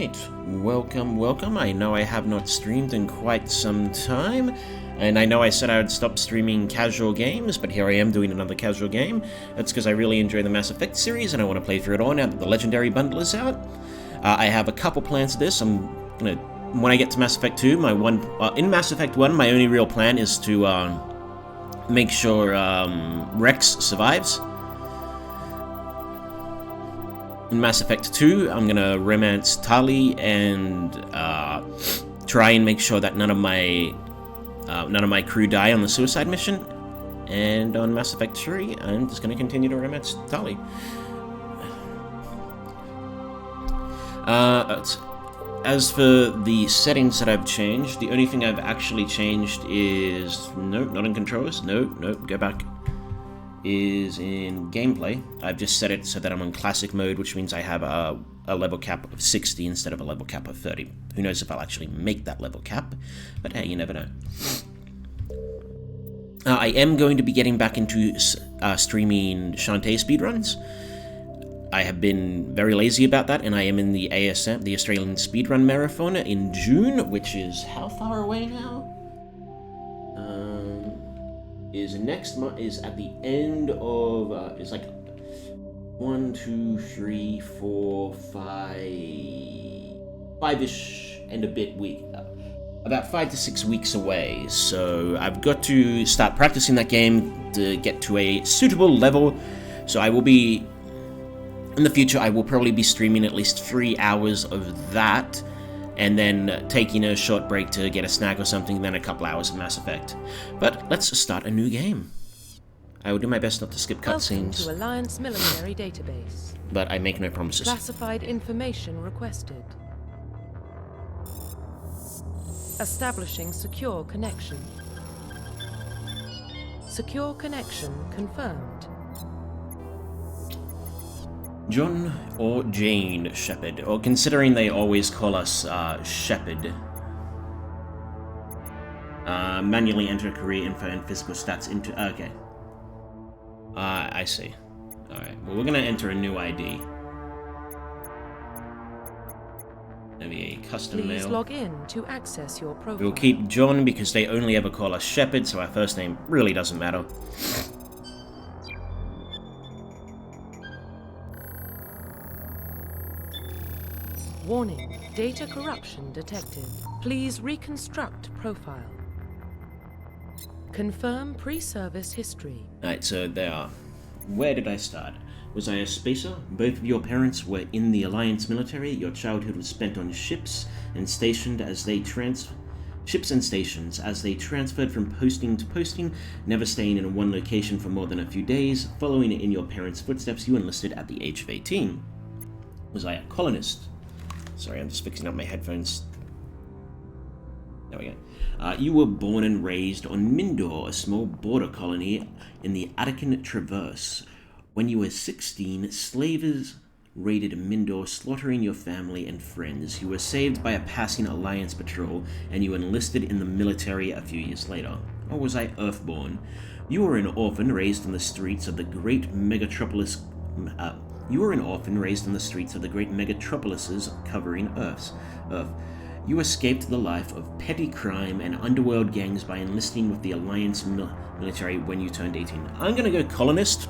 Alright, welcome. I know I have not streamed in quite some time, and I know I said I would stop streaming casual games, but here I am doing another casual game. That's because I really enjoy the Mass Effect series, and I want to play through it all now that the Legendary Bundle is out. I have a couple plans for this. I'm gonna, when I get to Mass Effect 2, in Mass Effect 1, my only real plan is to make sure Rex survives. In Mass Effect 2, I'm gonna romance Tali and try and make sure that none of my crew die on the suicide mission. And on Mass Effect 3, I'm just gonna continue to romance Tali. As for the settings that I've changed, the only thing I've actually changed is not in controllers. Go back. Is in gameplay. I've just set it so that I'm on classic mode, which means I have a level cap of 60 instead of a level cap of 30. Who knows if I'll actually make that level cap, but hey, you never know. I am going to be getting back into streaming Shantae speedruns. I have been very lazy about that, and I am in the ASM, the Australian Speedrun Marathon, in June, which is how far away now? Is next month, is at the end of, it's like 1, 2, 3, 4, 5-ish and a bit week, about 5 to 6 weeks away. So I've got to start practicing that game to get to a suitable level. So I will be, in the future, I will probably be streaming at least 3 hours of that, and then taking a short break to get a snack or something, then a couple hours of Mass Effect. But let's start a new game. I will do my best not to skip cutscenes. Welcome to Alliance Military Database. But I make no promises. Classified information requested. Establishing secure connection. Secure connection confirmed. John or Jane Shepard, or considering they always call us Shepard. Manually enter career info and physical stats into. Okay. I see. Alright, well, we're gonna enter a new ID. Maybe a custom Please mail. log in to access your profile. We'll keep John because they only ever call us Shepard, so our first name really doesn't matter. Warning, data corruption detected. Please reconstruct profile. Confirm pre-service history. Alright, so there are. Where did I start? Was I a spacer? Both of your parents were in the Alliance military. Your childhood was spent on ships and stations as they transferred from posting to posting, never staying in one location for more than a few days. Following in your parents' footsteps, you enlisted at the age of 18. Was I a colonist? Sorry, I'm just fixing up my headphones. There we go. You were born and raised on Mindor, a small border colony in the Attican Traverse. When you were 16, slavers raided Mindor, slaughtering your family and friends. You were saved by a passing Alliance patrol, and you enlisted in the military a few years later. Or was I Earthborn? You were an orphan raised on the streets of the great megatropolis. You were an orphan raised in the streets of the great megatropolises covering Earth. You escaped the life of petty crime and underworld gangs by enlisting with the Alliance military when you turned 18. I'm gonna go colonist,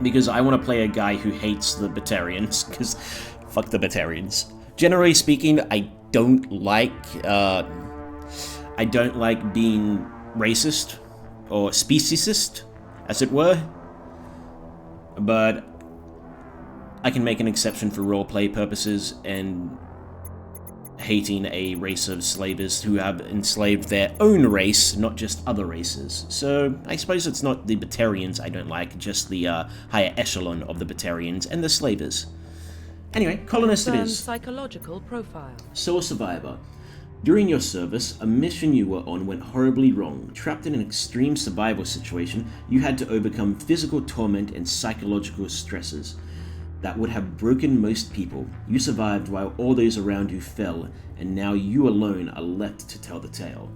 because I want to play a guy who hates the Batarians, because fuck the Batarians. Generally speaking, I don't like being racist, or speciesist, as it were, but I can make an exception for roleplay purposes and hating a race of slavers who have enslaved their own race, not just other races. So I suppose it's not the Batarians I don't like, just the higher echelon of the Batarians and the slavers. Anyway, colonist it is. Psychological profile. So a survivor. During your service, a mission you were on went horribly wrong. Trapped in an extreme survival situation, you had to overcome physical torment and psychological stresses that would have broken most people. You survived while all those around you fell, and now you alone are left to tell the tale.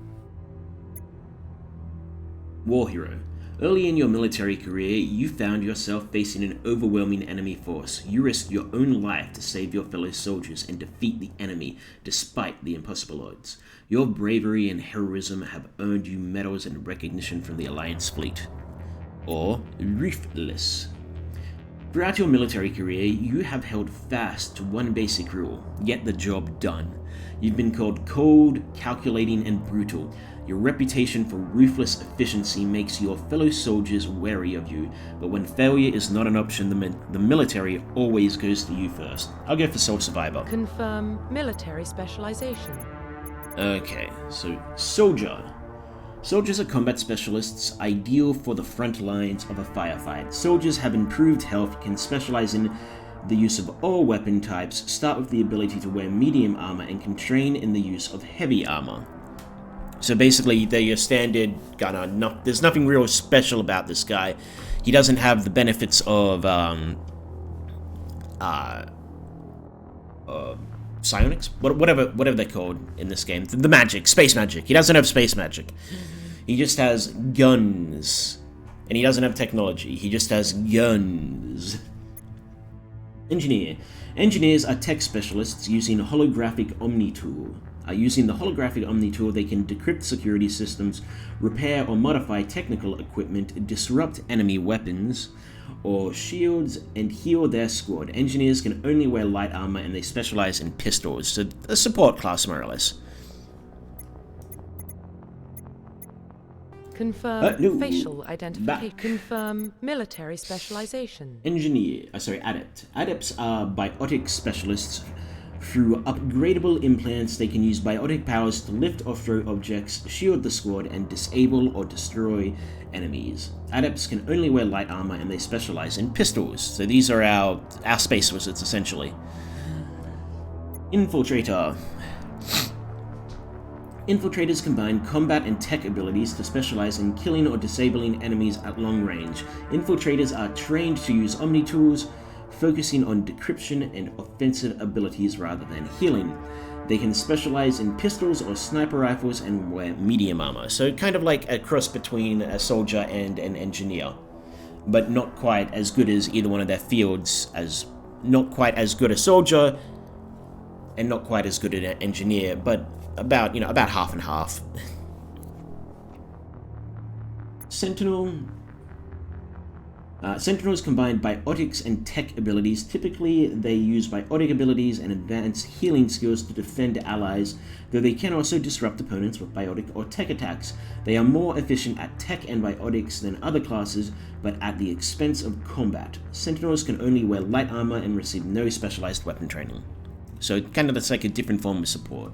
War hero. Early in your military career, you found yourself facing an overwhelming enemy force. You risked your own life to save your fellow soldiers and defeat the enemy despite the impossible odds. Your bravery and heroism have earned you medals and recognition from the Alliance fleet. Or ruthless. Throughout your military career, you have held fast to one basic rule: get the job done. You've been called cold, calculating, and brutal. Your reputation for ruthless efficiency makes your fellow soldiers wary of you, but when failure is not an option, the military always goes to you first. I'll go for Sole Survivor. Confirm military specialization. Okay, so Soldier. Soldiers are combat specialists, ideal for the front lines of a firefight. Soldiers have improved health, can specialize in the use of all weapon types, start with the ability to wear medium armor, and can train in the use of heavy armor. So basically, they're your standard gunner. There's nothing real special about this guy. He doesn't have the benefits of psionics, whatever they're called in this game. The magic, space magic. He doesn't have space magic. He just has guns, and he doesn't have technology. He just has guns. Engineer. Engineers are tech specialists using holographic Omni tool. Using the holographic Omni tool, they can decrypt security systems, repair or modify technical equipment, disrupt enemy weapons or shields, and heal their squad. Engineers can only wear light armor, and they specialize in pistols, so a support class more or less. Confirm no. facial identification. Confirm military specialization. Adept. Adepts are biotic specialists. Through upgradable implants, they can use biotic powers to lift or throw objects, shield the squad, and disable or destroy enemies. Adepts can only wear light armor, and they specialize in pistols. So these are our space wizards, essentially. Infiltrator. Infiltrators combine combat and tech abilities to specialize in killing or disabling enemies at long range. Infiltrators are trained to use Omni tools, focusing on decryption and offensive abilities rather than healing. They can specialize in pistols or sniper rifles and wear medium armor, so kind of like a cross between a soldier and an engineer, but not quite as good as either one of their fields, as not quite as good a soldier and not quite as good an engineer, but about half and half. Sentinel. Sentinels combine biotics and tech abilities. Typically, they use biotic abilities and advanced healing skills to defend allies, though they can also disrupt opponents with biotic or tech attacks. They are more efficient at tech and biotics than other classes, but at the expense of combat. Sentinels can only wear light armor and receive no specialized weapon training. So kind of that's like a different form of support.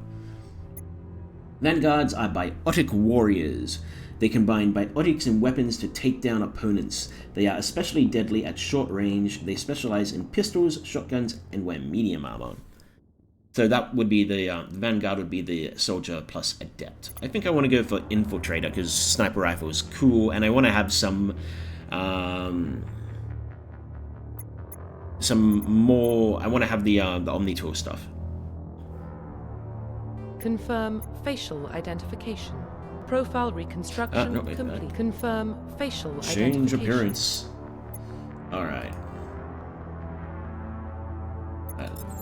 Vanguards are biotic warriors. They combine biotics and weapons to take down opponents. They are especially deadly at short range. They specialize in pistols, shotguns, and wear medium armor. So that would be the Vanguard would be the soldier plus adept. I think I want to go for Infiltrator because sniper rifle is cool, and I want to have some more. I want to have the Omni tool stuff. Confirm facial identification. Profile reconstruction complete. Confirm facial Change identification. appearance. Alright.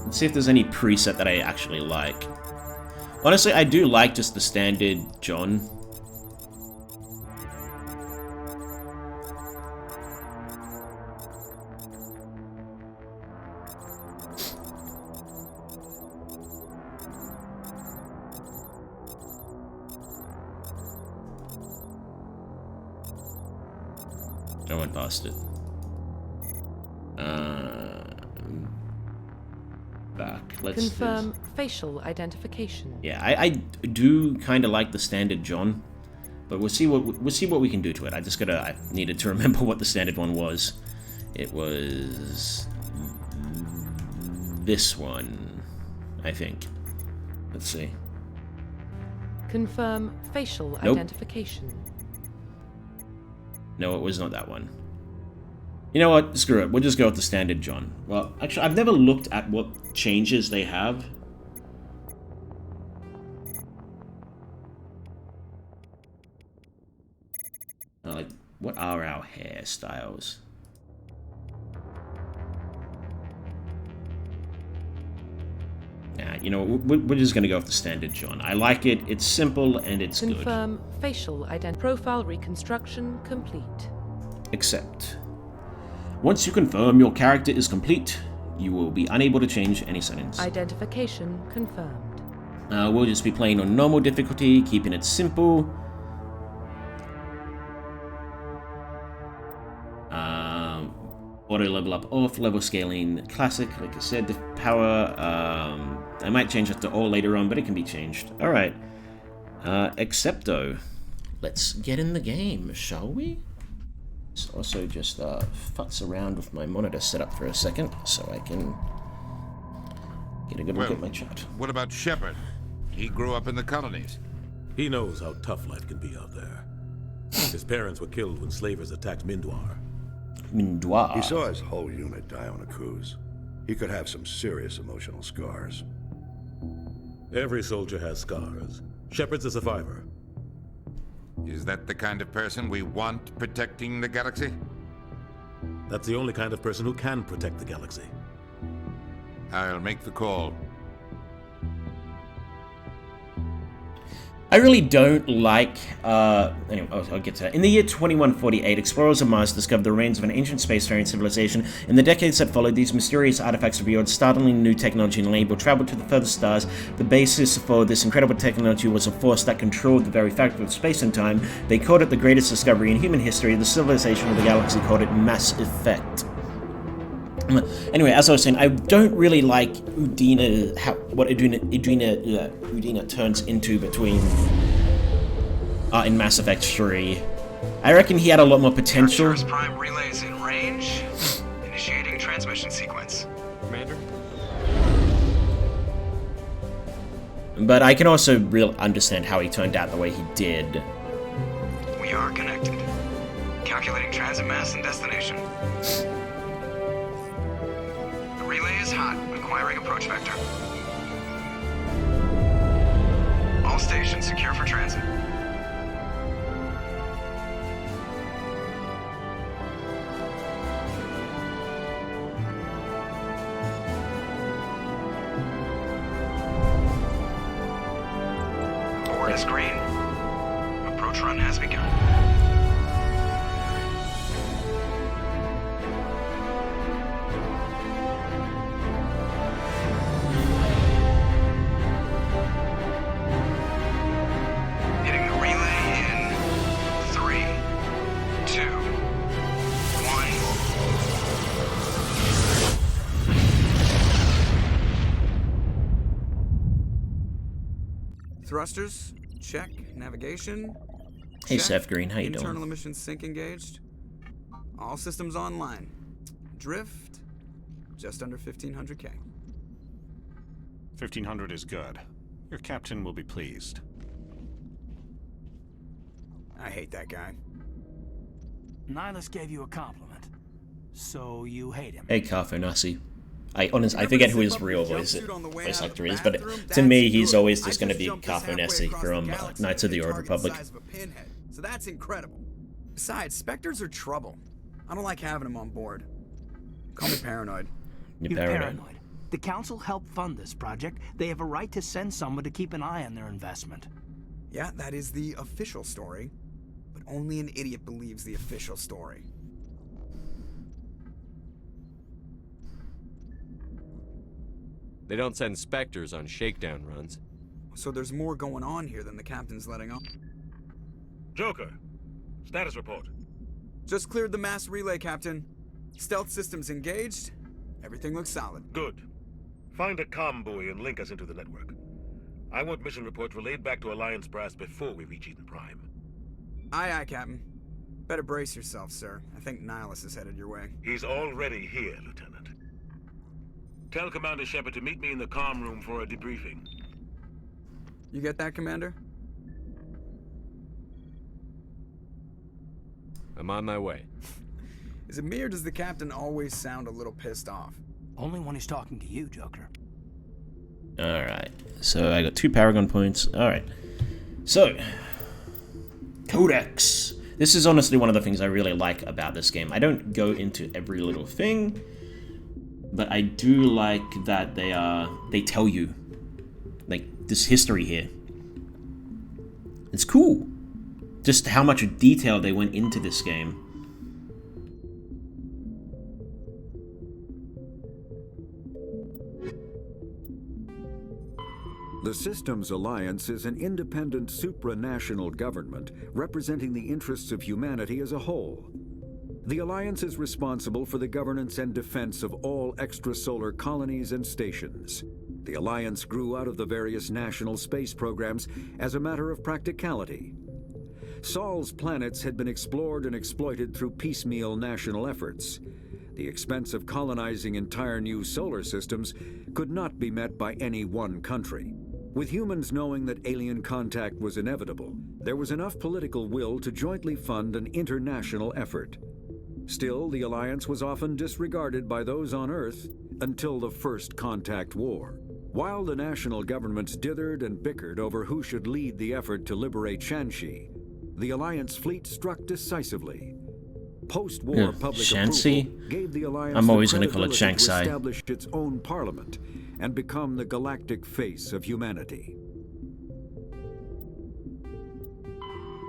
Let's see if there's any preset that I actually like. Honestly, I do like just the standard John. I went past it. Back. Let's confirm facial identification. Yeah, I do kind of like the standard John, but we'll see what we can do to it. I needed to remember what the standard one was. It was this one, I think. Let's see. Confirm facial Nope. identification. No, it was not that one. You know what? Screw it. We'll just go with the standard John. Well, actually, I've never looked at what changes they have. Like, What are our hairstyles? Nah, you know, we're just gonna go with the standard John. I like it, it's simple, and it's good. Confirm facial identity. Profile reconstruction complete. Accept. Once you confirm your character is complete, you will be unable to change any settings. Identification confirmed. We'll just be playing on normal difficulty, keeping it simple. Auto level up off, level scaling classic, like I said, the power, I might change it to all later on, but it can be changed. Alright. Accepto. Let's get in the game, shall we? Let's also just futz around with my monitor setup for a second, so I can get a good look at my chat. What about Shepard? He grew up in the colonies. He knows how tough life can be out there. His parents were killed when slavers attacked Mindwar. Mindwar. He saw his whole unit die on a cruise. He could have some serious emotional scars. Every soldier has scars. Shepard's a survivor. Is that the kind of person we want protecting the galaxy? That's the only kind of person who can protect the galaxy. I'll make the call. I really don't like, anyway, I'll get to that. In the year 2148, explorers of Mars discovered the remains of an ancient spacefaring civilization. In the decades that followed, these mysterious artifacts revealed startling new technology and enabled travel to the furthest stars. The basis for this incredible technology was a force that controlled the very fabric of space and time. They called it the greatest discovery in human history. The civilization of the galaxy called it Mass Effect. Anyway, as I was saying, I don't really like Udina, what Udina turns into between in Mass Effect 3. I reckon he had a lot more potential. Arcturus Prime relays in range. Initiating transmission sequence. Commander? But I can also understand how he turned out the way he did. We are connected. Calculating transit mass and destination. Relay is hot, acquiring approach vector. All stations secure for transit. Board is green. Approach run has begun. Thrusters, check. Navigation, Hey, check. Seth Green, how you Internal doing? emissions sync engaged. All systems online. Drift, just under 1500K. 1500 is good. Your captain will be pleased. I hate that guy. Nihilus gave you a compliment, so you hate him. Hey, Carfonasi. I forget who his real voice actor is, but to me, he's always just going to be Carfonesi from Knights of the Old Republic. So that's incredible. Besides, Spectres are trouble. I don't like having them on board. Call me paranoid. You're paranoid. The Council helped fund this project. They have a right to send someone to keep an eye on their investment. Yeah, that is the official story. But only an idiot believes the official story. They don't send Spectres on shakedown runs. So there's more going on here than the captain's letting on. Joker, status report. Just cleared the mass relay, Captain. Stealth systems engaged. Everything looks solid. Good. Find a comm buoy and link us into the network. I want mission reports relayed back to Alliance Brass before we reach Eden Prime. Aye, aye, Captain. Better brace yourself, sir. I think Nihilus is headed your way. He's already here, Lieutenant. Tell Commander Shepard to meet me in the comm room for a debriefing. You get that, Commander? I'm on my way. Is it me or does the Captain always sound a little pissed off? Only when he's talking to you, Joker. Alright, so I got 2 Paragon points. Alright, so Codex. This is honestly one of the things I really like about this game. I don't go into every little thing, but I do like that they tell you, like, this history here. It's cool. Just how much detail they went into this game. The Systems Alliance is an independent supranational government representing the interests of humanity as a whole. The Alliance is responsible for the governance and defense of all extrasolar colonies and stations. The Alliance grew out of the various national space programs as a matter of practicality. Sol's planets had been explored and exploited through piecemeal national efforts. The expense of colonizing entire new solar systems could not be met by any one country. With humans knowing that alien contact was inevitable, there was enough political will to jointly fund an international effort. Still, the Alliance was often disregarded by those on Earth until the First Contact War. While the national governments dithered and bickered over who should lead the effort to liberate Shanxi, the Alliance fleet struck decisively. Post-war public Shanxi? approval gave the Alliance I'm always the going to call it credibility to Shanxi. establish its own parliament and become the galactic face of humanity.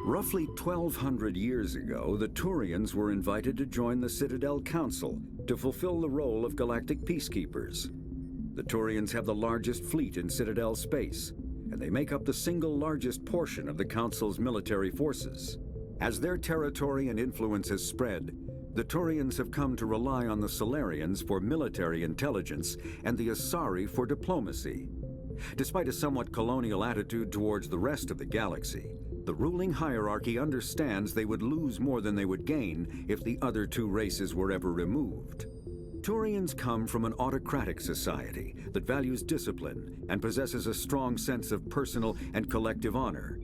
Roughly 1,200 years ago, the Turians were invited to join the Citadel Council to fulfill the role of galactic peacekeepers. The Turians have the largest fleet in Citadel space, and they make up the single largest portion of the Council's military forces. As their territory and influence has spread, the Turians have come to rely on the Solarians for military intelligence and the Asari for diplomacy. Despite a somewhat colonial attitude towards the rest of the galaxy, the ruling hierarchy understands they would lose more than they would gain if the other two races were ever removed. Turians come from an autocratic society that values discipline and possesses a strong sense of personal and collective honor.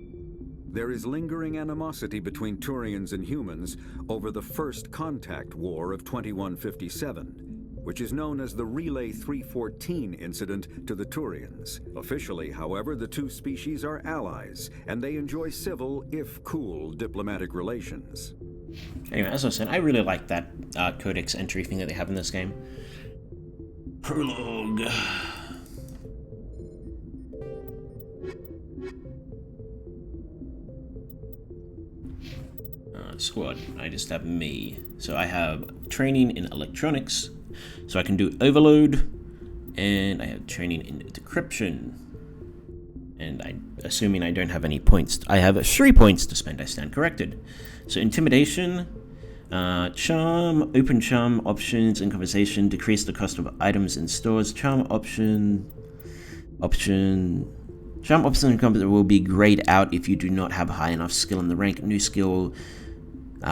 There is lingering animosity between Turians and humans over the First Contact War of 2157, which is known as the Relay 314 incident to the Turians. Officially, however, the two species are allies, and they enjoy civil, if cool, diplomatic relations. Anyway, as I said, I really like that codex entry thing that they have in this game. Prologue. Squad. I just have me. So I have training in electronics, so I can do overload, and I have training in decryption. And assuming I don't have any points, I have 3 points to spend. I stand corrected. So intimidation, charm, open charm options in conversation, decrease the cost of items in stores. Charm option. Charm options in combat will be grayed out if you do not have high enough skill in the rank. New skill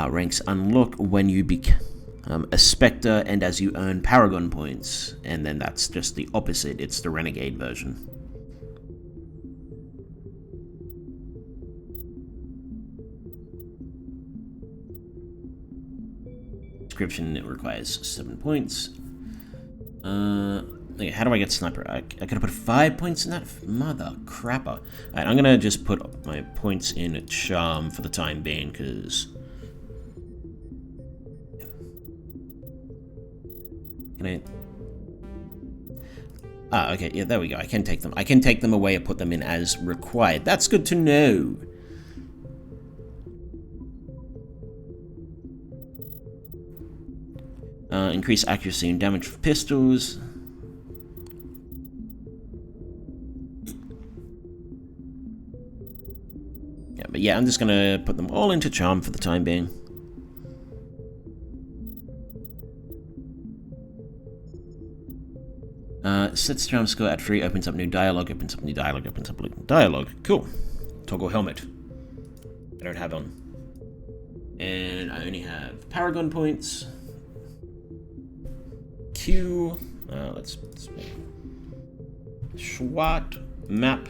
ranks unlock when you become a Spectre and as you earn Paragon points. And then that's just the opposite. It's the Renegade version. Description, it requires 7 points. Okay, how do I get Sniper? I gotta put 5 points in that? Mother crapper. Alright, I'm gonna just put my points in Charm for the time being, because... Can I... Ah, okay, yeah, there we go. I can take them. I can take them away and put them in as required. That's good to know. Increase accuracy and damage for pistols. Yeah, but yeah, I'm just gonna put them all into Charm for the time being. Sets Charm score at 3, opens up new dialogue, opens up new dialogue, opens up new dialogue. Cool. Toggle helmet. I don't have on. And I only have Paragon points. Q. Let's SWAT map.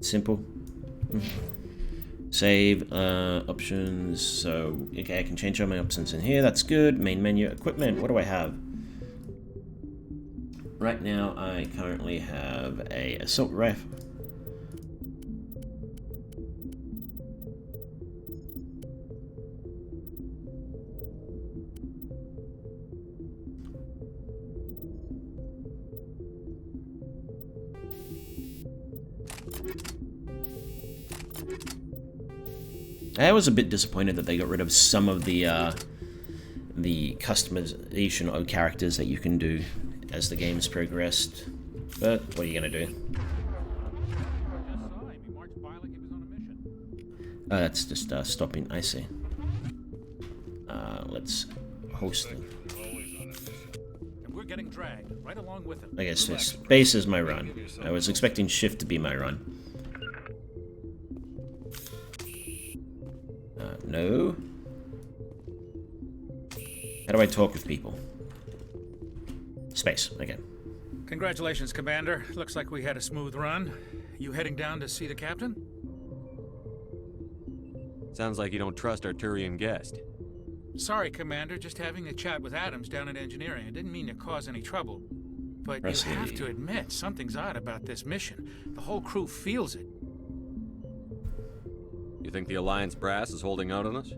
Simple. Save options. So okay, I can change all my options in here. That's good. Main menu, equipment. What do I have? Right now, I currently have a assault rifle. I was a bit disappointed that they got rid of some of the customization of characters that you can do as the game's progressed. But what are you gonna do? That's just stopping. I see. Let's host it. And we're getting dragged right along with him. I guess this base is my run. I was expecting shift to be my run. No. How do I talk with people? Space, again. Congratulations, Commander. Looks like we had a smooth run. You heading down to see the captain? Sounds like you don't trust our Turian guest. Sorry, Commander. Just having a chat with Adams down at engineering. I didn't mean to cause any trouble. But you have to admit, something's odd about this mission. The whole crew feels it. You think the Alliance brass is holding out on us?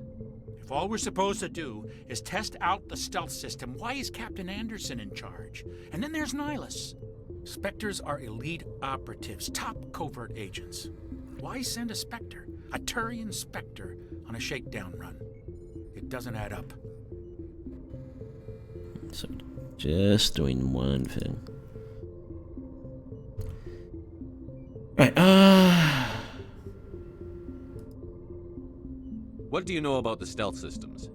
If all we're supposed to do is test out the stealth system, why is Captain Anderson in charge? And then there's Nihilus. Spectres are elite operatives, top covert agents. Why send a Spectre, a Turian Spectre, on a shakedown run? It doesn't add up. So, just doing one thing. Right, What do you know about the stealth systems?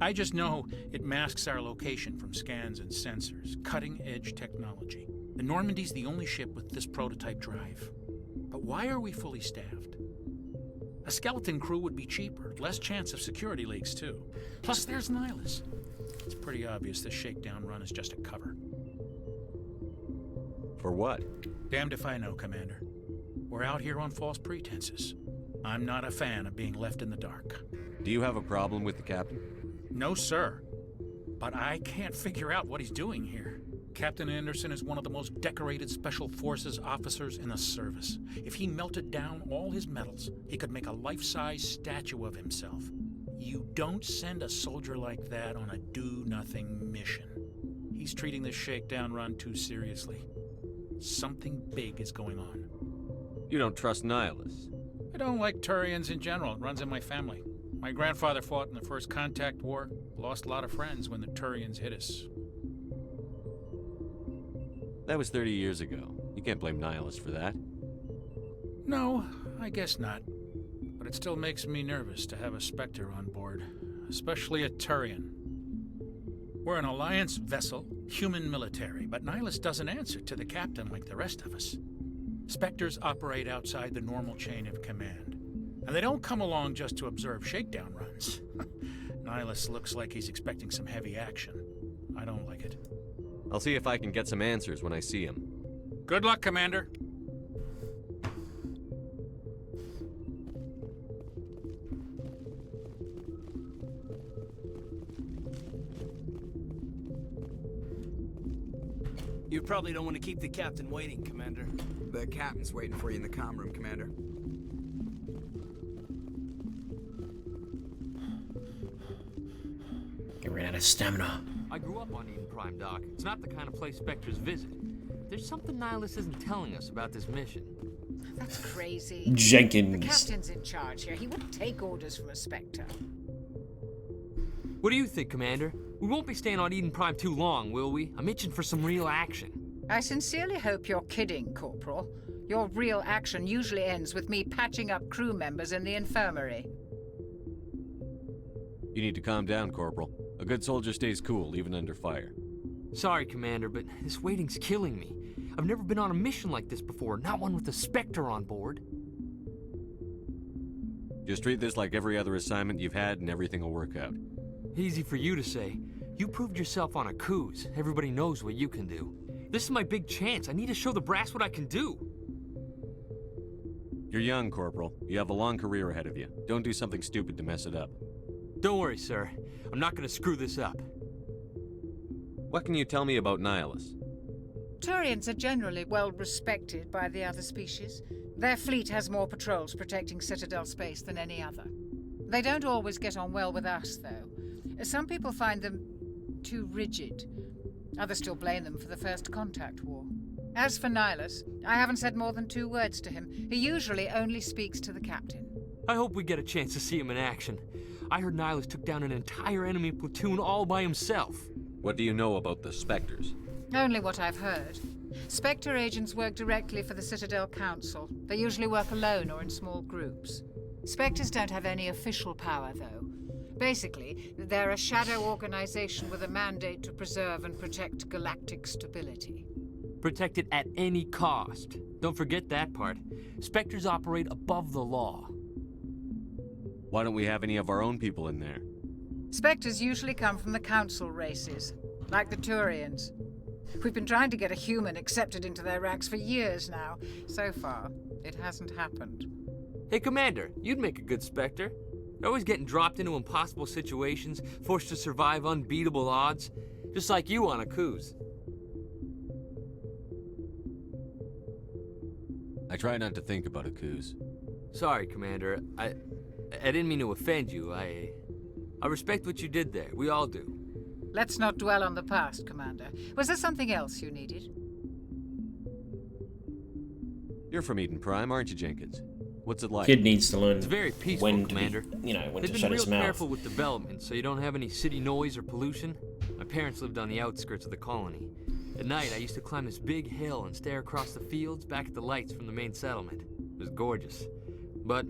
I just know it masks our location from scans and sensors. Cutting-edge technology. The Normandy's the only ship with this prototype drive. But why are we fully staffed? A skeleton crew would be cheaper, less chance of security leaks too. Plus there's Nihilus. It's pretty obvious this shakedown run is just a cover. For what? Damned if I know, Commander. We're out here on false pretenses. I'm not a fan of being left in the dark. Do you have a problem with the captain? No, sir. But I can't figure out what he's doing here. Captain Anderson is one of the most decorated Special Forces officers in the service. If he melted down all his medals, he could make a life-size statue of himself. You don't send a soldier like that on a do-nothing mission. He's treating this shakedown run too seriously. Something big is going on. You don't trust Nihilus? I don't like Turians in general. It runs in my family. My grandfather fought in the First Contact War. Lost a lot of friends when the Turians hit us. That was 30 years ago. You can't blame Nihilus for that. No, I guess not. But it still makes me nervous to have a Spectre on board. Especially a Turian. We're an Alliance vessel, human military, but Nihilus doesn't answer to the captain like the rest of us. Spectres operate outside the normal chain of command. And they don't come along just to observe shakedown runs. Nihilus looks like he's expecting some heavy action. I don't like it. I'll see if I can get some answers when I see him. Good luck, Commander. You probably don't want to keep the captain waiting, Commander. The captain's waiting for you in the comm room, Commander. I ran out of stamina. I grew up on Eden Prime, Doc. It's not the kind of place Spectres visit. There's something Nihilus isn't telling us about this mission. That's crazy. Jenkins. The captain's in charge here. He wouldn't take orders from a Spectre. What do you think, Commander? We won't be staying on Eden Prime too long, will we? I'm itching for some real action. I sincerely hope you're kidding, Corporal. Your real action usually ends with me patching up crew members in the infirmary. You need to calm down, Corporal. A good soldier stays cool, even under fire. Sorry, Commander, but this waiting's killing me. I've never been on a mission like this before, not one with a Spectre on board. Just treat this like every other assignment you've had and everything will work out. Easy for you to say. You proved yourself on a cruise. Everybody knows what you can do. This is my big chance. I need to show the brass what I can do. You're young, Corporal. You have a long career ahead of you. Don't do something stupid to mess it up. Don't worry, sir. I'm not gonna screw this up. What can you tell me about Nihilus? Turians are generally well respected by the other species. Their fleet has more patrols protecting Citadel space than any other. They don't always get on well with us, though. Some people find them too rigid. Others still blame them for the First Contact War. As for Nihilus, I haven't said more than 2 words to him. He usually only speaks to the captain. I hope we get a chance to see him in action. I heard Nihilus took down an entire enemy platoon all by himself. What do you know about the Spectres? Only what I've heard. Spectre agents work directly for the Citadel Council. They usually work alone or in small groups. Spectres don't have any official power, though. Basically, they're a shadow organization with a mandate to preserve and protect galactic stability. Protect it at any cost. Don't forget that part. Spectres operate above the law. Why don't we have any of our own people in there? Spectres usually come from the Council races, like the Turians. We've been trying to get a human accepted into their ranks for years now. So far, it hasn't happened. Hey, Commander, you'd make a good Spectre. You're always getting dropped into impossible situations, forced to survive unbeatable odds, just like you on a cruise. I try not to think about a cruise. Sorry, Commander. I didn't mean to offend you. I respect what you did there. We all do. Let's not dwell on the past, Commander. Was there something else you needed? You're from Eden Prime, aren't you, Jenkins? What's it like? Kid needs to learn It's very peaceful, when Commander. to be, when They've to been shut real his mouth. careful with development, so you don't have any city noise or pollution. My parents lived on the outskirts of the colony. At night, I used to climb this big hill and stare across the fields back at the lights from the main settlement. It was gorgeous. But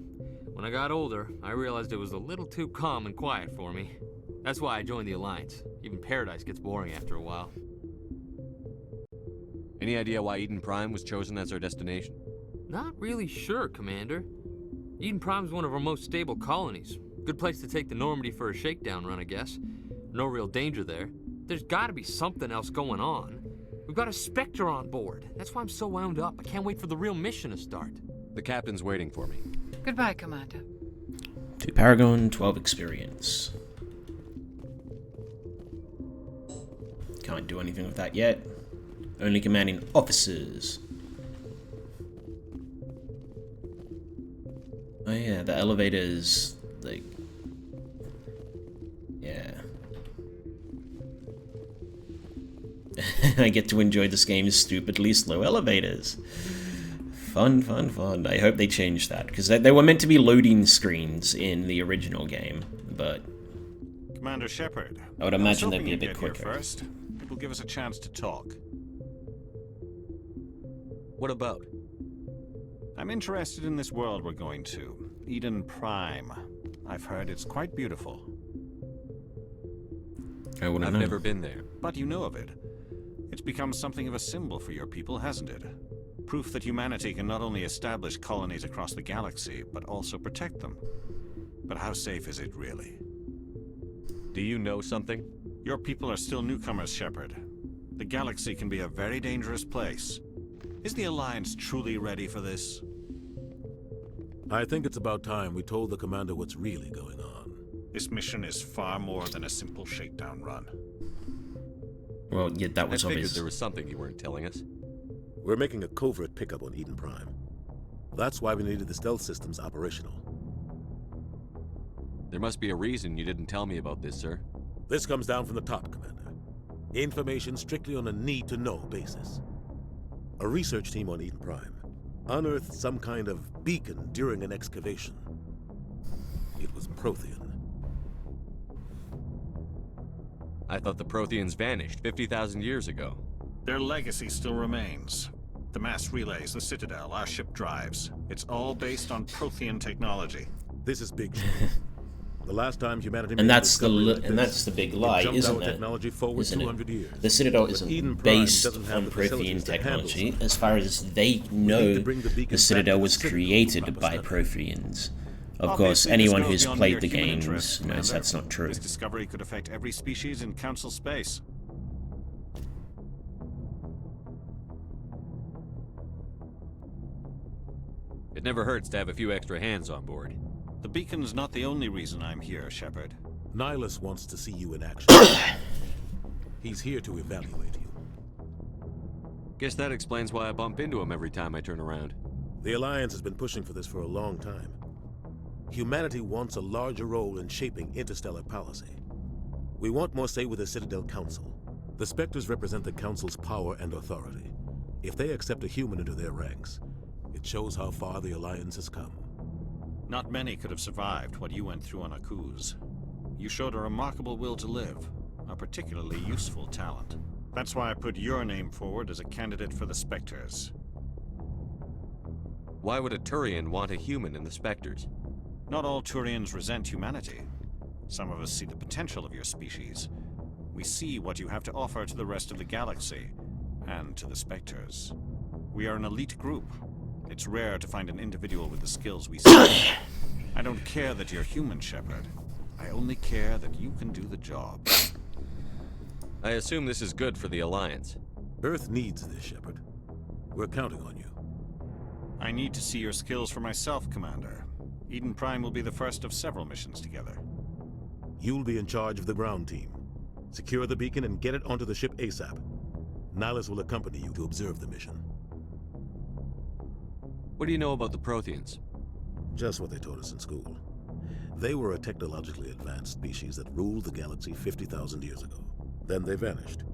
when I got older, I realized it was a little too calm and quiet for me. That's why I joined the Alliance. Even Paradise gets boring after a while. Any idea why Eden Prime was chosen as our destination? Not really sure, Commander. Eden Prime's one of our most stable colonies. Good place to take the Normandy for a shakedown run, I guess. No real danger there. There's gotta be something else going on. We've got a Spectre on board. That's why I'm so wound up. I can't wait for the real mission to start. The captain's waiting for me. Goodbye, Commander. 2 Paragon, 12 experience. Can't do anything with that yet. Only commanding officers. Oh yeah, the elevators, like... Yeah. I get to enjoy this game's stupidly slow elevators. Fun, fun, fun. I hope they change that, because they were meant to be loading screens in the original game, but... Commander Shepard. I would imagine they'd be a bit quicker. First. It will give us a chance to talk. What about? I'm interested in this world we're going to. Eden Prime. I've heard it's quite beautiful. I wouldn't I've know. never been there. But you know of it. It's become something of a symbol for your people, hasn't it? Proof that humanity can not only establish colonies across the galaxy, but also protect them. But how safe is it, really? Do you know something? Your people are still newcomers, Shepard. The galaxy can be a very dangerous place. Is the Alliance truly ready for this? I think it's about time we told the commander what's really going on. This mission is far more than a simple shakedown run. Well, yeah, that was I figured obvious. there was something you weren't telling us. We're making a covert pickup on Eden Prime. That's why we needed the stealth systems operational. There must be a reason you didn't tell me about this, sir. This comes down from the top, Commander. Information strictly on a need-to-know basis. A research team on Eden Prime unearthed some kind of beacon during an excavation. It was Prothean. I thought the Protheans vanished 50,000 years ago. Their legacy still remains. The mass relays, the Citadel, our ship drives. It's all based on Prothean technology. This is big. The last time humanity And made that's a discovery like that's the big lie, jumped isn't our it? technology forward Isn't 200 it? years. The Citadel But isn't Eden Prime based doesn't have on the facilities Prothean to handle technology. something. As far as they need know, to bring the beacon the back Citadel to the was Citadel created for proper by study. Protheans. Of course, Obviously, anyone this goes who's beyond played mere the human games interest, knows Commander. that's not true. This discovery could affect every species in Council space. It never hurts to have a few extra hands on board. The beacon's not the only reason I'm here, Shepard. Nihilus wants to see you in action. He's here to evaluate you. Guess that explains why I bump into him every time I turn around. The Alliance has been pushing for this for a long time. Humanity wants a larger role in shaping interstellar policy. We want more say with the Citadel Council. The Spectres represent the Council's power and authority. If they accept a human into their ranks, it shows how far the Alliance has come. Not many could have survived what you went through on Akuz. You showed a remarkable will to live, a particularly useful talent. That's why I put your name forward as a candidate for the Spectres. Why would a Turian want a human in the Spectres? Not all Turians resent humanity. Some of us see the potential of your species. We see what you have to offer to the rest of the galaxy, and to the Spectres. We are an elite group. It's rare to find an individual with the skills we see. I don't care that you're human, Shepard. I only care that you can do the job. I assume this is good for the Alliance. Earth needs this, Shepard. We're counting on you. I need to see your skills for myself, Commander. Eden Prime will be the first of several missions together. You'll be in charge of the ground team. Secure the beacon and get it onto the ship ASAP. Nihilus will accompany you to observe the mission. What do you know about the Protheans? Just what they taught us in school. They were a technologically advanced species that ruled the galaxy 50,000 years ago. Then they vanished.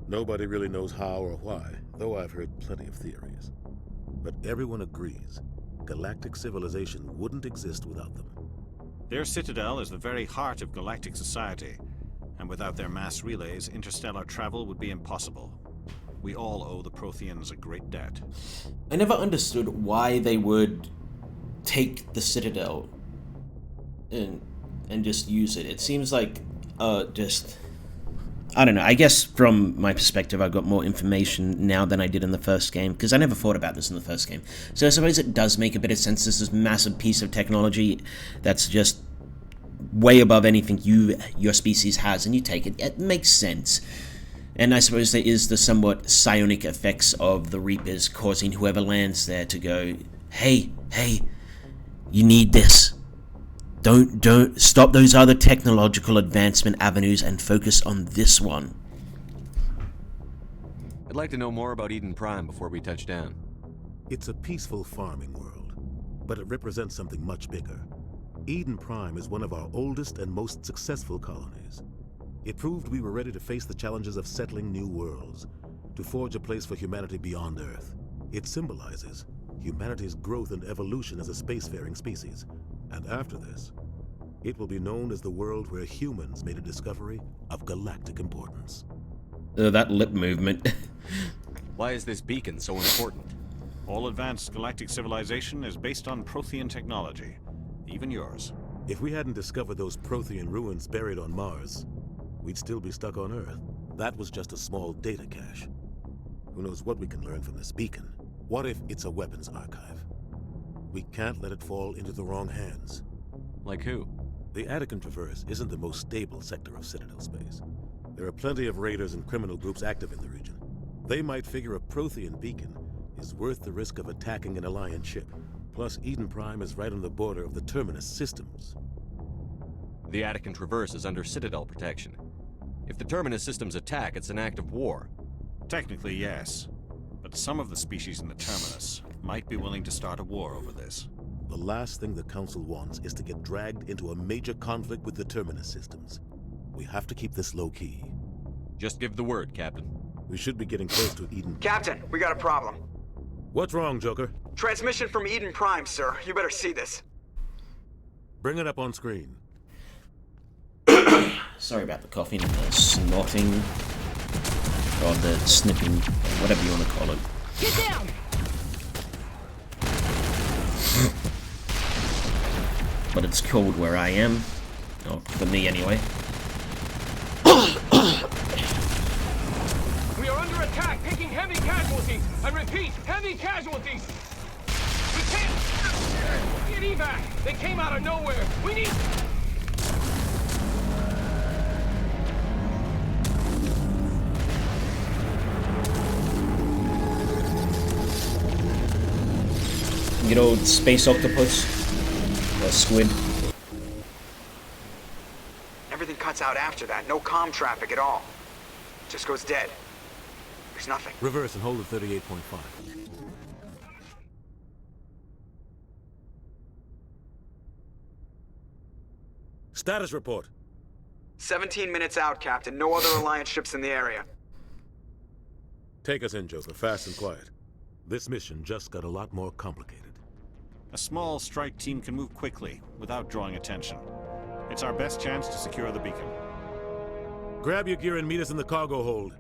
Nobody really knows how or why, though I've heard plenty of theories. But everyone agrees, galactic civilization wouldn't exist without them. Their citadel is the very heart of galactic society, and without their mass relays, interstellar travel would be impossible. We all owe the Protheans a great debt. I never understood why they would take the Citadel and just use it. It seems like I don't know. I guess from my perspective, I've got more information now than I did in the first game, because I never thought about this in the first game. So I suppose it does make a bit of sense. This is a massive piece of technology that's just way above anything your species has, and you take it. It makes sense. And I suppose there is the somewhat psionic effects of the Reapers causing whoever lands there to go, hey, you need this. Don't stop those other technological advancement avenues and focus on this one. I'd like to know more about Eden Prime before we touch down. It's a peaceful farming world, but it represents something much bigger. Eden Prime is one of our oldest and most successful colonies. It proved we were ready to face the challenges of settling new worlds, to forge a place for humanity beyond Earth. It symbolizes humanity's growth and evolution as a spacefaring species. And after this, it will be known as the world where humans made a discovery of galactic importance. That lip movement. Why is this beacon so important? All advanced galactic civilization is based on Prothean technology, even yours. If we hadn't discovered those Prothean ruins buried on Mars, we'd still be stuck on Earth. That was just a small data cache. Who knows what we can learn from this beacon? What if it's a weapons archive? We can't let it fall into the wrong hands. Like who? The Attican Traverse isn't the most stable sector of Citadel space. There are plenty of raiders and criminal groups active in the region. They might figure a Prothean beacon is worth the risk of attacking an Alliance ship. Plus, Eden Prime is right on the border of the Terminus systems. The Attican Traverse is under Citadel protection. If the Terminus systems attack, it's an act of war. Technically, yes. But some of the species in the Terminus might be willing to start a war over this. The last thing the Council wants is to get dragged into a major conflict with the Terminus systems. We have to keep this low-key. Just give the word, Captain. We should be getting close to Eden. Captain, we got a problem. What's wrong, Joker? Transmission from Eden Prime, sir. You better see this. Bring it up on screen. Sorry about the coughing and the snorting. Or the snipping, whatever you want to call it. Get down! But it's cold where I am. Oh, for me anyway. We are under attack, taking heavy casualties. I repeat, heavy casualties. We can't get evac. They came out of nowhere. We need. Good old space octopus. Or squid. Everything cuts out after that. No comm traffic at all. Just goes dead. There's nothing. Reverse and hold at 38.5. Status report. 17 minutes out, Captain. No other Alliance ships in the area. Take us in, Joker. Fast and quiet. This mission just got a lot more complicated. A small strike team can move quickly, without drawing attention. It's our best chance to secure the beacon. Grab your gear and meet us in the cargo hold.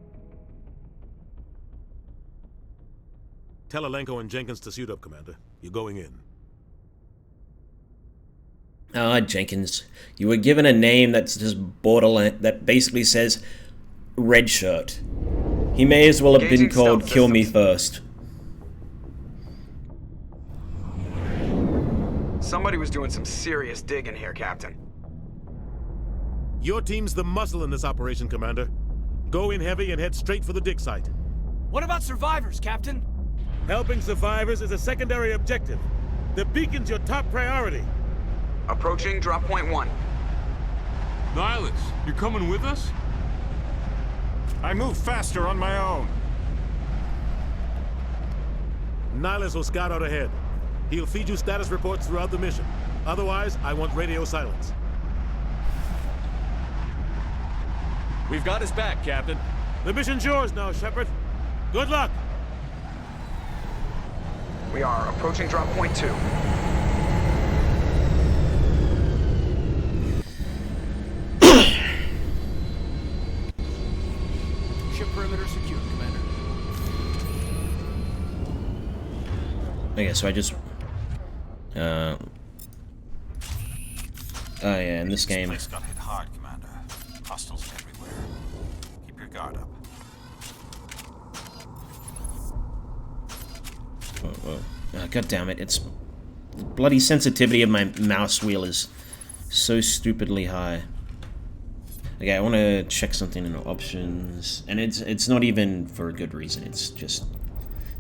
Tell Alenko and Jenkins to suit up, Commander. You're going in. Ah, Jenkins. You were given a name that's just borderline, that basically says red shirt. He may as well have been called Kill Me First. Somebody was doing some serious digging here, Captain. Your team's the muscle in this operation, Commander. Go in heavy and head straight for the dig site. What about survivors, Captain? Helping survivors is a secondary objective. The beacon's your top priority. Approaching drop point 1. Nihilus, you coming with us? I move faster on my own. Nihilus will scout out ahead. He'll feed you status reports throughout the mission. Otherwise, I want radio silence. We've got his back, Captain. The mission's yours now, Shepard. Good luck! We are approaching drop point 2. Ship perimeter secure, Commander. Okay, so I just... oh yeah, in this game... This place got hit hard, Commander. Hostiles everywhere. Keep your guard up. Whoa. God damn it, it's... The bloody sensitivity of my mouse wheel is so stupidly high. Okay, I want to check something in options, and it's not even for a good reason, it's just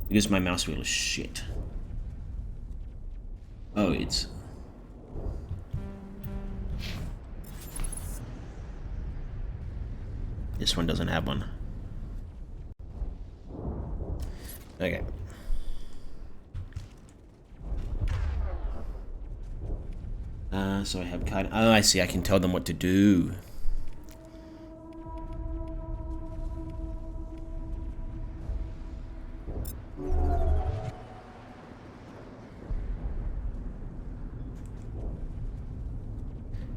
because my mouse wheel is shit. Oh, it's... This one doesn't have one. Okay. So I have kind of... Oh, I see, I can tell them what to do.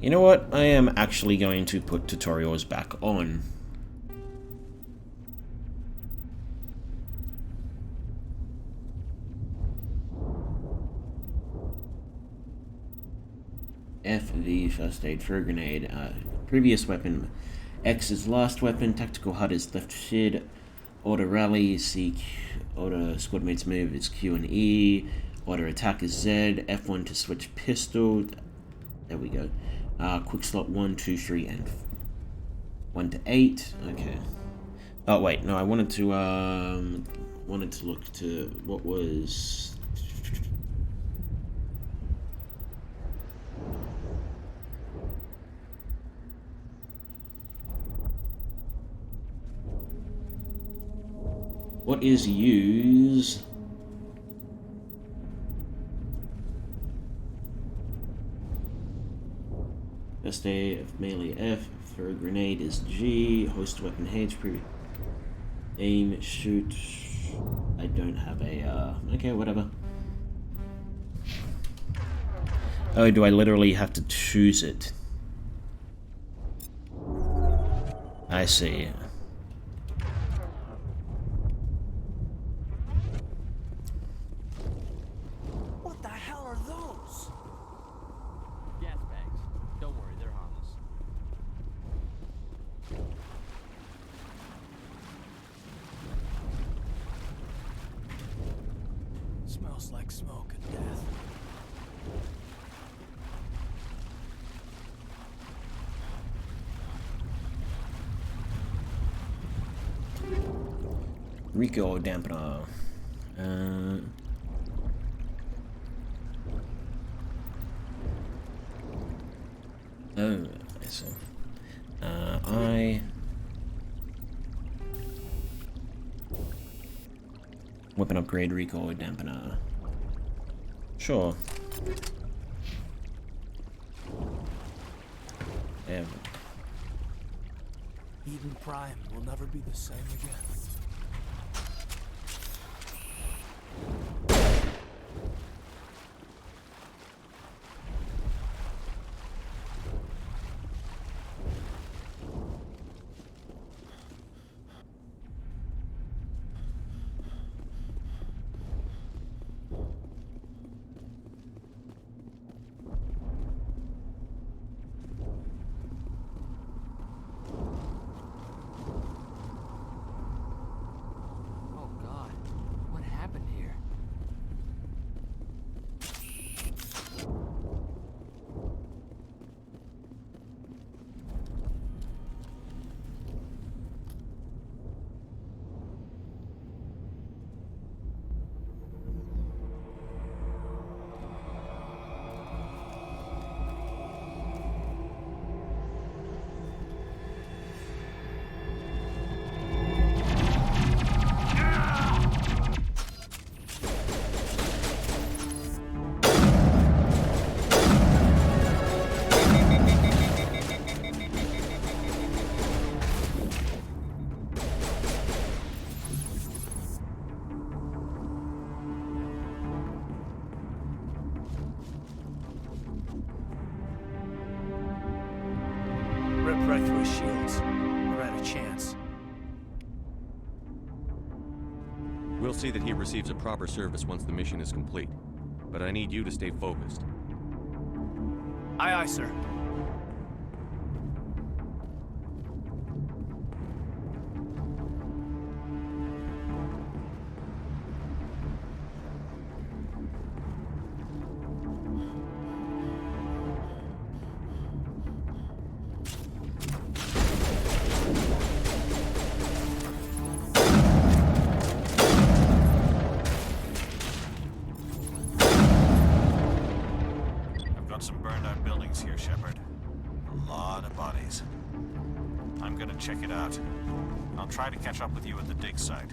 You know what? I am actually going to put tutorials back on. FV, first aid, throw grenade, previous weapon, X is last weapon, tactical HUD is left shid, auto rally, C, auto squad mates move is Q and E, auto attack is Z, F1 to switch pistol, there we go, quick slot 1, 2, 3, and 1 to 8, okay. Oh wait, no, I wanted to look to what was... What is use? Best A of melee F, throw grenade is G, host weapon H, aim, shoot. I don't have a, okay, whatever. Oh, do I literally have to choose it? I see. Smells like smoke and death. Recoil dampener. Oh, I see. Weapon upgrade, recoil dampener. Sure. Yeah. Eden Prime will never be the same again. right through his shields. Never had a chance. We'll see that he receives a proper service once the mission is complete. But I need you to stay focused. Aye, aye, sir. Some burned out buildings here, Shepard. A lot of bodies. I'm gonna check it out. I'll try to catch up with you at the dig site.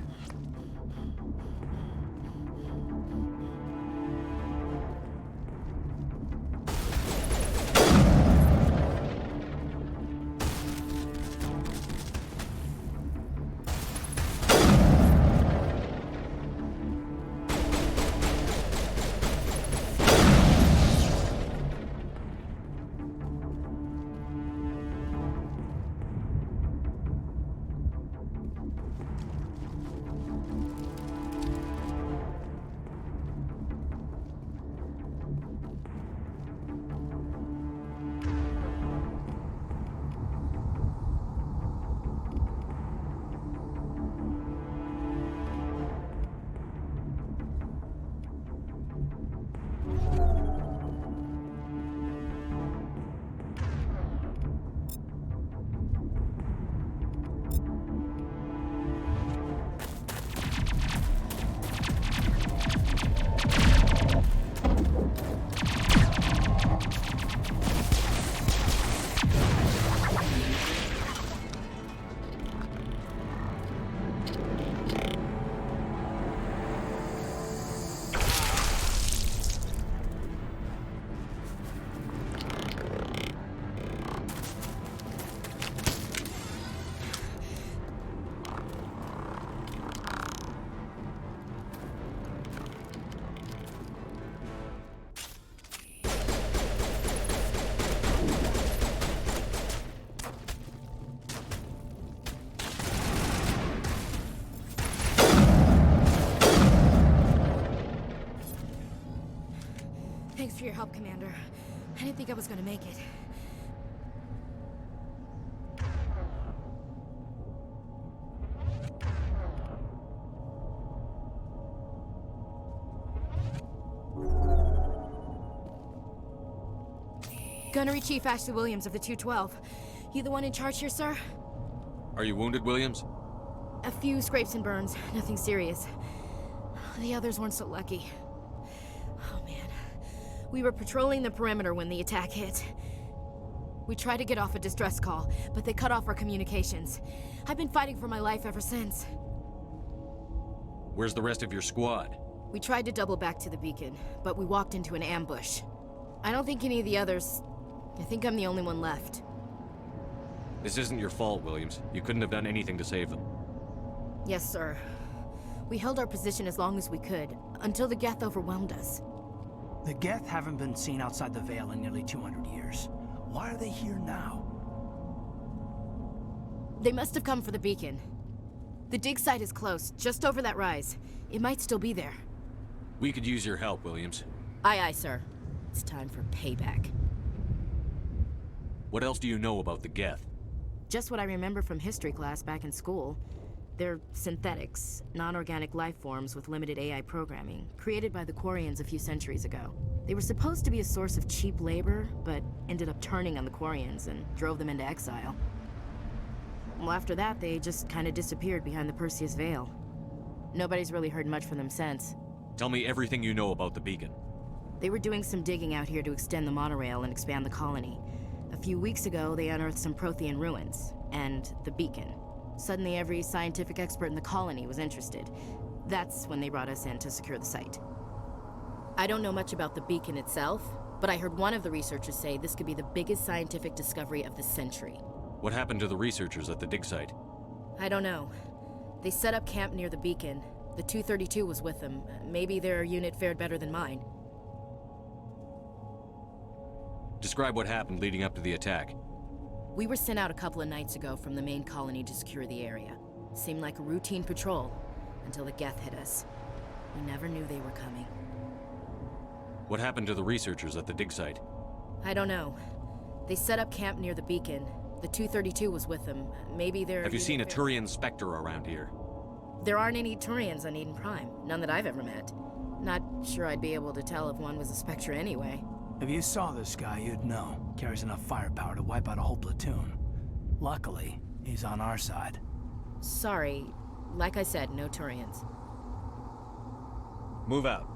Thanks for your help, Commander. I didn't think I was gonna make it. Gunnery Chief Ashley Williams of the 212. You the one in charge here, sir? Are you wounded, Williams? A few scrapes and burns, nothing serious. The others weren't so lucky. Oh man. We were patrolling the perimeter when the attack hit. We tried to get off a distress call, but they cut off our communications. I've been fighting for my life ever since. Where's the rest of your squad? We tried to double back to the beacon, but we walked into an ambush. I don't think any of the others... I think I'm the only one left. This isn't your fault, Williams. You couldn't have done anything to save them. Yes, sir. We held our position as long as we could, until the Geth overwhelmed us. The Geth haven't been seen outside the Veil in nearly 200 years. Why are they here now? They must have come for the beacon. The dig site is close, just over that rise. It might still be there. We could use your help, Williams. Aye, aye, sir. It's time for payback. What else do you know about the Geth? Just what I remember from history class back in school. They're synthetics, non-organic life forms with limited AI programming, created by the Quarians a few centuries ago. They were supposed to be a source of cheap labor, but ended up turning on the Quarians and drove them into exile. Well, after that, they just kind of disappeared behind the Perseus Veil. Nobody's really heard much from them since. Tell me everything you know about the beacon. They were doing some digging out here to extend the monorail and expand the colony. A few weeks ago, they unearthed some Prothean ruins, and the beacon. Suddenly, every scientific expert in the colony was interested. That's when they brought us in to secure the site. I don't know much about the beacon itself, but I heard one of the researchers say this could be the biggest scientific discovery of the century. What happened to the researchers at the dig site? I don't know. They set up camp near the beacon. The 232 was with them. Maybe their unit fared better than mine. Describe what happened leading up to the attack. We were sent out a couple of nights ago from the main colony to secure the area. Seemed like a routine patrol, until the Geth hit us. We never knew they were coming. What happened to the researchers at the dig site? I don't know. They set up camp near the beacon. The 232 was with them. Maybe they're... Have you seen a Turian Spectre around here? There aren't any Turians on Eden Prime. None that I've ever met. Not sure I'd be able to tell if one was a Spectre anyway. If you saw this guy, you'd know. Carries enough firepower to wipe out a whole platoon. Luckily, he's on our side. Sorry. Like I said, no Turians. Move out.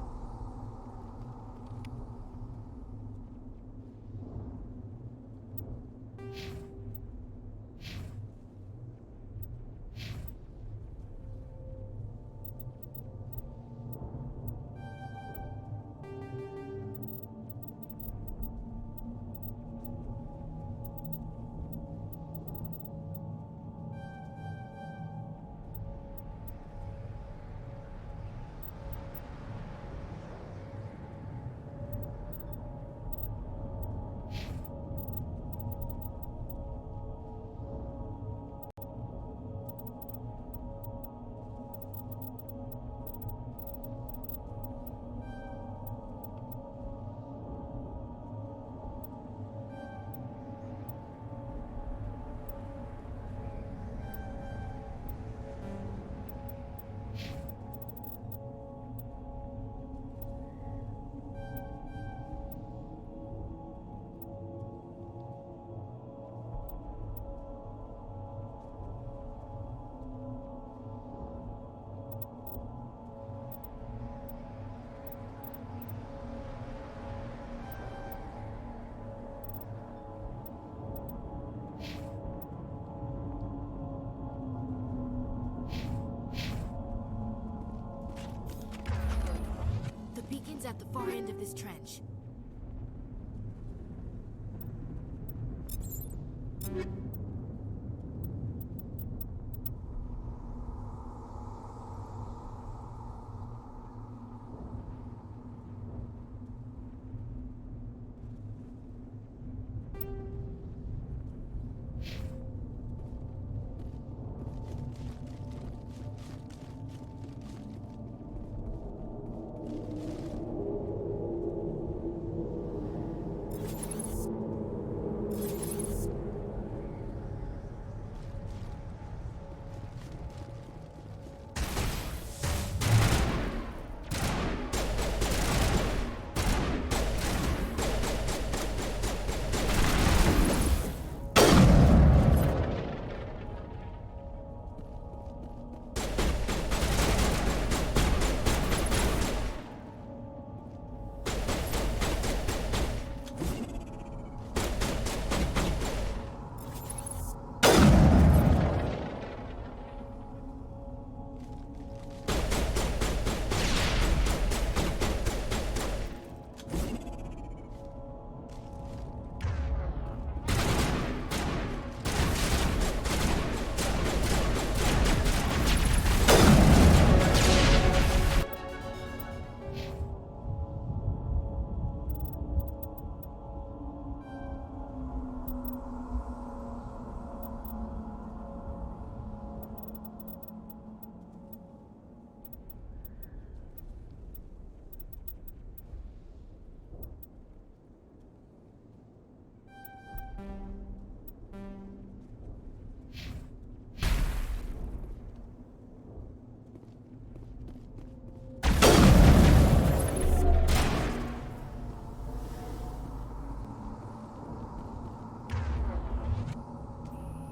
At the far end of this trench.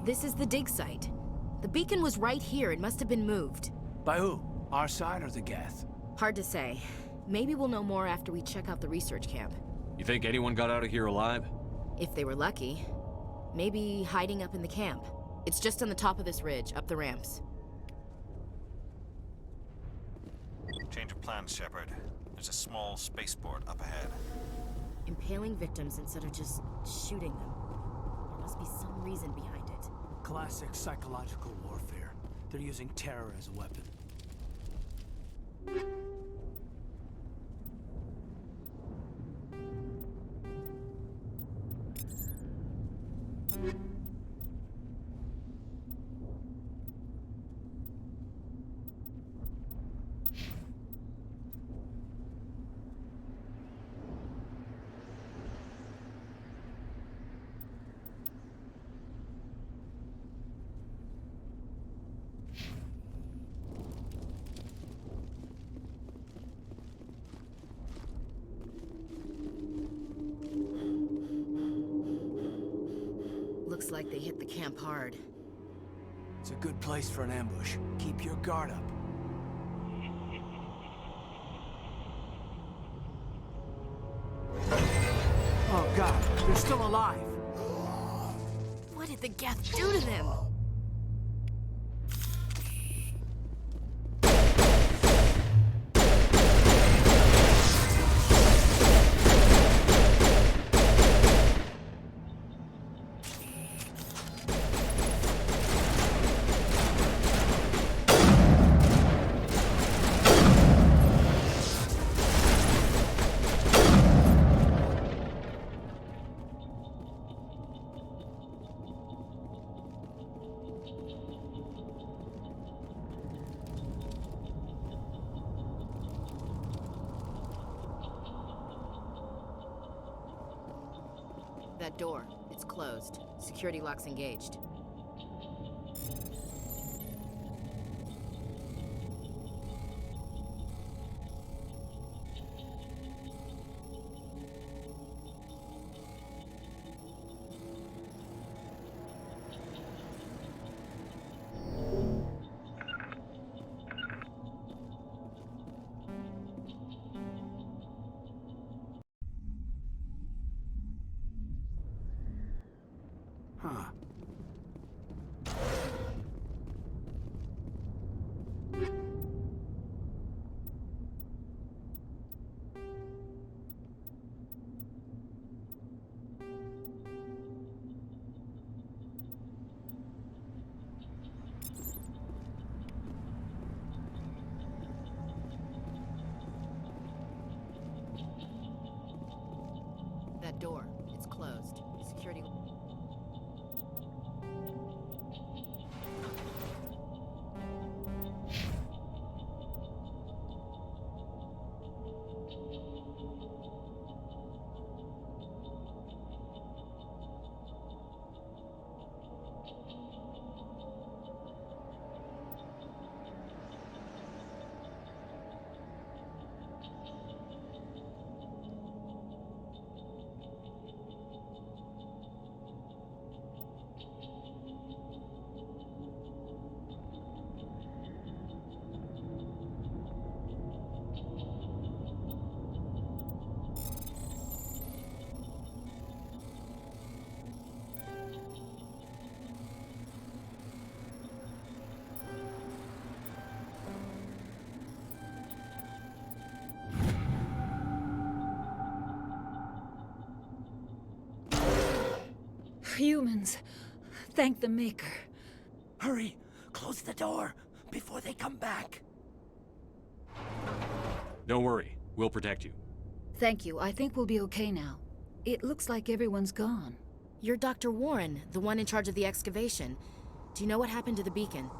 This is the dig site. The beacon was right here. It must have been moved. By who? Our side or the Geth? Hard to say. Maybe we'll know more after we check out the research camp. You think anyone got out of here alive? If they were lucky. Maybe hiding up in the camp. It's just on the top of this ridge, up the ramps. Change of plans, Shepard. There's a small spaceport up ahead. Impaling victims instead of just shooting them. There must be some reason behind it. Classic psychological warfare. They're using terror as a weapon. Looks like they hit the camp hard. It's a good place for an ambush. Keep your guard up. Oh god, they're still alive! What did the Geth do to them? That door, it's closed. Security lock's engaged. Huh. That door, it's closed. Security... Humans. Thank the Maker. Hurry! Close the door before they come back. Don't worry. We'll protect you. Thank you. I think we'll be okay now. It looks like everyone's gone. You're Dr. Warren, the one in charge of the excavation. Do you know what happened to the beacon?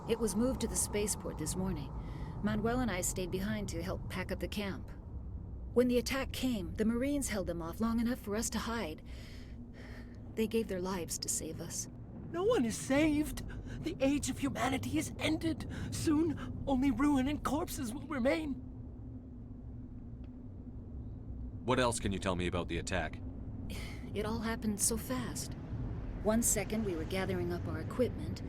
It was moved to the spaceport this morning. Manuel and I stayed behind to help pack up the camp. When the attack came, the Marines held them off long enough for us to hide. They gave their lives to save us. No one is saved. The age of humanity is ended. Soon, only ruin and corpses will remain. What else can you tell me about the attack? It all happened so fast. 1 second we were gathering up our equipment.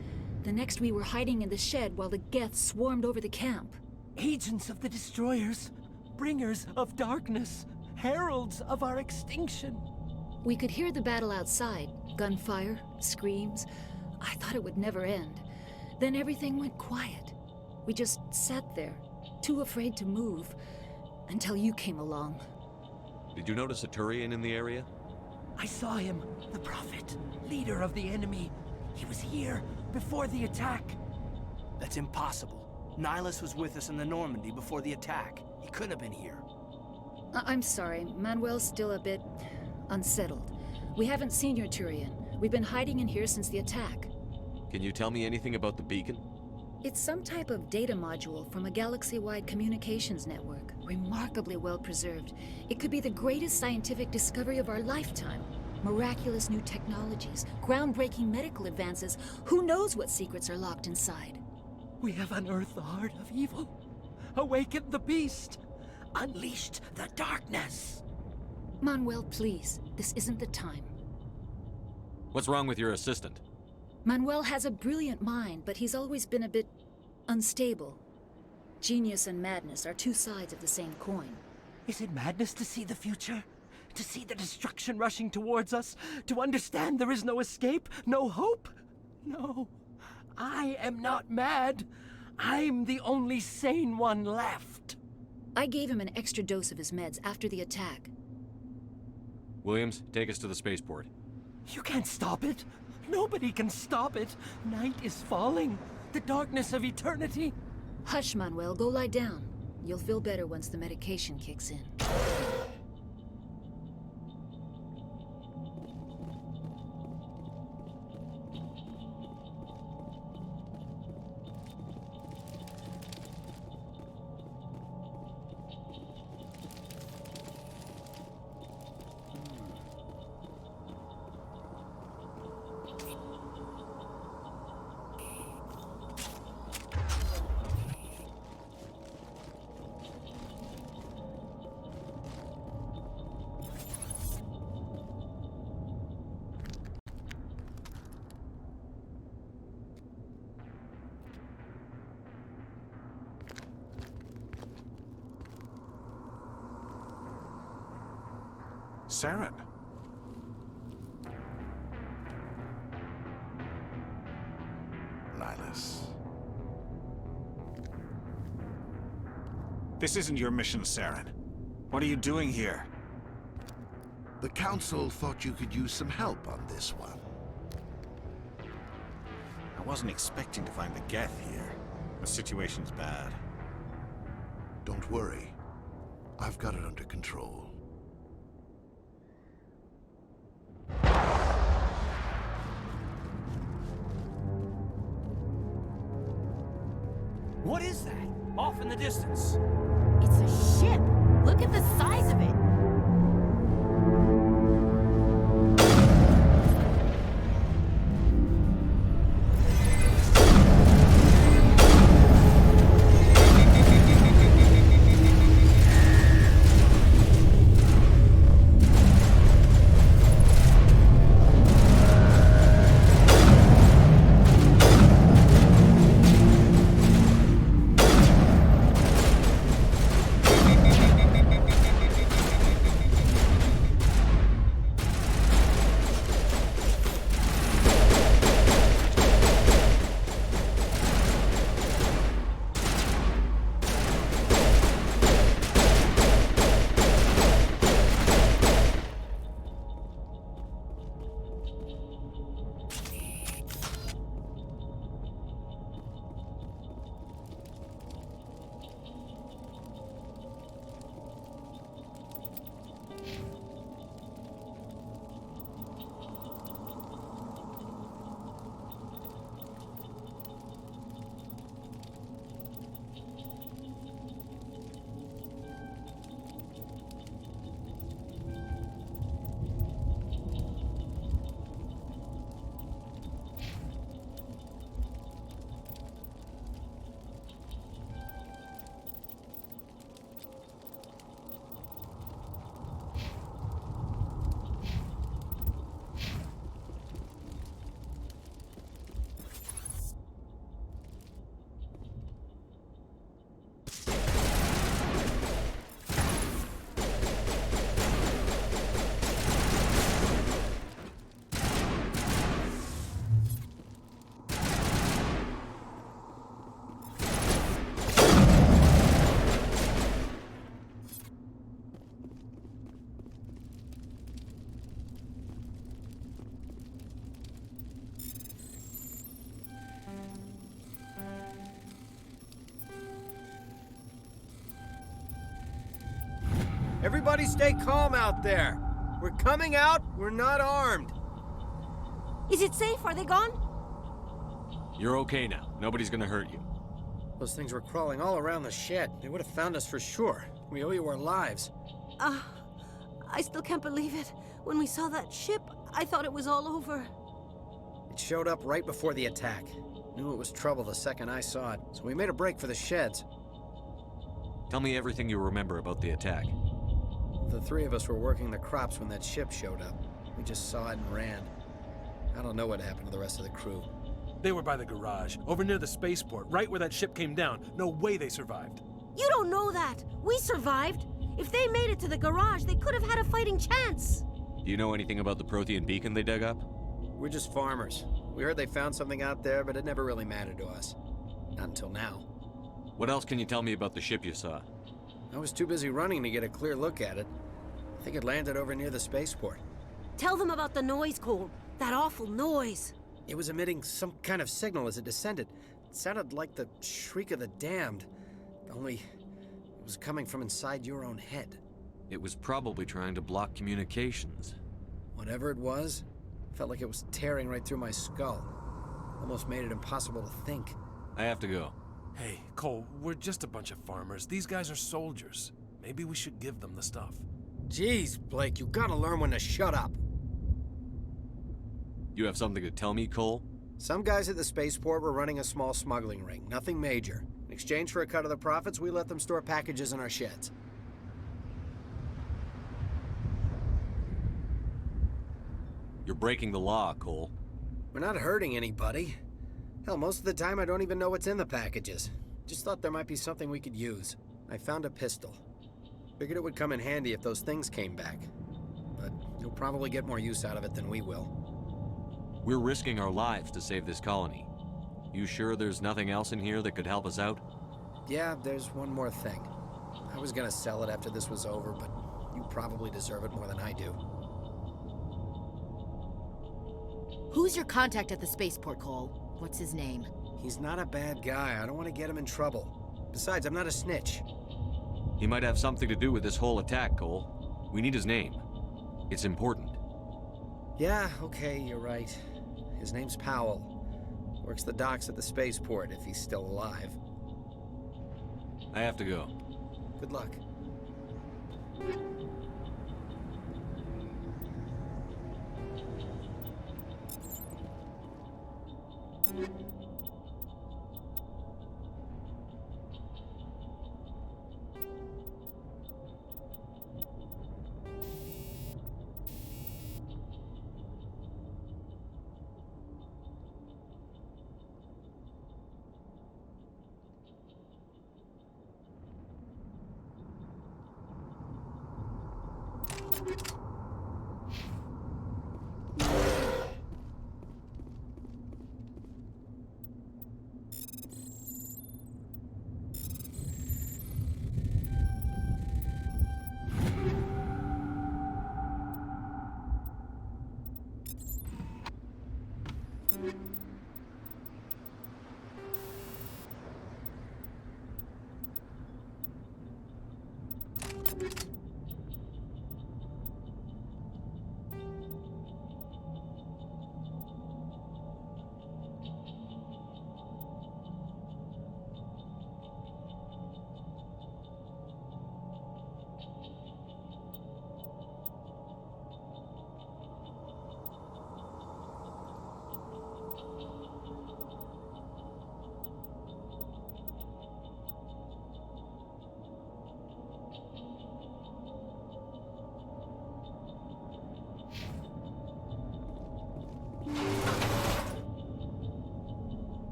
The next we were hiding in the shed while the Geth swarmed over the camp. Agents of the Destroyers. Bringers of darkness. Heralds of our extinction. We could hear the battle outside. Gunfire, screams. I thought it would never end. Then everything went quiet. We just sat there, too afraid to move, until you came along. Did you notice a Turian in the area? I saw him, the Prophet, leader of the enemy. He was here before the attack. That's impossible. Nihilus was with us in the Normandy before the attack. He couldn't have been here. I'm sorry, Manuel's still a bit unsettled. We haven't seen your Turian. We've been hiding in here since the attack. Can you tell me anything about the beacon? It's some type of data module from a galaxy-wide communications network. Remarkably well preserved. It could be the greatest scientific discovery of our lifetime. Miraculous new technologies, groundbreaking medical advances. Who knows what secrets are locked inside? We have unearthed the heart of evil. Awakened the beast. Unleashed the darkness. Manuel, please. This isn't the time. What's wrong with your assistant? Manuel has a brilliant mind, but he's always been a bit unstable. Genius and madness are two sides of the same coin. Is it madness to see the future? To see the destruction rushing towards us? To understand there is no escape? No hope? No. I am not mad. I'm the only sane one left. I gave him an extra dose of his meds after the attack. Williams, take us to the spaceport. You can't stop it. Nobody can stop it. Night is falling. The darkness of eternity. Hush, Manuel. Go lie down. You'll feel better once the medication kicks in. Saren. Nihilus. This isn't your mission, Saren. What are you doing here? The Council thought you could use some help on this one. I wasn't expecting to find the Geth here. The situation's bad. Don't worry. I've got it under control. What is that? Off in the distance. It's a ship. Look at the size of it. Everybody stay calm out there. We're coming out, we're not armed. Is it safe? Are they gone? You're okay now. Nobody's gonna hurt you. Those things were crawling all around the shed. They would have found us for sure. We owe you our lives. I still can't believe it. When we saw that ship, I thought it was all over. It showed up right before the attack. Knew it was trouble the second I saw it, so we made a break for the sheds. Tell me everything you remember about the attack. The three of us were working the crops when that ship showed up. We just saw it and ran. I don't know what happened to the rest of the crew. They were by the garage, over near the spaceport, right where that ship came down. No way they survived. You don't know that! We survived! If they made it to the garage, they could have had a fighting chance! Do you know anything about the Prothean beacon they dug up? We're just farmers. We heard they found something out there, but it never really mattered to us. Not until now. What else can you tell me about the ship you saw? I was too busy running to get a clear look at it. I think it landed over near the spaceport. Tell them about the noise, Cole. That awful noise. It was emitting some kind of signal as it descended. It sounded like the shriek of the damned. Only, it was coming from inside your own head. It was probably trying to block communications. Whatever it was, felt like it was tearing right through my skull. Almost made it impossible to think. I have to go. Hey, Cole, we're just a bunch of farmers. These guys are soldiers. Maybe we should give them the stuff. Jeez, Blake, you gotta learn when to shut up. You have something to tell me, Cole? Some guys at the spaceport were running a small smuggling ring, nothing major. In exchange for a cut of the profits, we let them store packages in our sheds. You're breaking the law, Cole. We're not hurting anybody. Hell, most of the time I don't even know what's in the packages. Just thought there might be something we could use. I found a pistol. Figured it would come in handy if those things came back. But you'll probably get more use out of it than we will. We're risking our lives to save this colony. You sure there's nothing else in here that could help us out? Yeah, there's one more thing. I was gonna sell it after this was over, but you probably deserve it more than I do. Who's your contact at the spaceport, Cole? What's his name? He's not a bad guy. I don't want to get him in trouble. Besides, I'm not a snitch. He might have something to do with this whole attack, Cole. We need his name. It's important. Yeah, okay, you're right. His name's Powell. Works the docks at the spaceport, if he's still alive. I have to go. Good luck.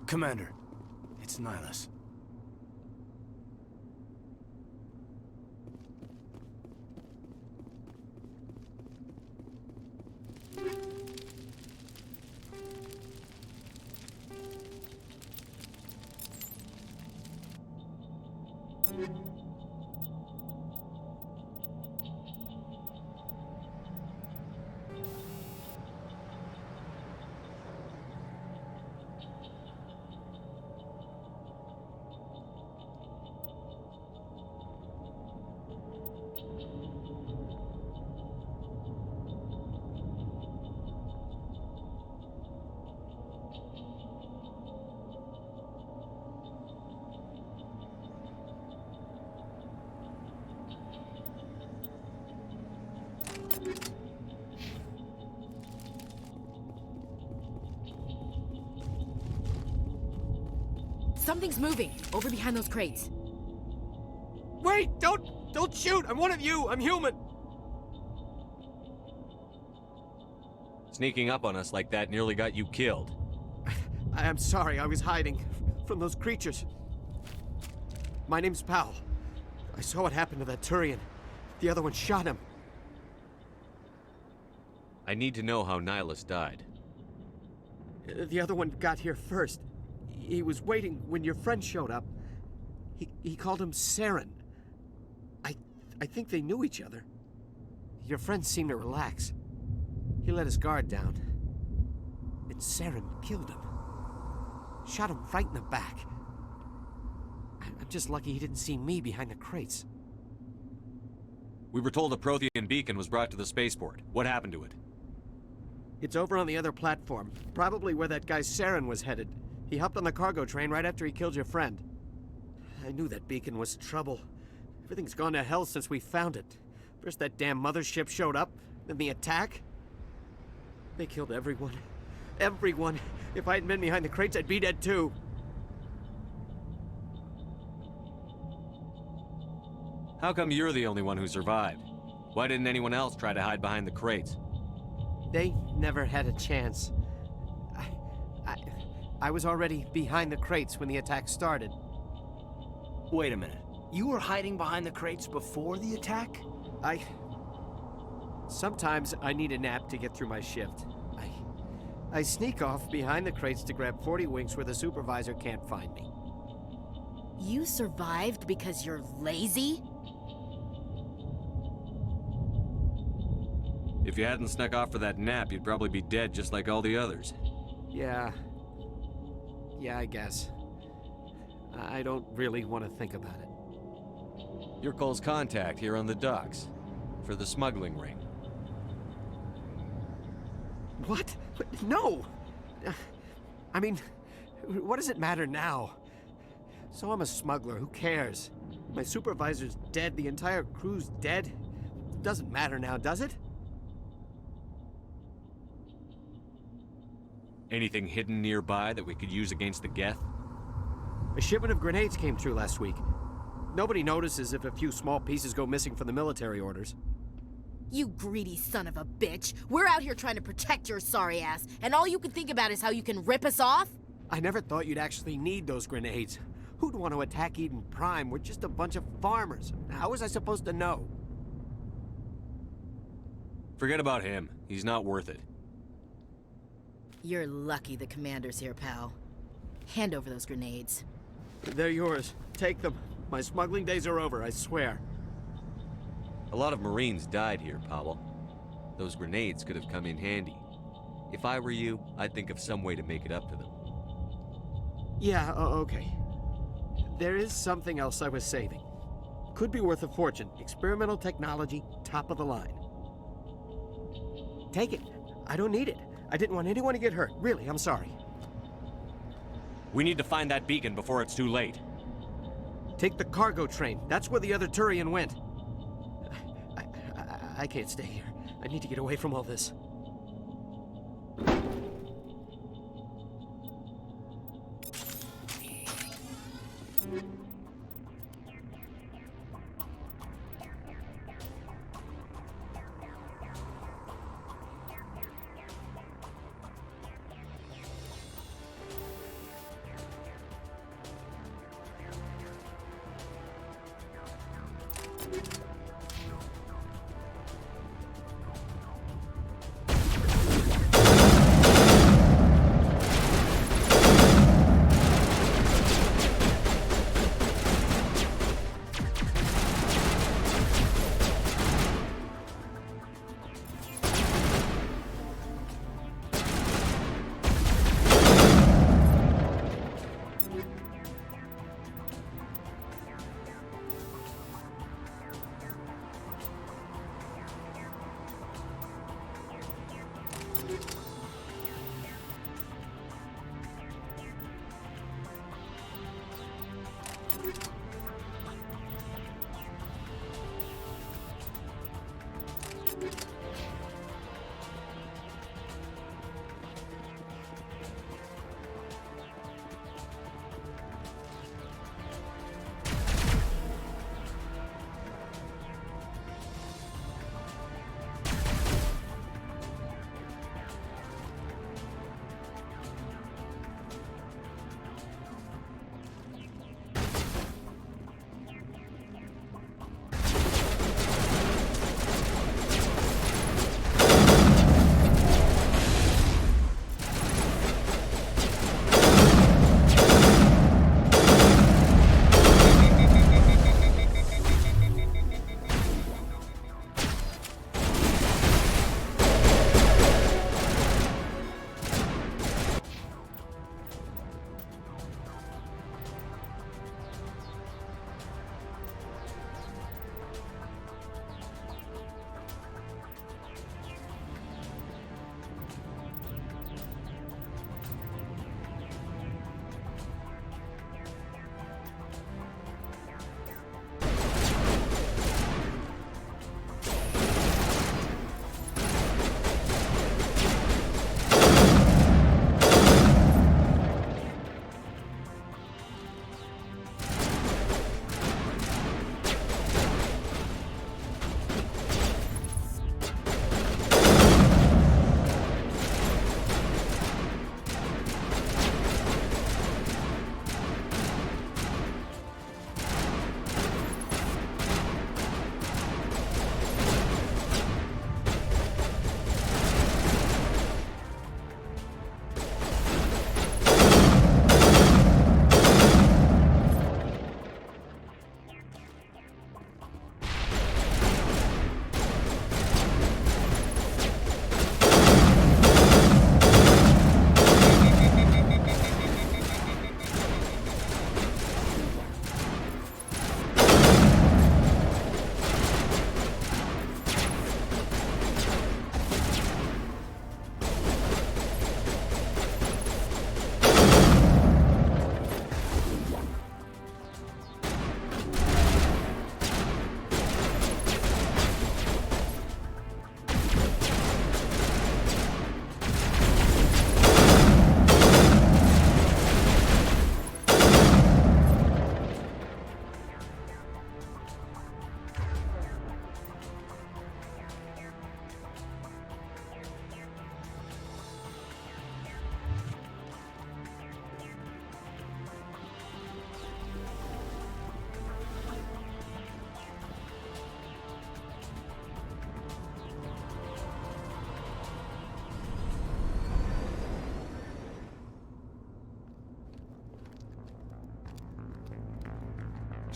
Commander, it's Nihilus. Something's moving, over behind those crates. Wait! Don't shoot! I'm one of you! I'm human! Sneaking up on us like that nearly got you killed. I'm sorry, I was hiding from those creatures. My name's Powell. I saw what happened to that Turian. The other one shot him. I need to know how Nihilus died. The other one got here first. He was waiting when your friend showed up. He called him Saren. I think they knew each other. Your friend seemed to relax. He let his guard down. And Saren killed him. Shot him right in the back. I'm just lucky he didn't see me behind the crates. We were told a Prothean beacon was brought to the spaceport. What happened to it? It's over on the other platform. Probably where that guy Saren was headed. He hopped on the cargo train right after he killed your friend. I knew that beacon was trouble. Everything's gone to hell since we found it. First that damn mothership showed up, then the attack. They killed everyone. Everyone. If I hadn't been behind the crates, I'd be dead too. How come you're the only one who survived? Why didn't anyone else try to hide behind the crates? They never had a chance. I was already behind the crates when the attack started. Wait a minute. You were hiding behind the crates before the attack? Sometimes I need a nap to get through my shift. I sneak off behind the crates to grab 40 winks where the supervisor can't find me. You survived because you're lazy? If you hadn't snuck off for that nap, you'd probably be dead just like all the others. Yeah, I guess. I don't really want to think about it. You're Cole's contact here on the docks. For the smuggling ring. What? No! I mean, what does it matter now? So I'm a smuggler, who cares? My supervisor's dead, the entire crew's dead. Doesn't matter now, does it? Anything hidden nearby that we could use against the Geth? A shipment of grenades came through last week. Nobody notices if a few small pieces go missing from the military orders. You greedy son of a bitch. We're out here trying to protect your sorry ass, and all you can think about is how you can rip us off? I never thought you'd actually need those grenades. Who'd want to attack Eden Prime? We're just a bunch of farmers. How was I supposed to know? Forget about him. He's not worth it. You're lucky the commander's here, pal. Hand over those grenades. They're yours. Take them. My smuggling days are over, I swear. A lot of Marines died here, Powell. Those grenades could have come in handy. If I were you, I'd think of some way to make it up to them. Yeah, okay. There is something else I was saving. Could be worth a fortune. Experimental technology, top of the line. Take it. I don't need it. I didn't want anyone to get hurt. Really, I'm sorry. We need to find that beacon before it's too late. Take the cargo train. That's where the other Turian went. I can't stay here. I need to get away from all this.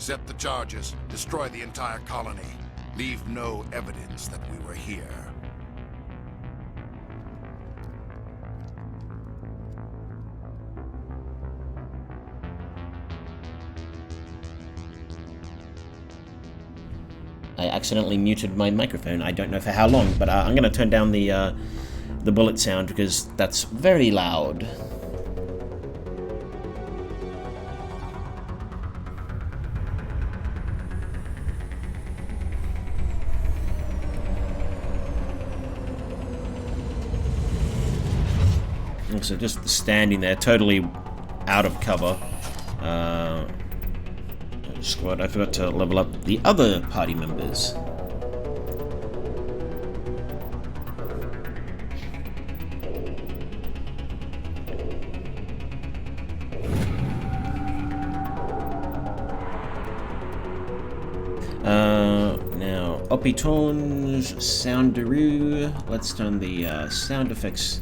Set the charges. Destroy the entire colony. Leave no evidence that we were here. I accidentally muted my microphone. I don't know for how long, but I'm going to turn down the bullet sound because that's very loud. So just standing there, totally out of cover. Squad, I forgot to level up the other party members. Now, Opitonge, Soundaroo. Let's turn the sound effects.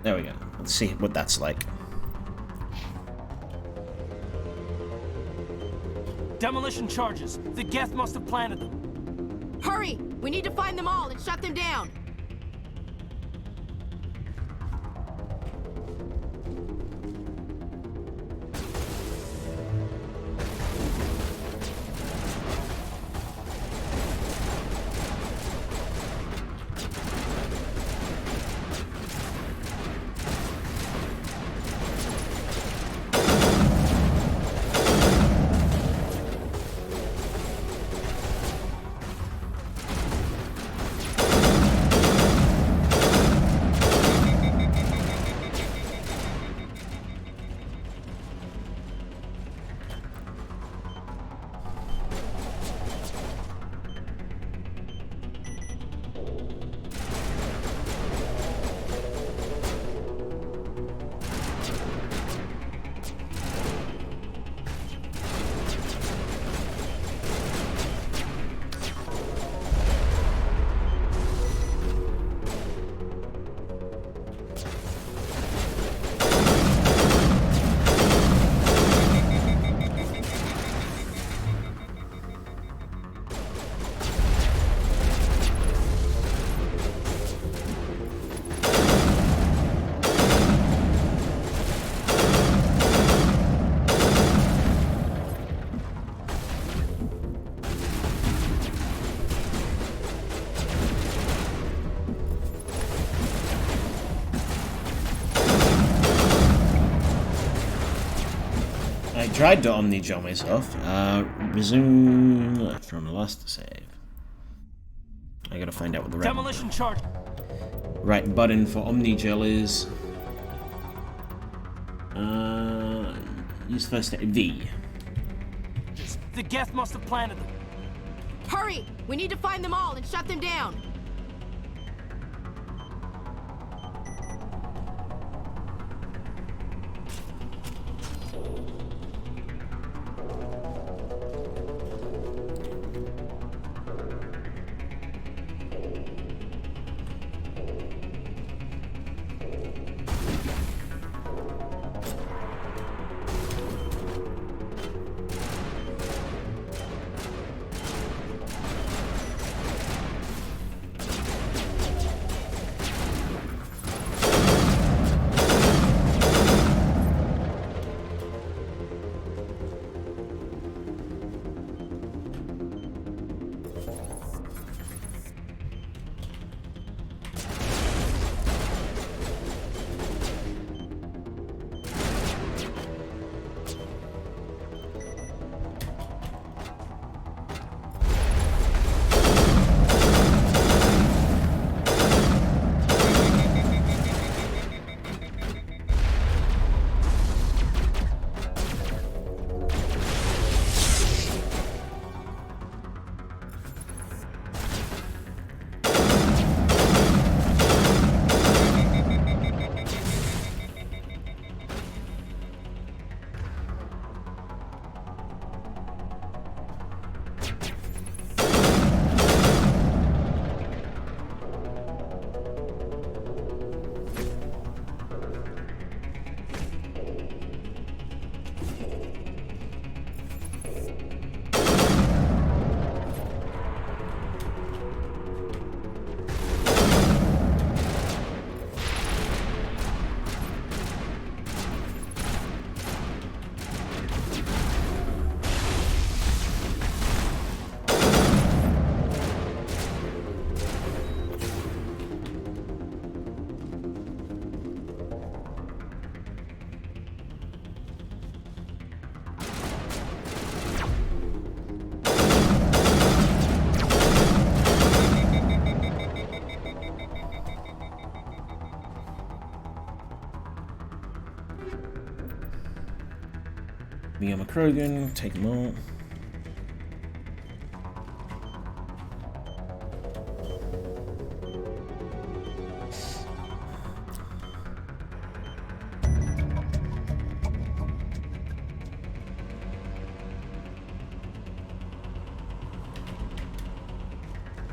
There we go. Let's see what that's like. Demolition charges. The Geth must have planted them. Hurry! We need to find them all and shut them down. I tried to Omni-gel myself. Resume from the last save. I gotta find out what the Demolition charge. Right button for Omni-gel is. Use first aid. V. The Geth must have planted them. Hurry! We need to find them all and shut them down. Heavy armor Krogan, take them all.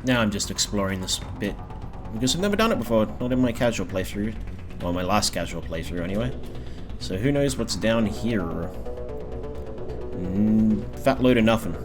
Now I'm just exploring this bit, because I've never done it before, not in my casual playthrough. Well, my last casual playthrough anyway. So who knows what's down here? Fat load of nothing.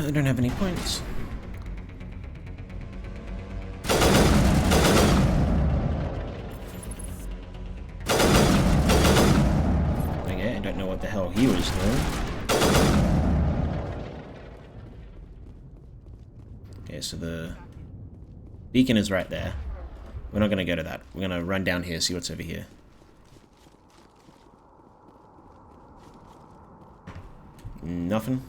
I don't have any points. Okay, I don't know what the hell he was doing. Okay, so the beacon is right there. We're not gonna go to that. We're gonna run down here, see what's over here. Nothing.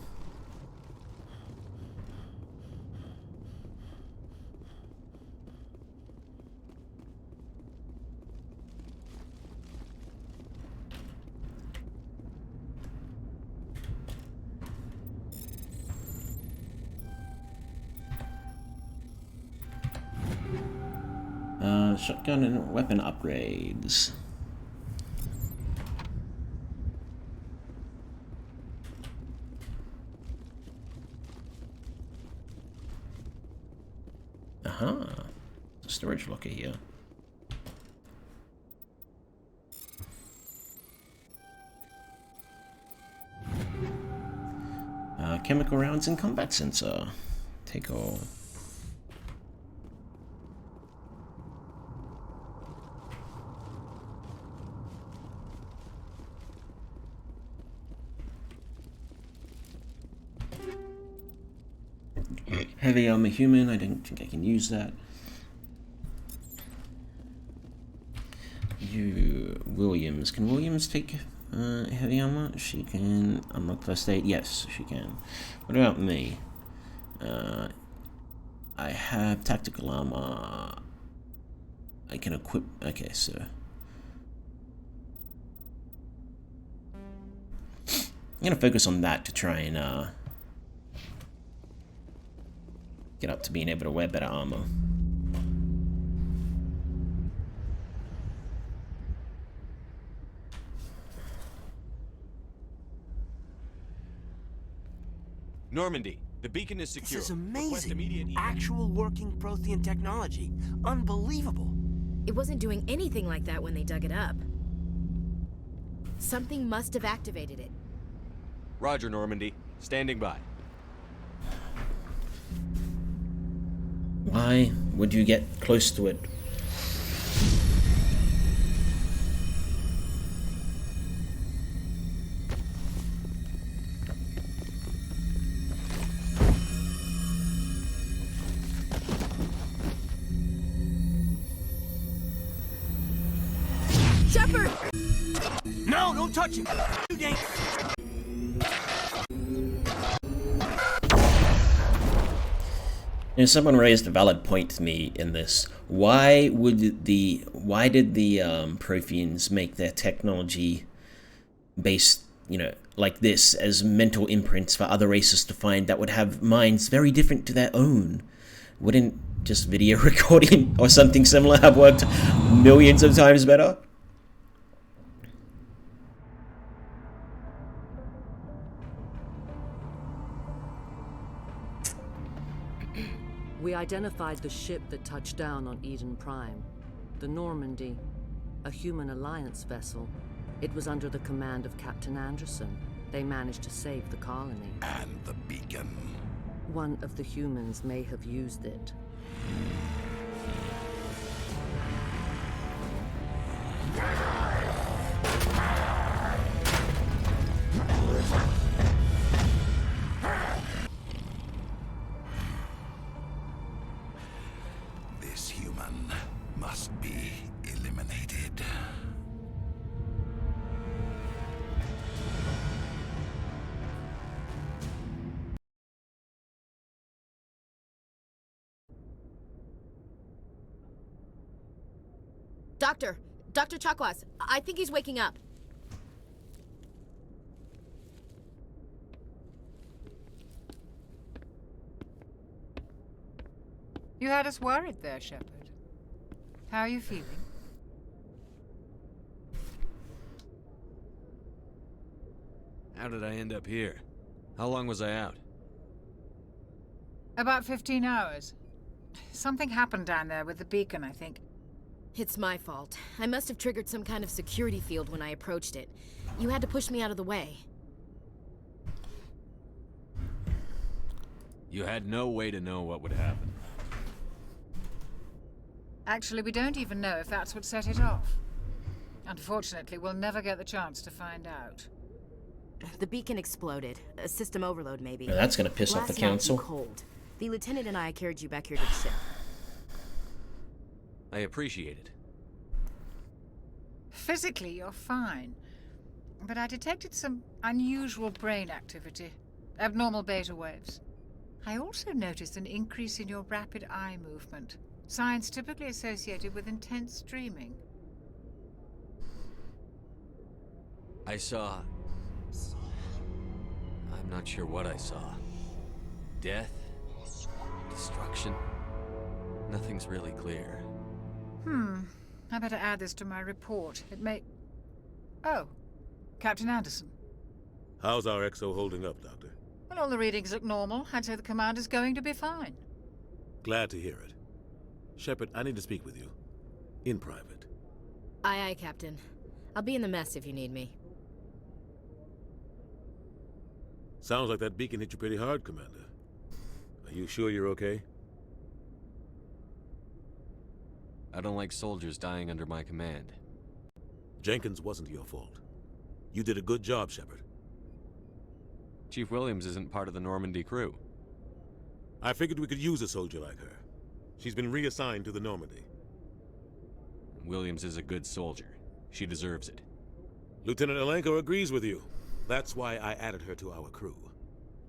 Shotgun and weapon upgrades. Aha, a storage locker here. Chemical rounds and combat sensor. Take all. Heavy armor human, I don't think I can use that. You, Williams. Can Williams take heavy armor? She can unlock first aid. Yes, she can. What about me? I have tactical armor. I can equip. Okay, so I'm gonna focus on that to try and get up to being able to wear better armor. Normandy, the beacon is secure. This is Request immediate amazing. Actual working Prothean technology. Unbelievable. It wasn't doing anything like that when they dug it up. Something must have activated it. Roger, Normandy. Standing by. Why would you get close to it? Shepard! No, don't touch him! You dangerous! You know, someone raised a valid point to me in this. Why did the Protheans make their technology based, you know, like this as mental imprints for other races to find that would have minds very different to their own? Wouldn't just video recording or something similar have worked millions of times better? We identified the ship that touched down on Eden Prime. The Normandy. A human alliance vessel. It was under the command of Captain Anderson. They managed to save the colony. And the beacon. One of the humans may have used it. This human must be eliminated. Dr. Chakwas, I think he's waking up. You had us worried there, Shepard. How are you feeling? How did I end up here? How long was I out? About 15 hours. Something happened down there with the beacon, I think. It's my fault. I must have triggered some kind of security field when I approached it. You had to push me out of the way. You had no way to know what would happen. Actually, we don't even know if that's what set it off. Unfortunately, we'll never get the chance to find out. The beacon exploded. A system overload, maybe. Well, that's gonna piss off the Last night you council. cold. The lieutenant and I carried you back here to the ship. I appreciate it. Physically, you're fine. But I detected some unusual brain activity. Abnormal beta waves. I also noticed an increase in your rapid eye movement. Signs typically associated with intense dreaming. I saw... I'm not sure what I saw. Death? Destruction? Nothing's really clear. I better add this to my report. It may... Oh, Captain Anderson. How's our XO holding up, Doctor? Well, all the readings look normal. I'd say the commander's going to be fine. Glad to hear it. Shepard, I need to speak with you. In private. Aye, aye, Captain. I'll be in the mess if you need me. Sounds like that beacon hit you pretty hard, Commander. Are you sure you're okay? I don't like soldiers dying under my command. Jenkins wasn't your fault. You did a good job, Shepard. Chief Williams isn't part of the Normandy crew. I figured we could use a soldier like her. She's been reassigned to the Normandy. Williams is a good soldier. She deserves it. Lieutenant Alenko agrees with you. That's why I added her to our crew.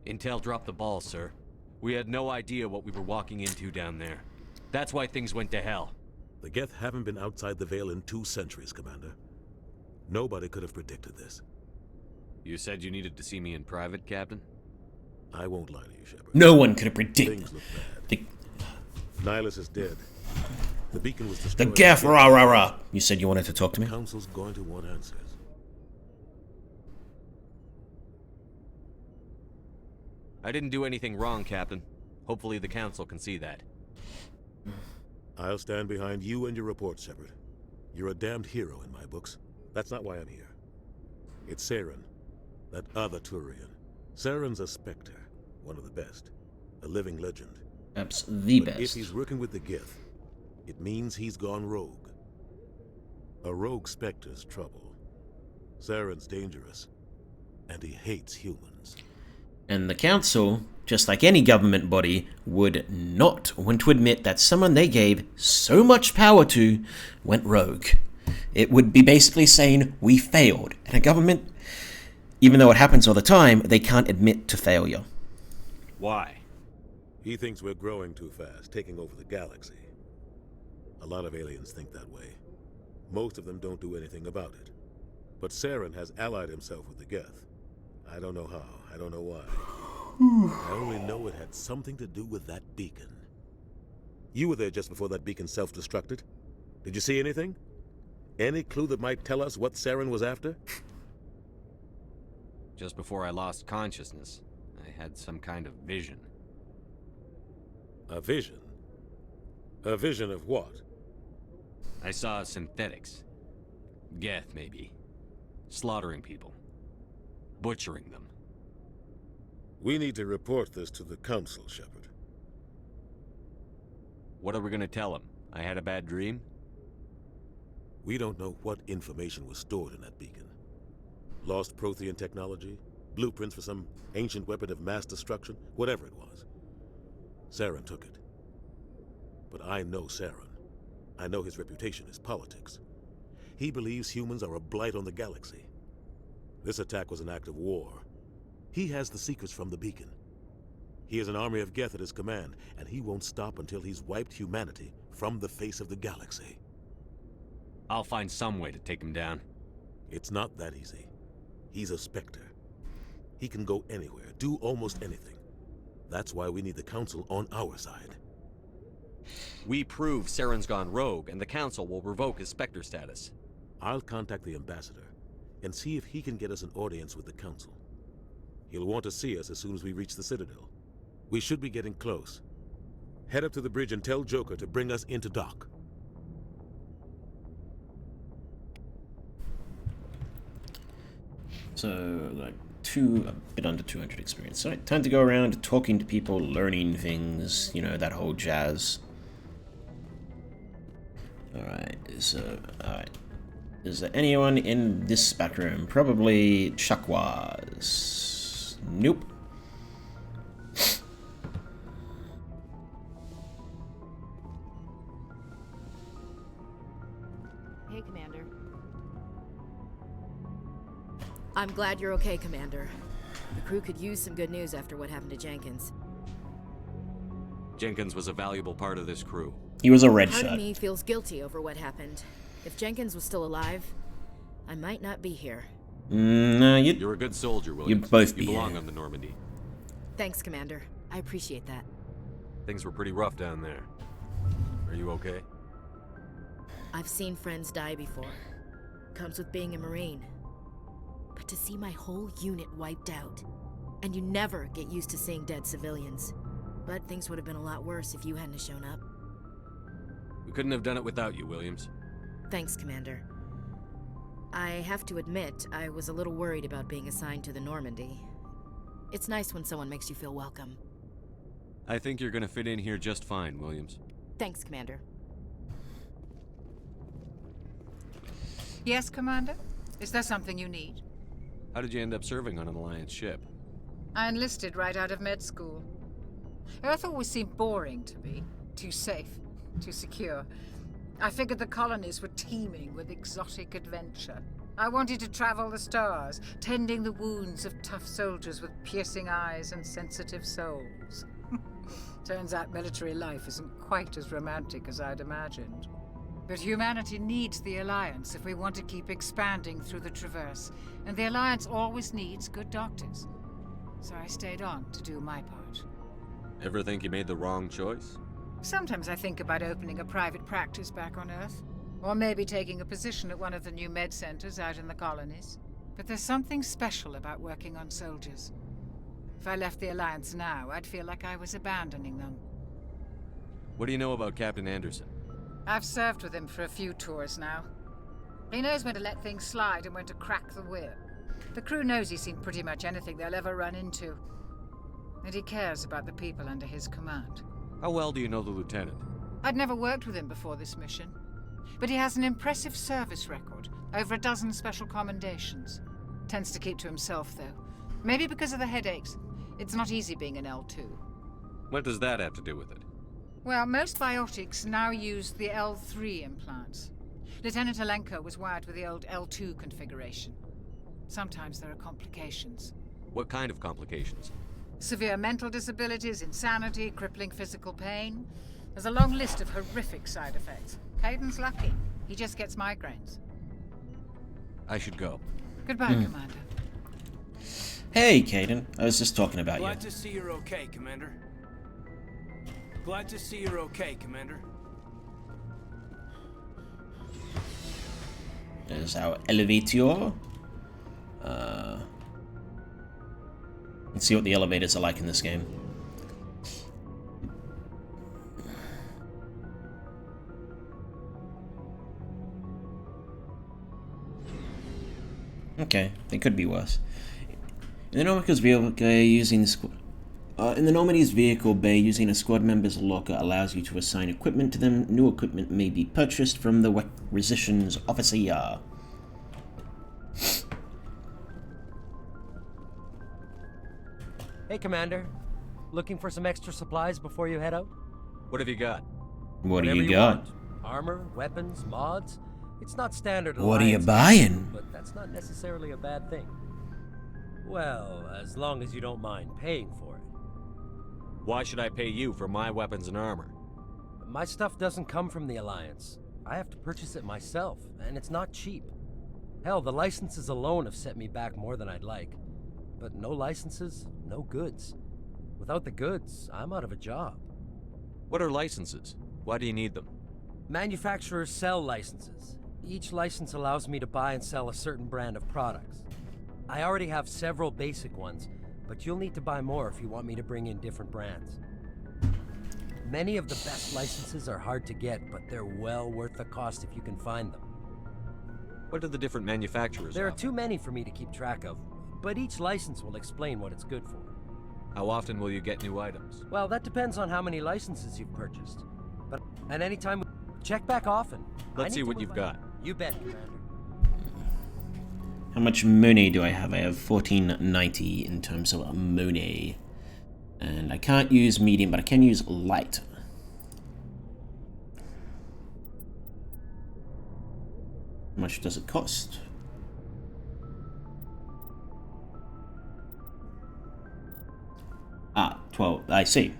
Intel dropped the ball, sir. We had no idea what we were walking into down there. That's why things went to hell. The Geth haven't been outside the Veil in 2 centuries, Commander. Nobody could have predicted this. You said you needed to see me in private, Captain? I won't lie to you, Shepard. No one could have predicted. Things look bad. Nihilus is dead. The beacon was destroyed. The Geth, rah rah rah. You said you wanted to talk to me? The Council's going to want answers. I didn't do anything wrong, Captain. Hopefully the Council can see that. I'll stand behind you and your report, Shepard. You're a damned hero in my books. That's not why I'm here. It's Saren, that other Turian. Saren's a Spectre, one of the best. A living legend. Perhaps the But best. if he's working with the Gith, it means he's gone rogue. A rogue Spectre's trouble. Saren's dangerous, and he hates humans. And the Council, just like any government body, would not want to admit that someone they gave so much power to went rogue. It would be basically saying, we failed. And a government, even though it happens all the time, they can't admit to failure. Why? He thinks we're growing too fast, taking over the galaxy. A lot of aliens think that way. Most of them don't do anything about it. But Saren has allied himself with the Geth. I don't know how, I don't know why. I only know it had something to do with that beacon. You were there just before that beacon self-destructed. Did you see anything? Any clue that might tell us what Saren was after? Just before I lost consciousness, I had some kind of vision. A vision? A vision of what? I saw synthetics. Geth, maybe. Slaughtering people. Butchering them. We need to report this to the Council, Shepard. What are we gonna tell them? I had a bad dream? We don't know what information was stored in that beacon. Lost Prothean technology? Blueprints for some ancient weapon of mass destruction? Whatever it was. Saren took it. But I know Saren. I know his reputation is politics. He believes humans are a blight on the galaxy. This attack was an act of war. He has the secrets from the beacon. He has an army of Geth at his command, and he won't stop until he's wiped humanity from the face of the galaxy. I'll find some way to take him down. It's not that easy. He's a Spectre. He can go anywhere, do almost anything. That's why we need the Council on our side. We prove Saren's gone rogue, and the Council will revoke his Spectre status. I'll contact the Ambassador and see if he can get us an audience with the Council. He'll want to see us as soon as we reach the Citadel. We should be getting close. Head up to the bridge and tell Joker to bring us into dock. So, like, a bit under 200 experience. So, time to go around talking to people, learning things, you know, that whole jazz. Alright, so, alright. Is there anyone in this back room? Probably Chakwas. Nope. Hey, Commander. I'm glad you're okay, Commander. The crew could use some good news after what happened to Jenkins. Jenkins was a valuable part of this crew. He was a red Part shot. of me feels guilty over what happened. If Jenkins was still alive, I might not be here. No, You're a good soldier, Williams. You'd both be You belong here. on the Normandy. Thanks, Commander. I appreciate that. Things were pretty rough down there. Are you okay? I've seen friends die before. Comes with being a Marine. But to see my whole unit wiped out, and you never get used to seeing dead civilians. But things would have been a lot worse if you hadn't shown up. We couldn't have done it without you, Williams. Thanks, Commander. I have to admit, I was a little worried about being assigned to the Normandy. It's nice when someone makes you feel welcome. I think you're gonna fit in here just fine, Williams. Thanks, Commander. Yes, Commander? Is there something you need? How did you end up serving on an Alliance ship? I enlisted right out of med school. Earth always seemed boring to me. Too safe, too secure. I figured the colonies were teeming with exotic adventure. I wanted to travel the stars, tending the wounds of tough soldiers with piercing eyes and sensitive souls. Turns out military life isn't quite as romantic as I'd imagined. But humanity needs the Alliance if we want to keep expanding through the Traverse, and the Alliance always needs good doctors. So I stayed on to do my part. Ever think you made the wrong choice? Sometimes I think about opening a private practice back on Earth, or maybe taking a position at one of the new med centers out in the colonies. But there's something special about working on soldiers. If I left the Alliance now, I'd feel like I was abandoning them. What do you know about Captain Anderson? I've served with him for a few tours now. He knows when to let things slide and when to crack the whip. The crew knows he's seen pretty much anything they'll ever run into. And he cares about the people under his command. How well do you know the lieutenant? I'd never worked with him before this mission. But he has an impressive service record, over a dozen special commendations. Tends to keep to himself, though. Maybe because of the headaches. It's not easy being an L2. What does that have to do with it? Well, most biotics now use the L3 implants. Lieutenant Alenko was wired with the old L2 configuration. Sometimes there are complications. What kind of complications? Severe mental disabilities, insanity, crippling physical pain. There's a long list of horrific side effects. Caden's lucky. He just gets migraines. I should go. Goodbye, Commander. Hey, Caden. I was just talking about Glad to see you're okay, Commander. Glad to see you're okay, Commander. There's our elevator. Let's see what the elevators are like in this game. Okay, they could be worse. In the Normandy's vehicle bay, using a squad member's locker allows you to assign equipment to them. New equipment may be purchased from the requisitions officer. Hey, Commander. Looking for some extra supplies before you head out? What have you got? What do Whatever you got? want. Armor, weapons, mods. It's not standard What are you Alliance, buying? But that's not necessarily a bad thing. Well, as long as you don't mind paying for it. Why should I pay you for my weapons and armor? My stuff doesn't come from the Alliance. I have to purchase it myself, and it's not cheap. Hell, the licenses alone have set me back more than I'd like. But no licenses, no goods. Without the goods, I'm out of a job. What are licenses? Why do you need them? Manufacturers sell licenses. Each license allows me to buy and sell a certain brand of products. I already have several basic ones, but you'll need to buy more if you want me to bring in different brands. Many of the best licenses are hard to get, but they're well worth the cost if you can find them. What do the different manufacturers There are offer? too many for me to keep track of, but each license will explain what it's good for. How often will you get new items? Well, that depends on how many licenses you've purchased. But at any time, check back often. Let's see what you've got. You bet, Commander. How much money do I have? I have 1490 in terms of money. And I can't use medium, but I can use light. How much does it cost? Ah, 12. I see.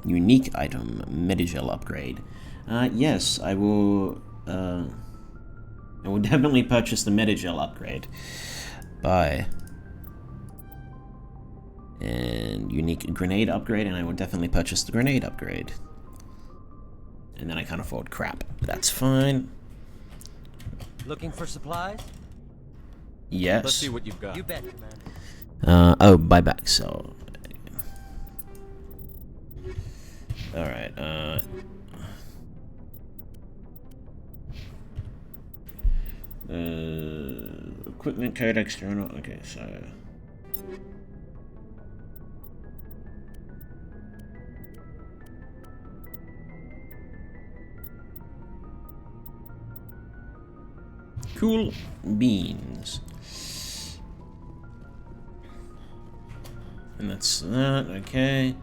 Unique item, Medigel upgrade. Yes, I will definitely purchase the Medigel upgrade. Buy. And unique grenade upgrade, and I will definitely purchase the grenade upgrade. And then I can't afford crap. That's fine. Looking for supplies? Yes. Let's see what you've got. You bet, Commander. Oh, buyback, so... Alright, equipment code external, okay, so... Cool beans. And that's that, okay.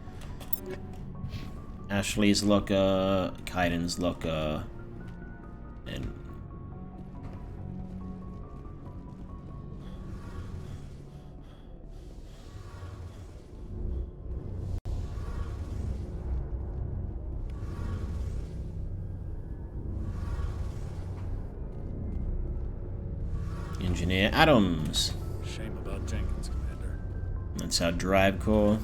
Ashley's locker, Kaiden's locker, and... Engineer Adams. Shame about Jenkins, Commander. That's our drive core.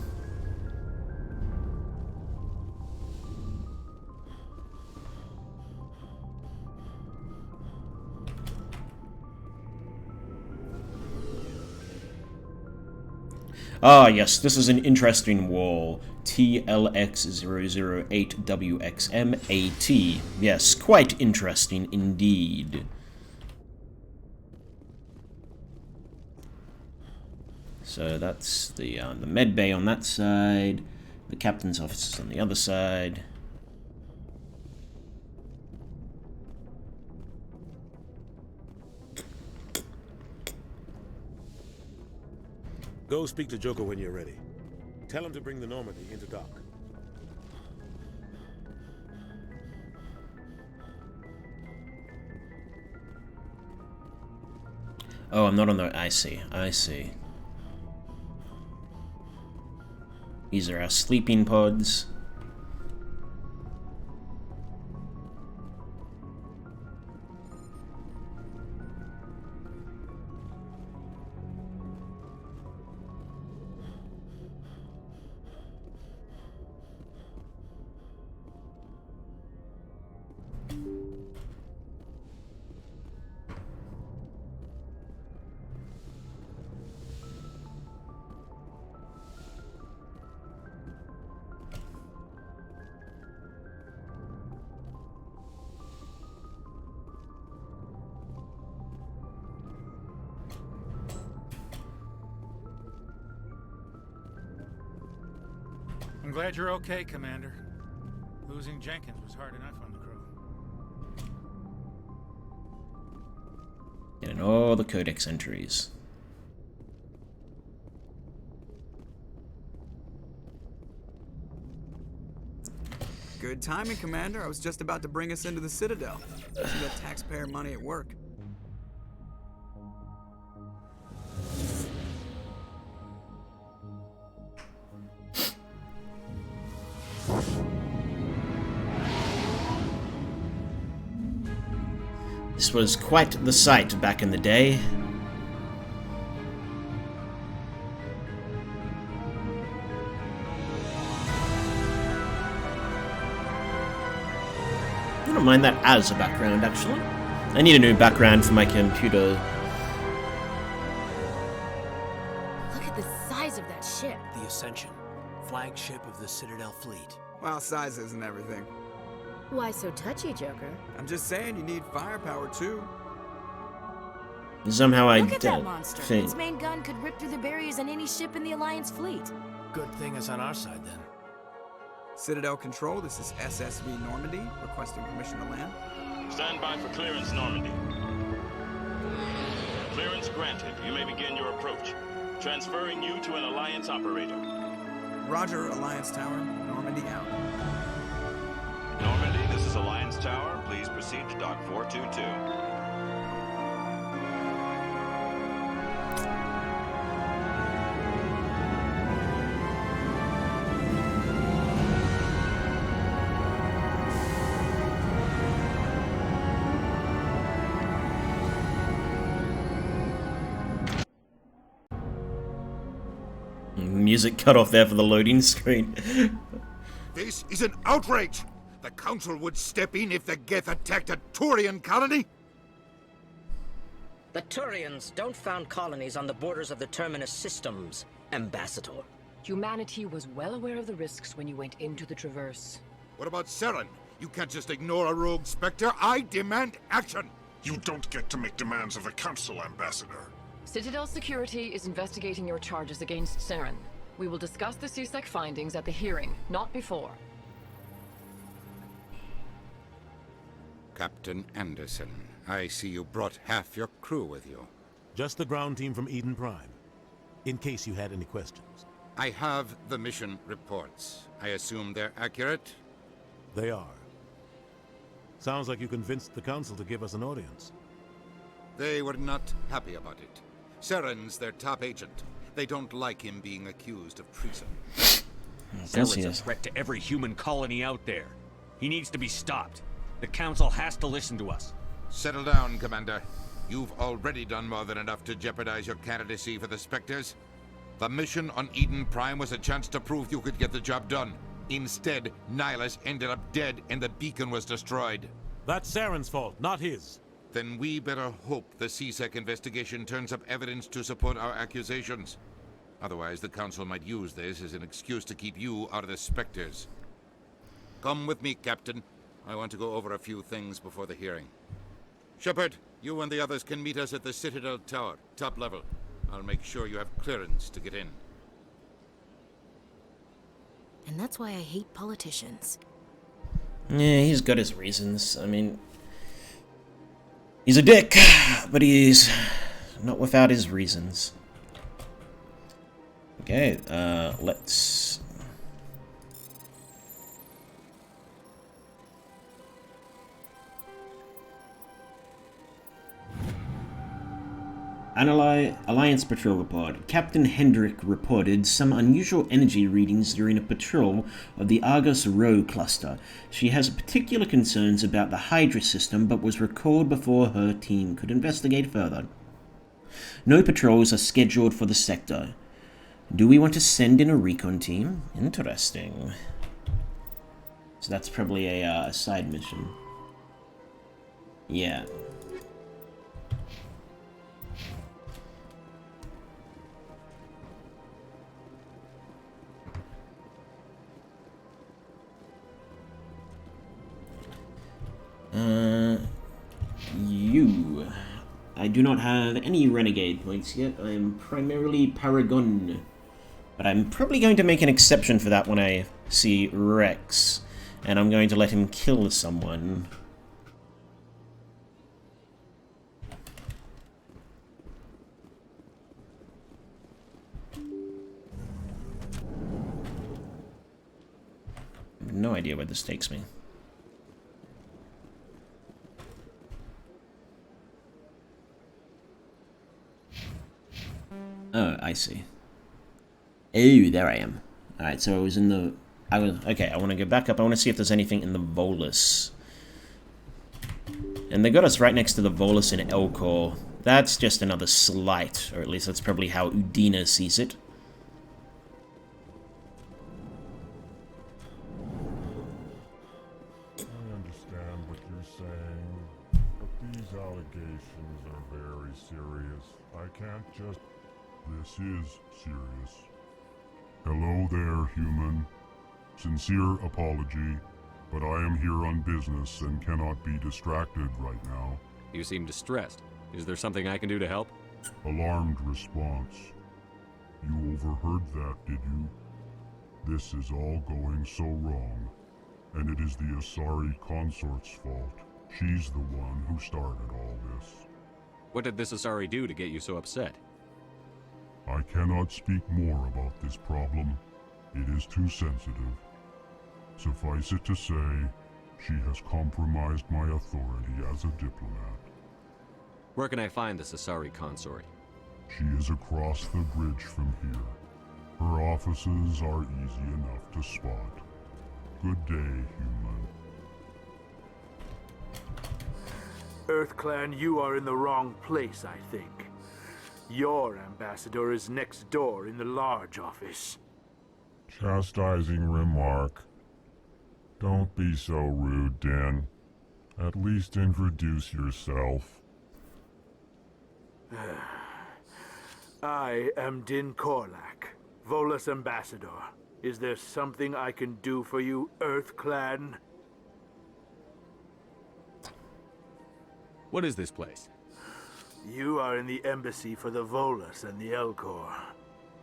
Ah, yes, this is an interesting wall. TLX008WXMAT. Yes, quite interesting indeed. So that's the med bay on that side, the captain's office is on the other side. Go speak to Joker when you're ready. Tell him to bring the Normandy into dock. Oh, I'm not on the... I see. These are our sleeping pods. I'm glad you're okay, Commander. Losing Jenkins was hard enough on the crew. Getting all the codex entries. Good timing, Commander. I was just about to bring us into the Citadel. See that taxpayer money at work. This was quite the sight back in the day. I don't mind that as a background, actually. I need a new background for my computer. Look at the size of that ship. The Ascension, flagship of the Citadel fleet. Well, size isn't everything. Why so touchy, Joker? I'm just saying you need firepower, too. Somehow I Look at that don't monster. think... Its main gun could rip through the barriers in any ship in the Alliance fleet. Good thing it's on our side, then. Citadel Control, this is SSV Normandy, requesting permission to land. Stand by for clearance, Normandy. Clearance granted. You may begin your approach. Transferring you to an Alliance operator. Roger, Alliance Tower. Normandy out. Normandy, this is Alliance Tower. Please proceed to Dock 422. Music cut off there for the loading screen. This is an outrage! The Council would step in if the Geth attacked a Turian colony? The Turians don't found colonies on the borders of the Terminus systems, Ambassador. Humanity was well aware of the risks when you went into the Traverse. What about Saren? You can't just ignore a rogue Spectre. I demand action! You don't get to make demands of the Council, Ambassador. Citadel Security is investigating your charges against Saren. We will discuss the CSEC findings at the hearing, not before. Captain Anderson, I see you brought half your crew with you. Just the ground team from Eden Prime, in case you had any questions. I have the mission reports. I assume they're accurate? They are. Sounds like you convinced the Council to give us an audience. They were not happy about it. Saren's their top agent. They don't like him being accused of treason. Saren's a threat to every human colony out there. He needs to be stopped. The Council has to listen to us. Settle down, Commander. You've already done more than enough to jeopardize your candidacy for the Spectres. The mission on Eden Prime was a chance to prove you could get the job done. Instead, Nihilus ended up dead and the beacon was destroyed. That's Saren's fault, not his. Then we better hope the CSEC investigation turns up evidence to support our accusations. Otherwise, the Council might use this as an excuse to keep you out of the Spectres. Come with me, Captain. I want to go over a few things before the hearing. Shepard, you and the others can meet us at the Citadel Tower, top level. I'll make sure you have clearance to get in. And that's why I hate politicians. Yeah, he's got his reasons. I mean, he's a dick, but he's not without his reasons. Okay, let's... Alliance Patrol Report. Captain Hendrick reported some unusual energy readings during a patrol of the Argus Rho cluster. She has particular concerns about the Hydra system, but was recalled before her team could investigate further. No patrols are scheduled for the sector. Do we want to send in a recon team? Interesting. So that's probably a side mission. Yeah. I do not have any renegade points yet. I am primarily Paragon. But I'm probably going to make an exception for that when I see Rex. And I'm going to let him kill someone. I have no idea where this takes me. Oh, I see. Oh, there I am. Alright, so I was in the... okay, I want to go back up. I want to see if there's anything in the Volus. And they got us right next to the Volus in Elcor. That's just another slight, or at least that's probably how Udina sees it. I understand what you're saying, but these allegations are very serious. I can't just... This is serious. Hello there, human. Sincere apology, but I am here on business and cannot be distracted right now. You seem distressed. Is there something I can do to help? Alarmed response. You overheard that, did you? This is all going so wrong, and it is the Asari consort's fault. She's the one who started all this. What did this Asari do to get you so upset? I cannot speak more about this problem. It is too sensitive. Suffice it to say, she has compromised my authority as a diplomat. Where can I find this Asari consort? She is across the bridge from here. Her offices are easy enough to spot. Good day, human. EarthClan, you are in the wrong place, I think. Your ambassador is next door in the large office. Chastising remark. Don't be so rude, Din. At least introduce yourself. I am Din Korlak, Volus ambassador. Is there something I can do for you, EarthClan? What is this place? You are in the embassy for the Volus and the Elcor.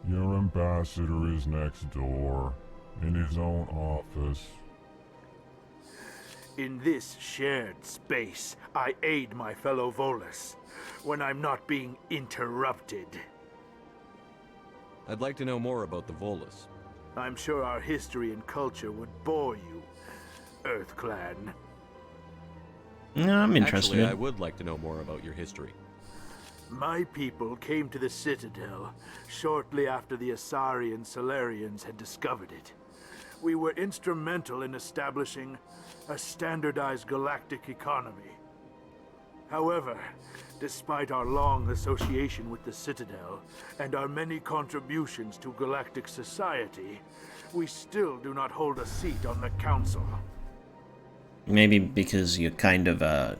Your ambassador is next door, in his own office. In this shared space, I aid my fellow Volus when I'm not being interrupted. I'd like to know more about the Volus. I'm sure our history and culture would bore you, EarthClan. No, I'm interested. Actually, I would like to know more about your history. My people came to the Citadel shortly after the Asari and Solarians had discovered it. We were instrumental in establishing a standardized galactic economy. However, despite our long association with the Citadel and our many contributions to galactic society, we still do not hold a seat on the Council. Maybe because you're kind of,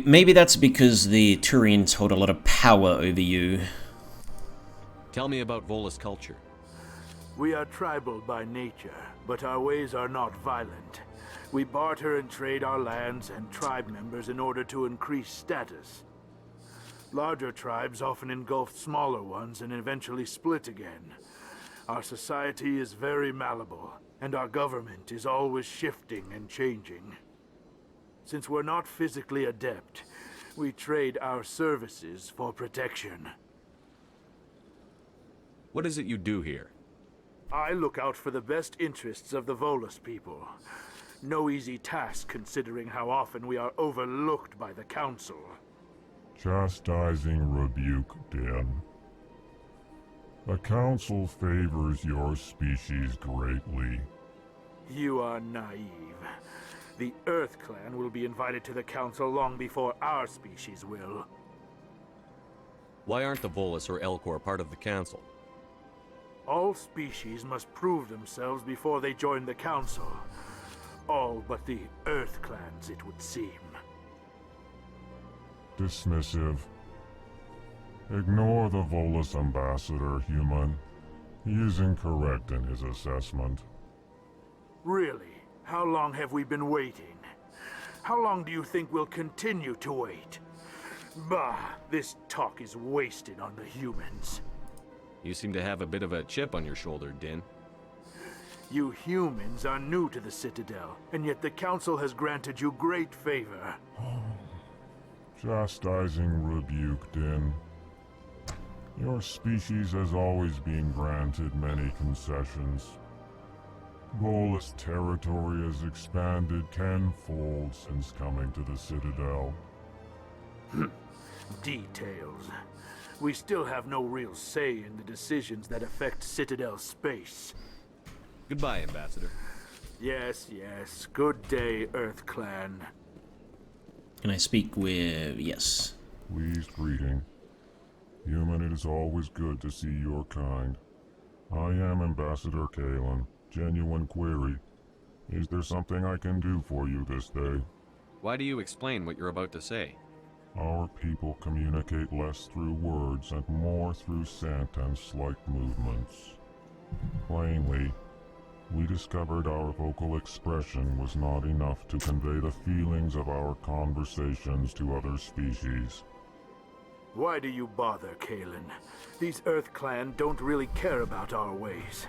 maybe that's because the Turians hold a lot of power over you. Tell me about Volus culture. We are tribal by nature, but our ways are not violent. We barter and trade our lands and tribe members in order to increase status. Larger tribes often engulf smaller ones and eventually split again. Our society is very malleable, and our government is always shifting and changing. Since we're not physically adept, we trade our services for protection. What is it you do here? I look out for the best interests of the Volus people. No easy task considering how often we are overlooked by the Council. Chastising rebuke, Din. The Council favors your species greatly. You are naive. The EarthClan will be invited to the Council long before our species will. Why aren't the Volus or Elcor part of the Council? All species must prove themselves before they join the Council. All but the EarthClans, it would seem. Dismissive. Ignore the Volus ambassador, human. He is incorrect in his assessment. Really? How long have we been waiting? How long do you think we'll continue to wait? Bah, this talk is wasted on the humans. You seem to have a bit of a chip on your shoulder, Din. You humans are new to the Citadel, and yet the Council has granted you great favor. Chastising rebuke, Din. Your species has always been granted many concessions. Goalless territory has expanded tenfold since coming to the Citadel. Details. We still have no real say in the decisions that affect Citadel space. Goodbye, Ambassador. Yes, yes. Good day, Earth Clan. Can I speak with... yes. Pleased greeting. Human, it is always good to see your kind. I am Ambassador Kalen. Genuine query. Is there something I can do for you this day? Why do you explain what you're about to say? Our people communicate less through words and more through scent and slight movements. Plainly, we discovered our vocal expression was not enough to convey the feelings of our conversations to other species. Why do you bother, Kalen? These Earth Clan don't really care about our ways.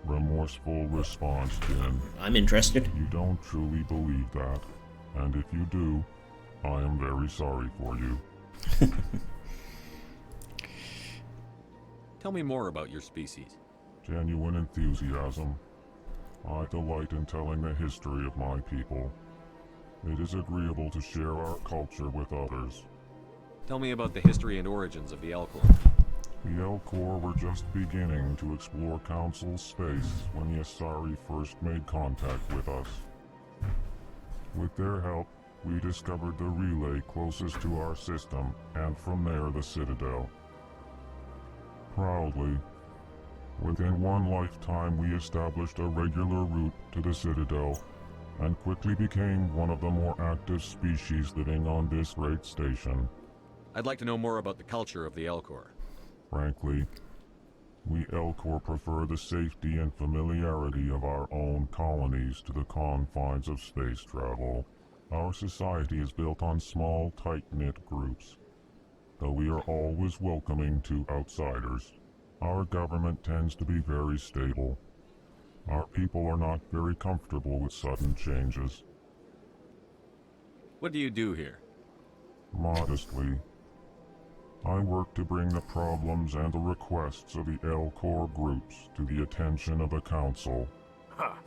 Remorseful response, Din. I'm interested. You don't truly believe that, and if you do, I am very sorry for you. Tell me more about your species. Genuine enthusiasm. I delight in telling the history of my people. It is agreeable to share our culture with others. Tell me about the history and origins of the Elcor. The Elcor were just beginning to explore Council space when the Asari first made contact with us. With their help, we discovered the relay closest to our system, and from there the Citadel. Proudly, within one lifetime we established a regular route to the Citadel, and quickly became one of the more active species living on this great station. I'd like to know more about the culture of the Elcor. Frankly, we Elcor prefer the safety and familiarity of our own colonies to the confines of space travel. Our society is built on small, tight-knit groups, though we are always welcoming to outsiders. Our government tends to be very stable. Our people are not very comfortable with sudden changes. What do you do here? Modestly, I work to bring the problems and the requests of the Elcor groups to the attention of the Council. Ha!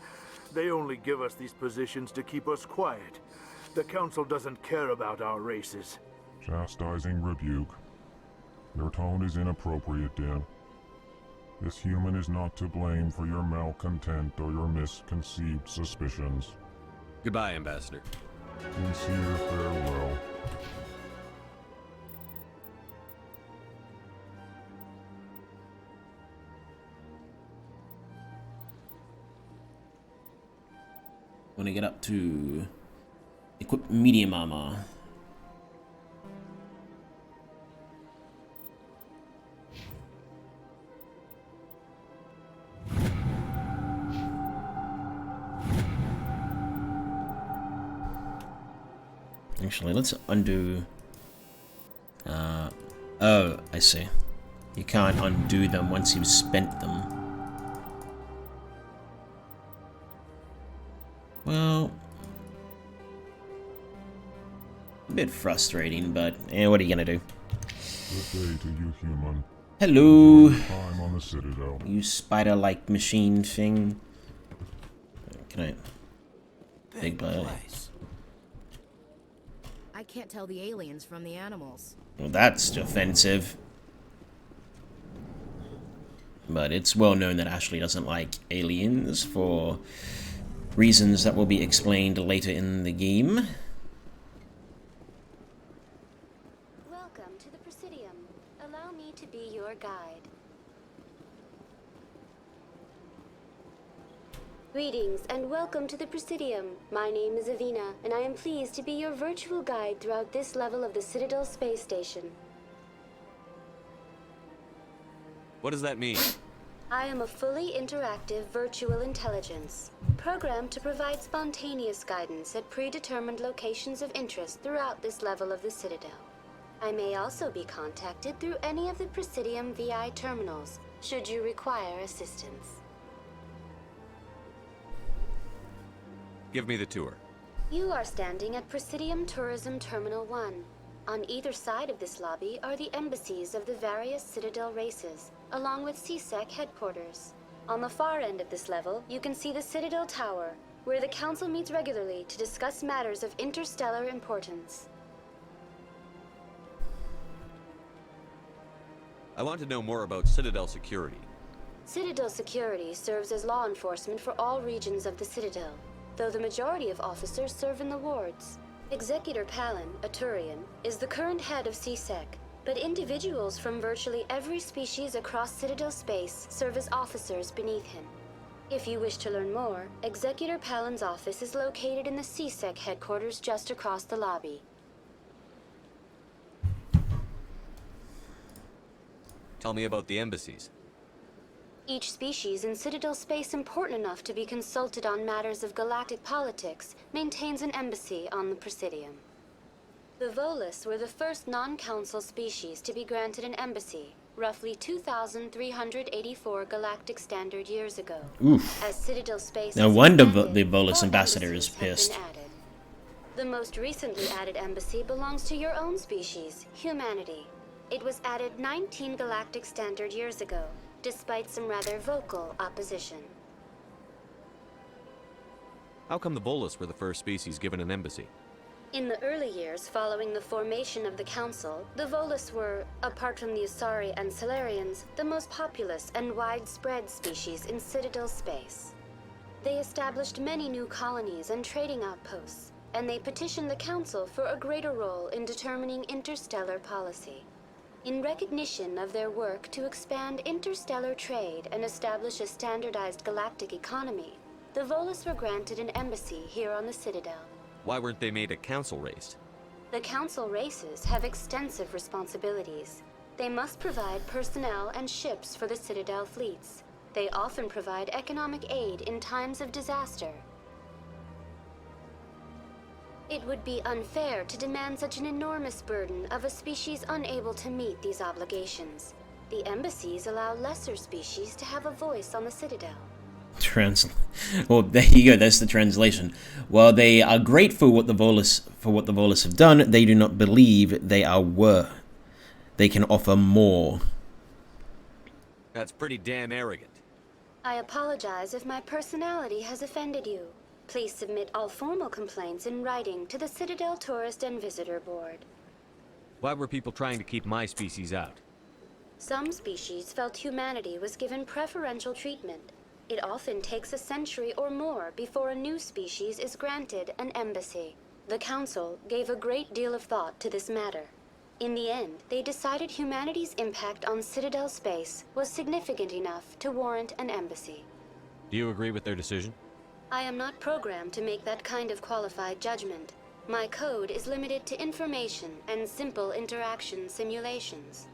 They only give us these positions to keep us quiet. The Council doesn't care about our races. Chastising rebuke. Your tone is inappropriate, Din. This human is not to blame for your malcontent or your misconceived suspicions. Goodbye, Ambassador. Sincere farewell. When I get up to equip medium armor. Actually, let's undo. Oh, I see. You can't undo them once you've spent them. Well, a bit frustrating, but what are you gonna do? Good day to you, human. Hello. Time on the Citadel. You spider-like machine thing. Can I? Big boy. I can't tell the aliens from the animals. Well, that's offensive. But it's well known that Ashley doesn't like aliens for reasons that will be explained later in the game. Welcome to the Presidium. Allow me to be your guide. Greetings and welcome to the Presidium. My name is Avina, and I am pleased to be your virtual guide throughout this level of the Citadel space station. What does that mean? I am a fully interactive virtual intelligence, programmed to provide spontaneous guidance at predetermined locations of interest throughout this level of the Citadel. I may also be contacted through any of the Presidium VI terminals, should you require assistance. Give me the tour. You are standing at Presidium Tourism Terminal 1. On either side of this lobby are the embassies of the various Citadel races, along with CSEC headquarters. On the far end of this level, you can see the Citadel Tower, where the Council meets regularly to discuss matters of interstellar importance. I want to know more about Citadel Security. Citadel Security serves as law enforcement for all regions of the Citadel, though the majority of officers serve in the wards. Executor Palin, a Turian, is the current head of CSEC, but individuals from virtually every species across Citadel space serve as officers beneath him. If you wish to learn more, Executor Palin's office is located in the CSEC headquarters just across the lobby. Tell me about the embassies. Each species in Citadel space important enough to be consulted on matters of galactic politics maintains an embassy on the Presidium. The Volus were the first non-council species to be granted an embassy, roughly 2,384 galactic standard years ago. Oof. As Citadel space No wonder the Volus ambassador is pissed. The most recently added embassy belongs to your own species, humanity. It was added 19 galactic standard years ago, despite some rather vocal opposition. How come the Volus were the first species given an embassy? In the early years following the formation of the Council, the Volus were, apart from the Asari and Salarians, the most populous and widespread species in Citadel space. They established many new colonies and trading outposts, and they petitioned the Council for a greater role in determining interstellar policy. In recognition of their work to expand interstellar trade and establish a standardized galactic economy, the Volus were granted an embassy here on the Citadel. Why weren't they made a council race? The Council races have extensive responsibilities. They must provide personnel and ships for the Citadel fleets. They often provide economic aid in times of disaster. It would be unfair to demand such an enormous burden of a species unable to meet these obligations. The embassies allow lesser species to have a voice on the Citadel. Well, there you go. That's the translation. While they are great for what the Volus have done, they do not believe they are worth. They can offer more. That's pretty damn arrogant. I apologize if my personality has offended you. Please submit all formal complaints in writing to the Citadel Tourist and Visitor Board. Why were people trying to keep my species out? Some species felt humanity was given preferential treatment. It often takes a century or more before a new species is granted an embassy. The Council gave a great deal of thought to this matter. In the end, they decided humanity's impact on Citadel space was significant enough to warrant an embassy. Do you agree with their decision? I am not programmed to make that kind of qualified judgment. My code is limited to information and simple interaction simulations.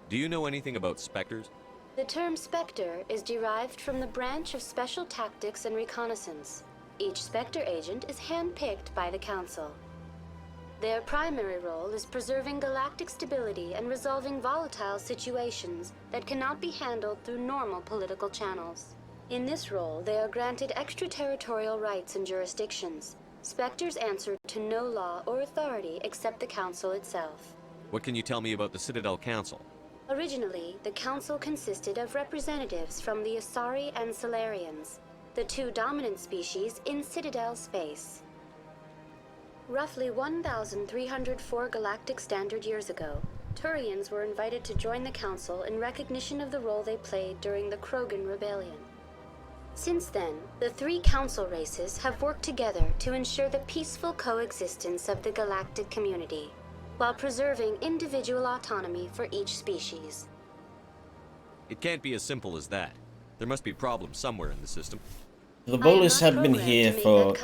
Do you know anything about specters? The term Spectre is derived from the branch of Special Tactics and Reconnaissance. Each Spectre agent is handpicked by the Council. Their primary role is preserving galactic stability and resolving volatile situations that cannot be handled through normal political channels. In this role, they are granted extraterritorial rights and jurisdictions. Spectres answer to no law or authority except the Council itself. What can you tell me about the Citadel Council? Originally, the Council consisted of representatives from the Asari and Salarians, the two dominant species in Citadel space. Roughly 1,304 galactic standard years ago, Turians were invited to join the Council in recognition of the role they played during the Krogan Rebellion. Since then, the three Council races have worked together to ensure the peaceful coexistence of the galactic community, while preserving individual autonomy for each species. It can't be as simple as that. There must be problems somewhere in the system. The Volus have been here for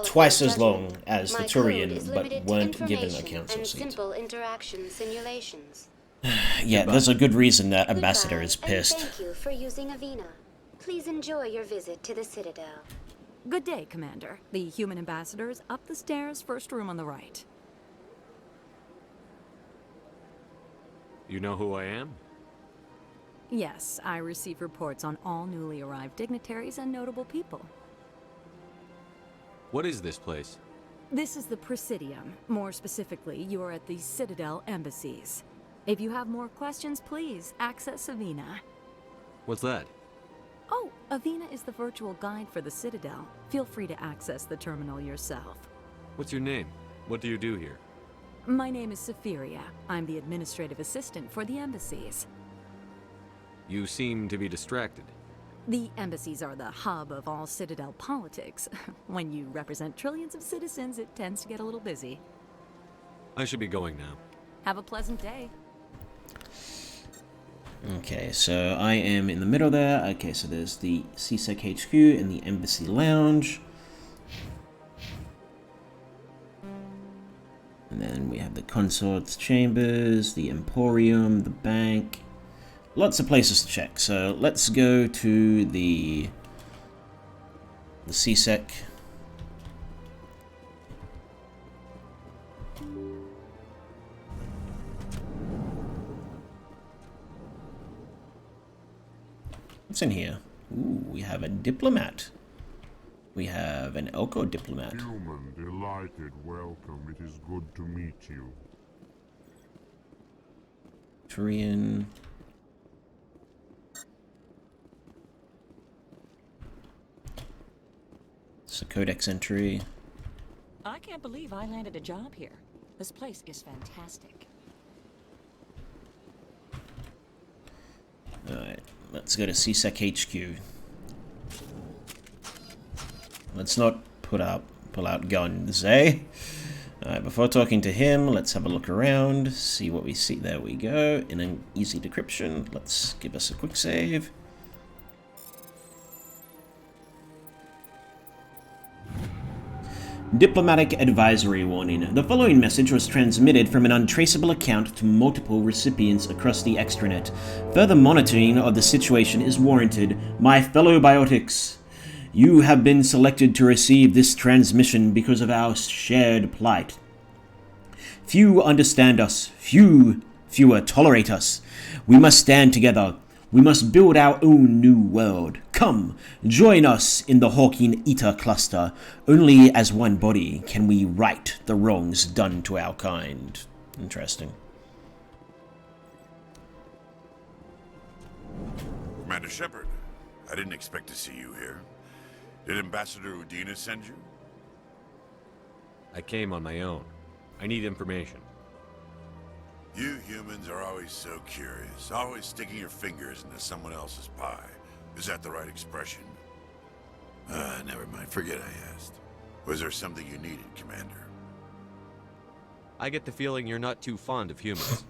twice as long as the Turian, but weren't given a council seat. Simple interaction simulations. Yeah, there's a good reason that Ambassador is pissed. Thank you for using Avina. Please enjoy your visit to the Citadel. Good day, Commander. The human ambassador is up the stairs, first room on the right. You know who I am? Yes, I receive reports on all newly arrived dignitaries and notable people. What is this place? This is the Presidium. More specifically, you are at the Citadel Embassies. If you have more questions, please access Avina. What's that? Oh, Avina is the virtual guide for the Citadel. Feel free to access the terminal yourself. What's your name? What do you do here? My name is Safiria. I'm the administrative assistant for the embassies. You seem to be distracted. The embassies are the hub of all Citadel politics. When you represent trillions of citizens, it tends to get a little busy. I should be going now. Have a pleasant day. Okay, so I am in the middle there. Okay, so there's the CSEC HQ and the Embassy Lounge. And then we have the Consort's Chambers, the Emporium, the Bank. Lots of places to check. So let's go to the CSEC. What's in here? Ooh, we have a diplomat. We have an Elko diplomat. Human, delighted, welcome. It is good to meet you. Korean. It's a codex entry. I can't believe I landed a job here. This place is fantastic. Alright, let's go to CSEC HQ. Let's not pull out guns, eh? Alright, before talking to him, let's have a look around, see what we see. There we go, in an easy decryption. Let's give us a quick save. Diplomatic advisory warning. The following message was transmitted from an untraceable account to multiple recipients across the extranet. Further monitoring of the situation is warranted. My fellow biotics, you have been selected to receive this transmission because of our shared plight. Few understand us. Fewer tolerate us. We must stand together. We must build our own new world. Come, join us in the Hawking Eta cluster. Only as one body can we right the wrongs done to our kind. Interesting. Commander Shepard, I didn't expect to see you here. Did Ambassador Udina send you? I came on my own. I need information. You humans are always so curious, always sticking your fingers into someone else's pie. Is that the right expression? Never mind, forget I asked. Was there something you needed, Commander? I get the feeling you're not too fond of humans.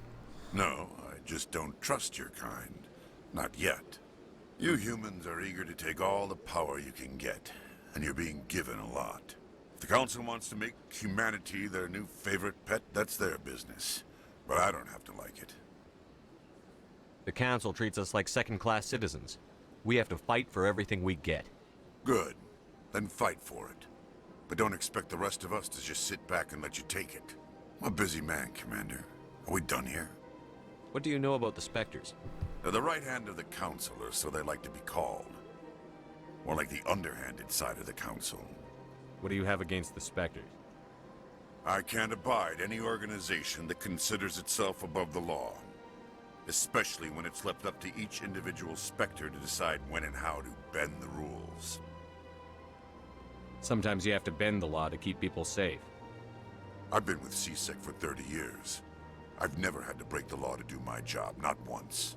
No, I just don't trust your kind. Not yet. You humans are eager to take all the power you can get, and you're being given a lot. If the Council wants to make humanity their new favorite pet, that's their business. But I don't have to like it. The Council treats us like second-class citizens. We have to fight for everything we get. Good. Then fight for it. But don't expect the rest of us to just sit back and let you take it. I'm a busy man, Commander. Are we done here? What do you know about the Spectres? They're the right hand of the Council, or so they like to be called. More like the underhanded side of the Council. What do you have against the Spectres? I can't abide any organization that considers itself above the law. Especially when it's left up to each individual Spectre to decide when and how to bend the rules. Sometimes you have to bend the law to keep people safe. I've been with CSEC for 30 years. I've never had to break the law to do my job, not once.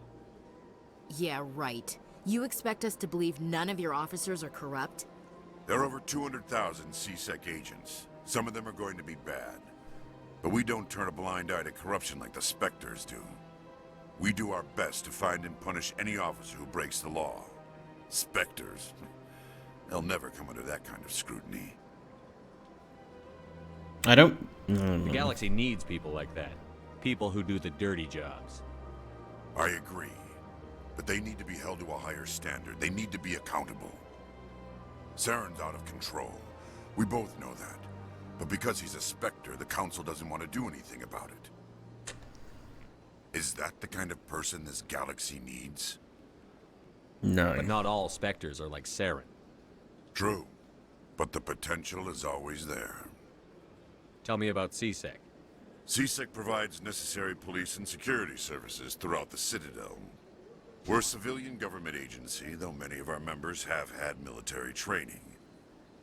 Yeah, right. You expect us to believe none of your officers are corrupt? There are over 200,000 CSEC agents. Some of them are going to be bad. But we don't turn a blind eye to corruption like the Spectres do. We do our best to find and punish any officer who breaks the law. Spectres, they'll never come under that kind of scrutiny. I don't... The galaxy needs people like that. People who do the dirty jobs. I agree. But they need to be held to a higher standard. They need to be accountable. Saren's out of control. We both know that. But because he's a Spectre, the Council doesn't want to do anything about it. Is that the kind of person this galaxy needs? No. But not all Spectres are like Saren. True. But the potential is always there. Tell me about CSEC. CSEC provides necessary police and security services throughout the Citadel. We're a civilian government agency, though many of our members have had military training.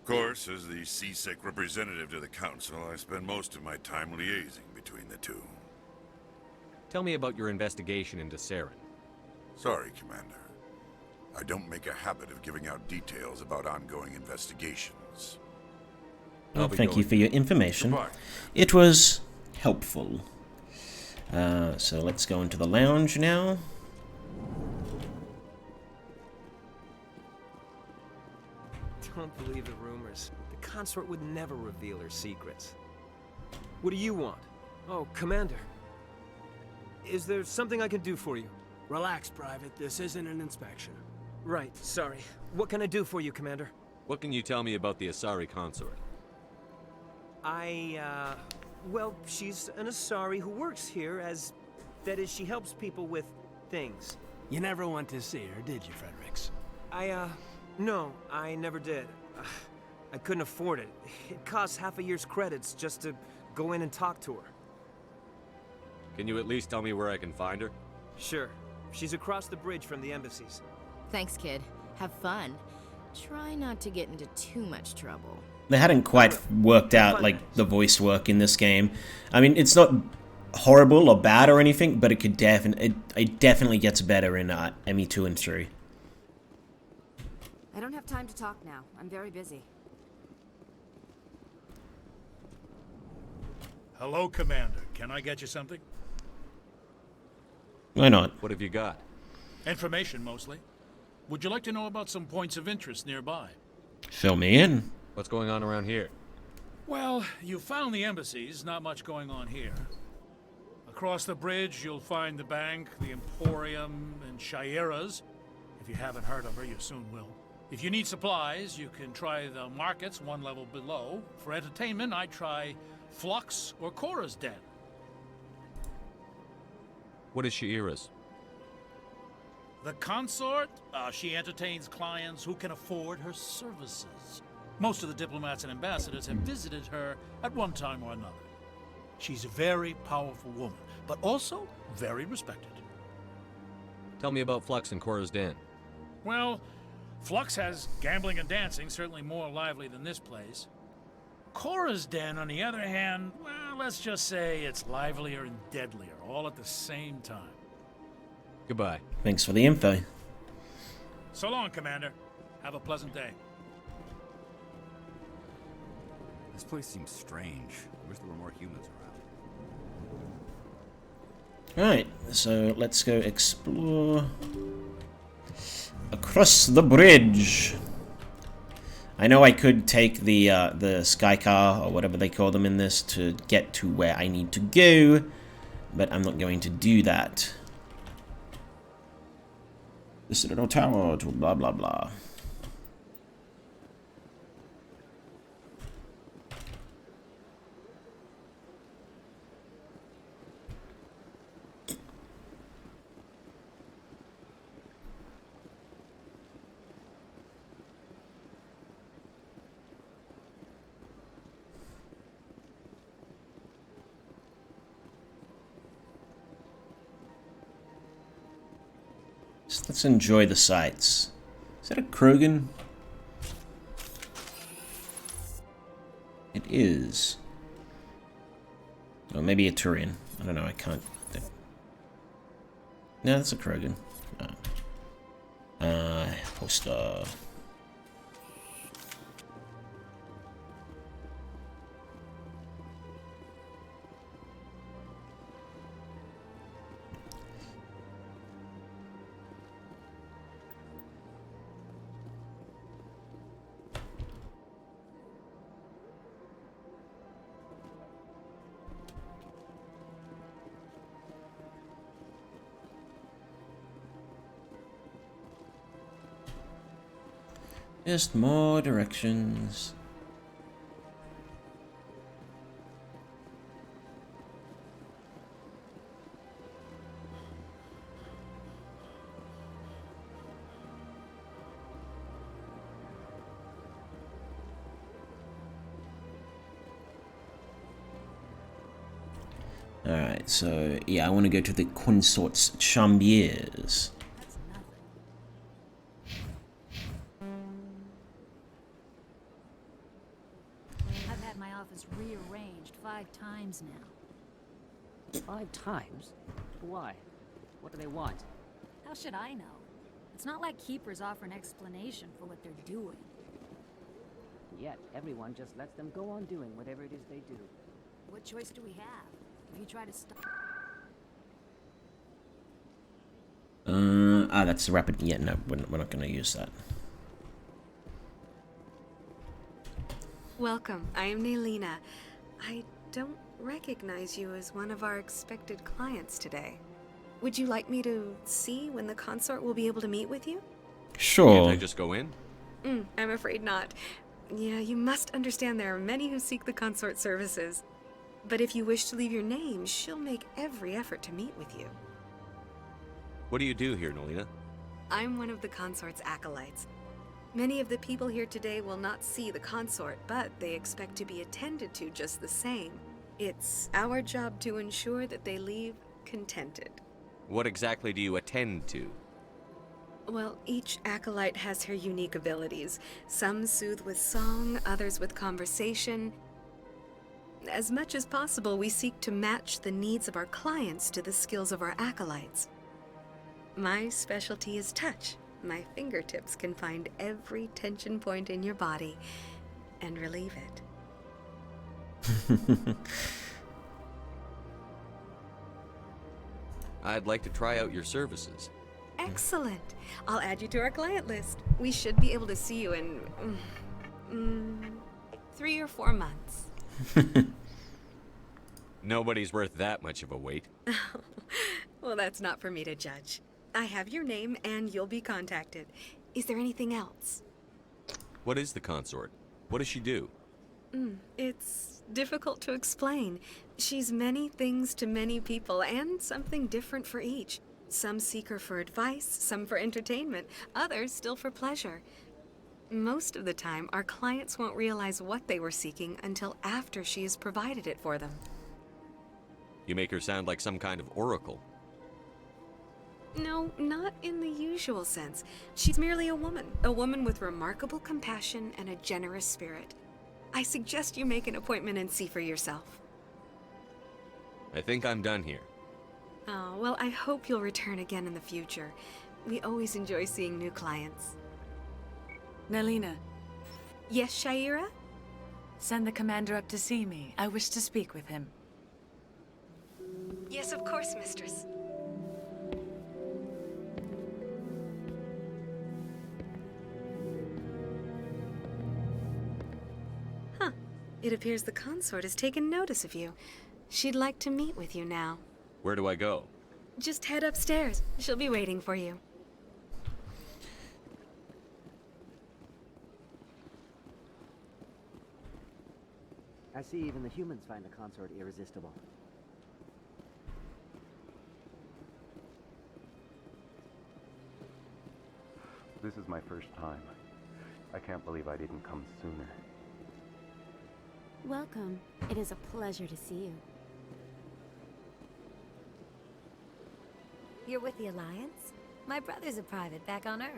Of course, as the CSEC representative to the Council, I spend most of my time liaising between the two. Tell me about your investigation into Saren. Sorry, Commander. I don't make a habit of giving out details about ongoing investigations. Well, thank you for your information. It was helpful. So let's go into the lounge now. Don't believe the rumors. The consort would never reveal her secrets. What do you want? Oh, Commander. Is there something I can do for you? Relax, Private. This isn't an inspection. Right, sorry. What can I do for you, Commander? What can you tell me about the Asari consort? Well, she's an Asari who works here as... That is, she helps people with things. You never went to see her, did you, Fredericks? No, I never did. I couldn't afford it. It costs half a year's credits just to go in and talk to her. Can you at least tell me where I can find her? Sure. She's across the bridge from the embassies. Thanks, kid. Have fun. Try not to get into too much trouble. They hadn't quite worked out, like, the voice work in this game. I mean, it's not horrible or bad or anything, but it could it definitely gets better in ME2 and 3. I don't have time to talk now. I'm very busy. Hello, Commander. Can I get you something? Why not? What have you got? Information, mostly. Would you like to know about some points of interest nearby? Fill me in. What's going on around here? Well, you found the embassies. Not much going on here. Across the bridge, you'll find the bank, the Emporium, and Shaira's. If you haven't heard of her, you soon will. If you need supplies, you can try the markets one level below. For entertainment, I'd try Flux or Cora's Den. What is Shaira's? The consort, she entertains clients who can afford her services. Most of the diplomats and ambassadors have visited her at one time or another. She's a very powerful woman, but also very respected. Tell me about Flux and Cora's Den. Well, Flux has gambling and dancing, certainly more lively than this place. Cora's Den, on the other hand, well, let's just say it's livelier and deadlier, all at the same time. Goodbye. Thanks for the info. So long, Commander. Have a pleasant day. This place seems strange. I wish there were more humans around. Alright, so let's go explore across the bridge. I know I could take the sky car, or whatever they call them in this, to get to where I need to go, but I'm not going to do that. The Citadel Tower to blah blah blah. Let's enjoy the sights. Is that a Krogan? It is. Or maybe a Turian. I don't know, I can't think. No, that's a Krogan. Poster. Just more directions. Alright, so yeah, I want to go to the Consort's Chambiers. I've had my office rearranged 5 times now. 5 times? Why? What do they want? How should I know? It's not like Keepers offer an explanation for what they're doing. Yet, everyone just lets them go on doing whatever it is they do. What choice do we have? If you try to stop... That's the rapid... Yeah, no, we're not going to use that. Welcome, I am Naylina. I don't recognize you as one of our expected clients today. Would you like me to see when the consort will be able to meet with you? Sure. Can't I just go in? I'm afraid not. Yeah, you must understand there are many who seek the consort services. But if you wish to leave your name, she'll make every effort to meet with you. What do you do here, Nolina? I'm one of the consort's acolytes. Many of the people here today will not see the consort, but they expect to be attended to just the same. It's our job to ensure that they leave contented. What exactly do you attend to? Well, each acolyte has her unique abilities. Some soothe with song, others with conversation. As much as possible, we seek to match the needs of our clients to the skills of our acolytes. My specialty is touch. My fingertips can find every tension point in your body and relieve it. I'd like to try out your services. Excellent. I'll add you to our client list. We should be able to see you in 3 or 4 months. Nobody's worth that much of a wait. Well, that's not for me to judge. I have your name and you'll be contacted. Is there anything else? What is the consort? What does she do? It's difficult to explain. She's many things to many people and something different for each. Some seek her for advice, some for entertainment, others still for pleasure. Most of the time, our clients won't realize what they were seeking until after she has provided it for them. You make her sound like some kind of oracle. No, not in the usual sense. She's merely a woman with remarkable compassion and a generous spirit. I suggest you make an appointment and see for yourself. I think I'm done here. Oh, well, I hope you'll return again in the future. We always enjoy seeing new clients. Naylina. Yes, Shaira? Send the commander up to see me. I wish to speak with him. Yes, of course, mistress. Huh. It appears the consort has taken notice of you. She'd like to meet with you now. Where do I go? Just head upstairs. She'll be waiting for you. I see even the humans find the consort irresistible. This is my first time. I can't believe I didn't come sooner. Welcome. It is a pleasure to see you. You're with the Alliance? My brother's a private back on Earth.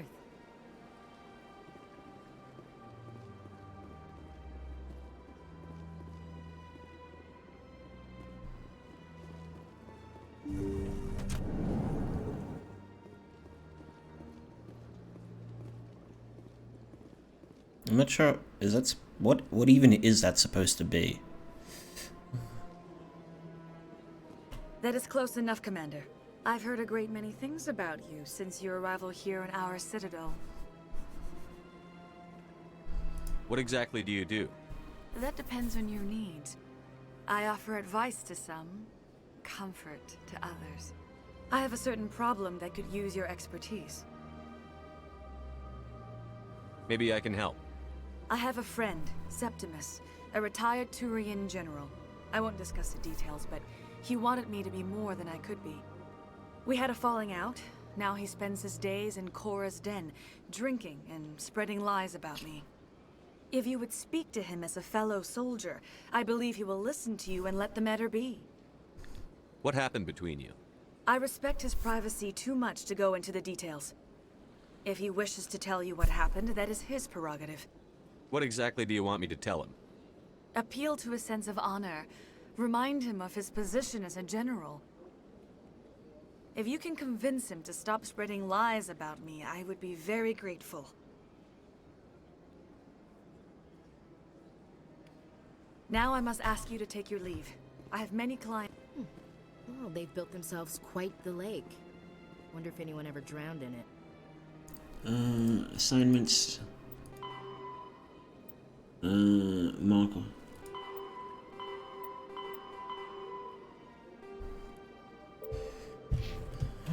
I'm not sure. Is that what even is that supposed to be? That is close enough, Commander. I've heard a great many things about you since your arrival here in our Citadel. What exactly do you do? That depends on your needs. I offer advice to some, comfort to others. I have a certain problem that could use your expertise. Maybe I can help. I have a friend, Septimus, a retired Turian general. I won't discuss the details, but he wanted me to be more than I could be. We had a falling out. Now he spends his days in Korra's den, drinking and spreading lies about me. If you would speak to him as a fellow soldier, I believe he will listen to you and let the matter be. What happened between you? I respect his privacy too much to go into the details. If he wishes to tell you what happened, that is his prerogative. What exactly do you want me to tell him? Appeal to his sense of honor. Remind him of his position as a general. If you can convince him to stop spreading lies about me, I would be very grateful. Now I must ask you to take your leave. I have many clients. Well, they've built themselves quite the lake. Wonder if anyone ever drowned in it. Assignments. Marco.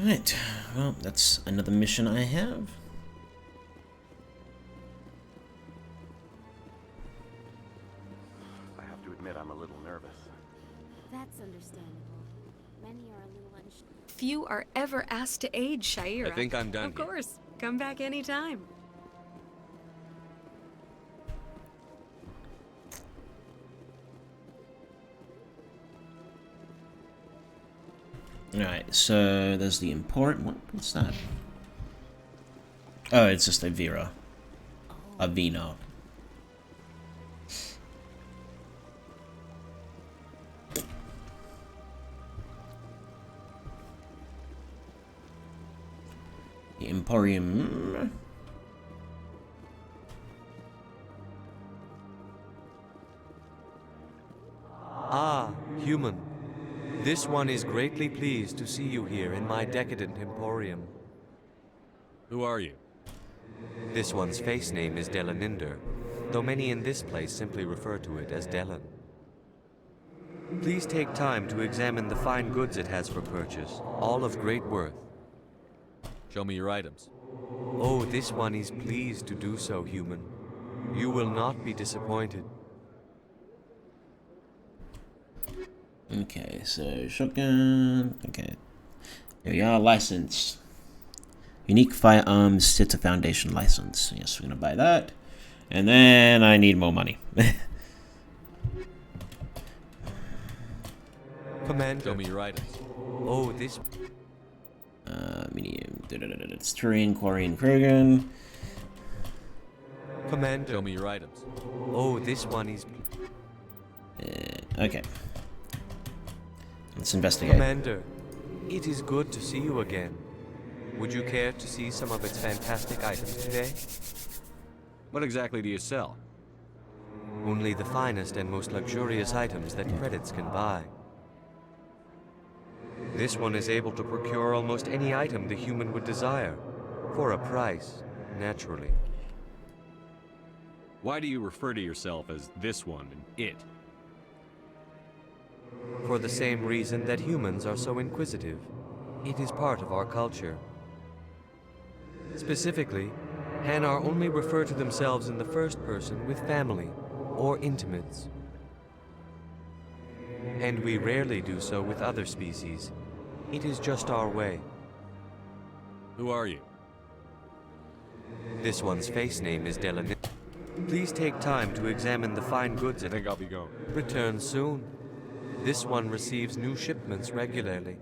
Alright, well, that's another mission I have. I have to admit I'm a little nervous. That's understandable. Many are a little unsure. Few are ever asked to aid Shaira. I think I'm done Of here. course. Come back anytime. Alright, so there's the import. What's that? Oh, it's just a Vera. A Vino. The Emporium. Ah, human. This one is greatly pleased to see you here in my decadent emporium. Who are you? This one's face name is Delaninder, though many in this place simply refer to it as Delan. Please take time to examine the fine goods it has for purchase, all of great worth. Show me your items. Oh, this one is pleased to do so, human. You will not be disappointed. Okay, so shotgun. Okay. Here we are, license. Unique firearms Citadel Foundation license. Yes, we're gonna buy that. And then I need more money. Commander. Show me your items. Oh, this... medium. It's Turian, Quarian, Krogan. Commander. Show me your items. Oh, this one is... Okay. Let's investigate. Commander, it is good to see you again. Would you care to see some of its fantastic items today? What exactly do you sell? Only the finest and most luxurious items that credits can buy. This one is able to procure almost any item the human would desire, for a price, naturally. Why do you refer to yourself as this one and it? For the same reason that humans are so inquisitive. It is part of our culture. Specifically, Hanar only refer to themselves in the first person with family or intimates. And we rarely do so with other species. It is just our way. Who are you? This one's face name is Delan. Please take time to examine the fine goods. I think I'll be going. Return soon. This one receives new shipments regularly.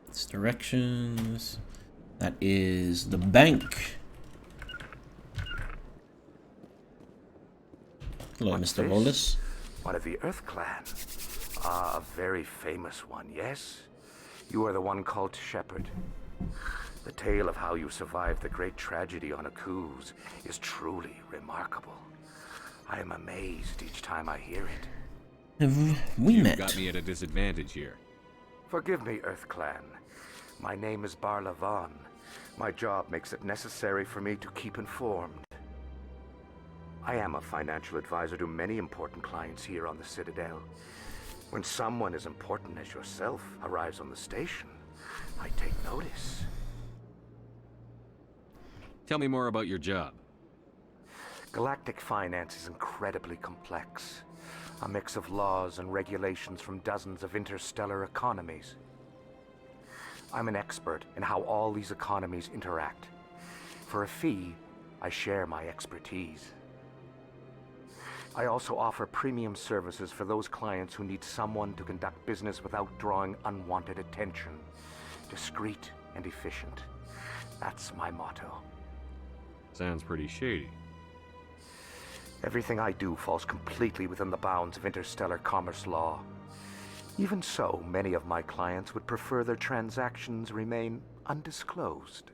It's directions. That is the bank. Hello, What's Mr. this? Rollis. One of the Earth Clan. Ah, a very famous one, yes? You are the one called Shepherd. The tale of how you survived the great tragedy on Akuz is truly remarkable. I am amazed each time I hear it. Have we You've met? got me at a disadvantage here. Forgive me, Earth Clan. My name is Barla Vaughn. My job makes it necessary for me to keep informed. I am a financial advisor to many important clients here on the Citadel. When someone as important as yourself arrives on the station, I take notice. Tell me more about your job. Galactic finance is incredibly complex. A mix of laws and regulations from dozens of interstellar economies. I'm an expert in how all these economies interact. for a fee, I share my expertise. I also offer premium services for those clients who need someone to conduct business without drawing unwanted attention. Discreet and efficient. That's my motto. Sounds pretty shady. Everything I do falls completely within the bounds of interstellar commerce law. Even so, many of my clients would prefer their transactions remain undisclosed.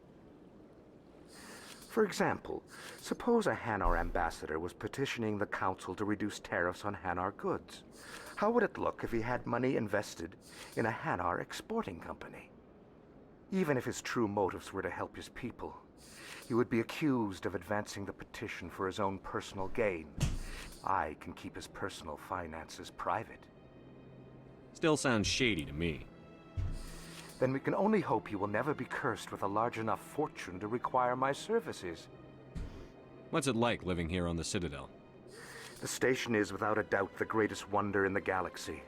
For example, suppose a Hanar ambassador was petitioning the Council to reduce tariffs on Hanar goods. How would it look if he had money invested in a Hanar exporting company? Even if his true motives were to help his people, he would be accused of advancing the petition for his own personal gain. I can keep his personal finances private. Still sounds shady to me. Then we can only hope he will never be cursed with a large enough fortune to require my services. What's it like living here on the Citadel? The station is without a doubt the greatest wonder in the galaxy.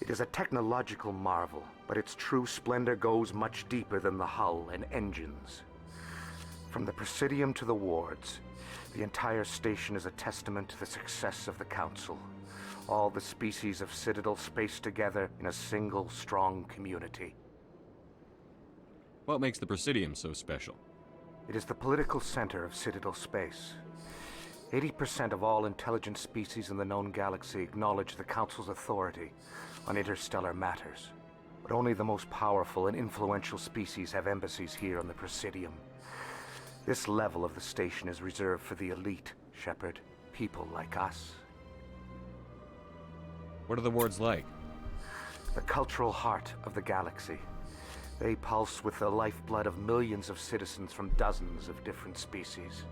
It is a technological marvel, but its true splendor goes much deeper than the hull and engines. From the Presidium to the wards, the entire station is a testament to the success of the Council. All the species of Citadel spaced together in a single strong community. What makes the Presidium so special? It is the political center of Citadel space. 80% of all intelligent species in the known galaxy acknowledge the Council's authority on interstellar matters. But only the most powerful and influential species have embassies here on the Presidium. This level of the station is reserved for the elite, Shepard. People like us. What are the wards like? The cultural heart of the galaxy. They pulse with the lifeblood of millions of citizens from dozens of different species.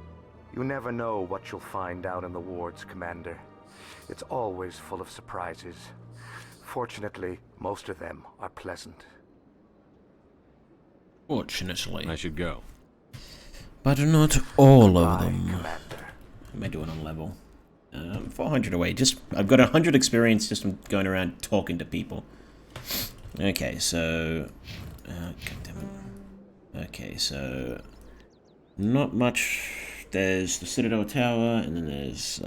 You never know what you'll find out in the wards, Commander. It's always full of surprises. Fortunately, most of them are pleasant. Fortunately. I should go. But not all of them. Commander. Am I doing on level? 400 away. I've got 100 experience just from going around talking to people. Okay, so... Okay, so... Not much. There's the Citadel Tower, and then there's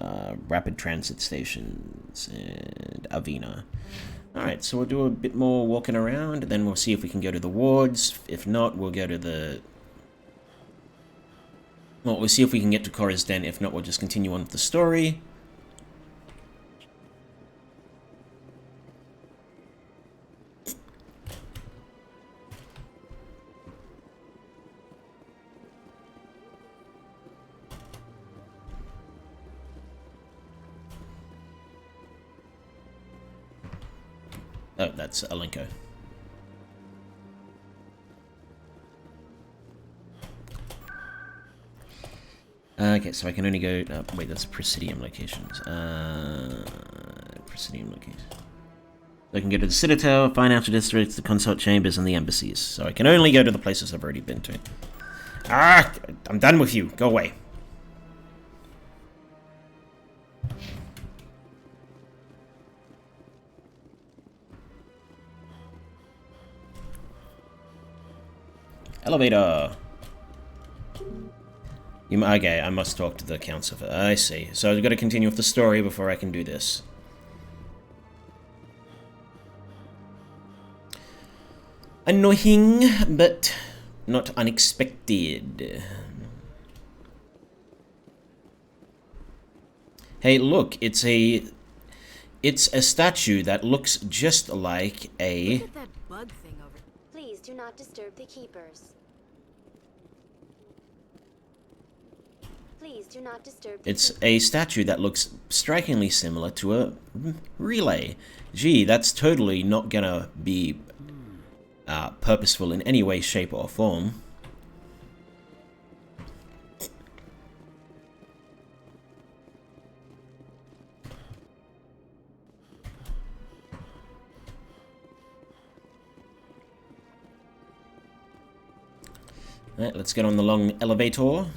rapid transit stations, and Avina. Alright, so we'll do a bit more walking around, and then we'll see if we can go to the wards. If not, we'll go to the... Well, we'll see if we can get to Korra's Den. If not, we'll just continue on with the story. Oh, that's Alenko. Okay, so I can only go... wait, that's Presidium locations. Presidium locations. I can go to the Citadel, Financial Districts, the Consult Chambers, and the Embassies. So I can only go to the places I've already been to. Ah! I'm done with you. Go away. Elevator! Okay, I must talk to the council. I see. So I've got to continue with the story before I can do this. Annoying, but not unexpected. Hey, look, it's a statue that looks just like a... Look at that bug thing over. Please do not disturb the keepers. Please do not disturb the It's a statue that looks strikingly similar to a relay. Gee, that's totally not gonna be purposeful in any way, shape, or form. Alright, let's get on the long elevator.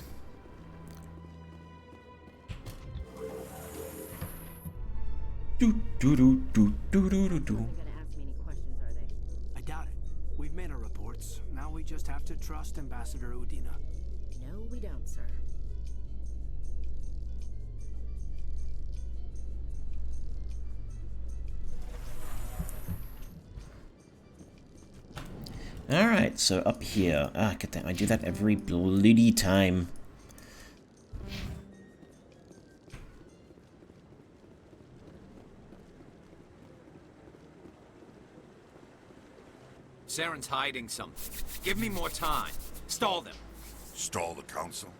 I doubt it. We've made our reports. Now we just have to trust Ambassador Udina. No, we don't, sir. Alright, so up here. Ah, get that. I do that every bloody time. Saren's hiding something. Give me more time. Stall them. Stall the council?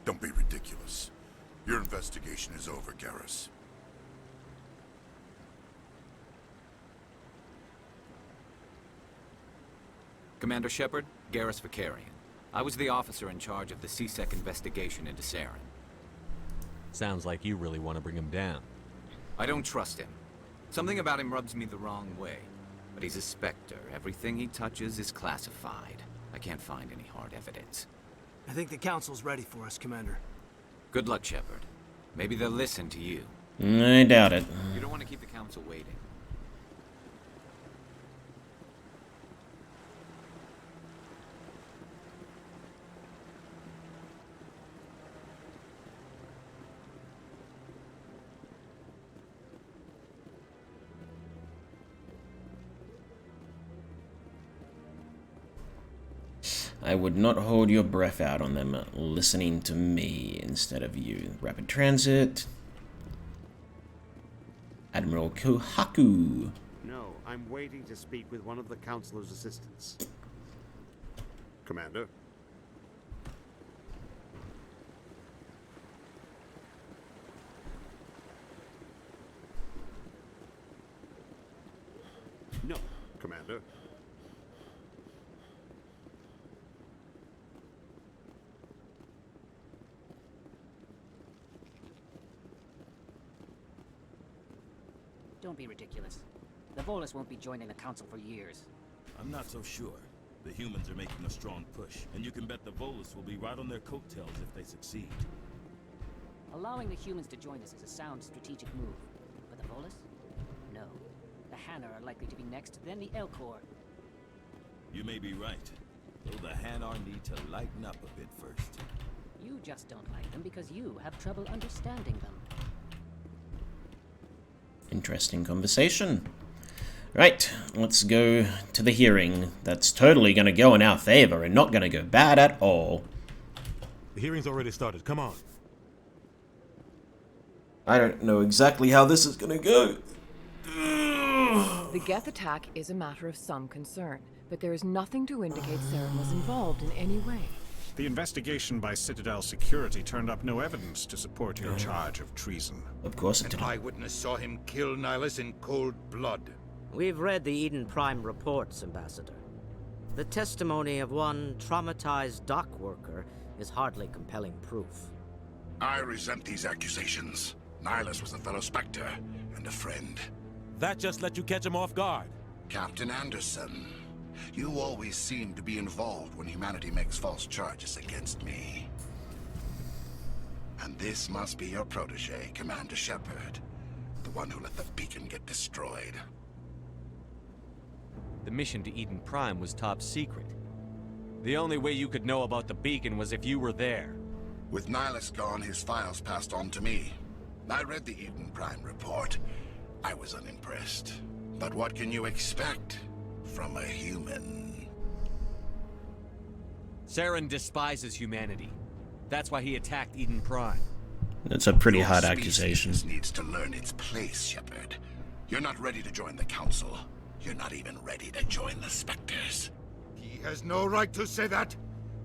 Don't be ridiculous. Your investigation is over, Garrus. Commander Shepard, Garrus Vicarian. I was the officer in charge of the CSEC investigation into Saren. Sounds like you really want to bring him down. I don't trust him. Something about him rubs me the wrong way. But he's a Spectre. Everything he touches is classified. I can't find any hard evidence. I think the Council's ready for us, Commander. Good luck, Shepard. Maybe they'll listen to you. I doubt it. You don't want to keep the Council waiting. I would not hold your breath out on them listening to me instead of you. Rapid transit. Admiral Kohaku. No, I'm waiting to speak with one of the Councilor's assistants. Commander? No, Commander. Don't be ridiculous. The Volus won't be joining the Council for years. I'm not so sure. The humans are making a strong push, and you can bet the Volus will be right on their coattails if they succeed. Allowing the humans to join us is a sound strategic move. But the Volus? No. The Hanar are likely to be next, then the Elcor. You may be right, though the Hanar need to lighten up a bit first. You just don't like them because you have trouble understanding them. Interesting conversation. Right, let's go to the hearing. That's totally going to go in our favor and not going to go bad at all. The hearing's already started. Come on. I don't know exactly how this is going to go. The Geth attack is a matter of some concern, but there is nothing to indicate Saren was involved in any way. The investigation by Citadel Security turned up no evidence to support your charge of treason. Of course it An did. eyewitness saw him kill Nihilus in cold blood. We've read the Eden Prime reports, Ambassador. The testimony of one traumatized dock worker is hardly compelling proof. I resent these accusations. Nihilus was a fellow Spectre and a friend. That just let you catch him off guard. Captain Anderson, you always seem to be involved when humanity makes false charges against me. And this must be your protege, Commander Shepard. The one who let the beacon get destroyed. The mission to Eden Prime was top secret. The only way you could know about the beacon was if you were there. With Nihilus gone, his files passed on to me. I read the Eden Prime report. I was unimpressed. But what can you expect from a human? Saren despises humanity. That's why he attacked Eden Prime. That's a pretty Your hard species accusation. needs to learn its place, Shepard. You're not ready to join the Council. You're not even ready to join the Spectres. He has no right to say that.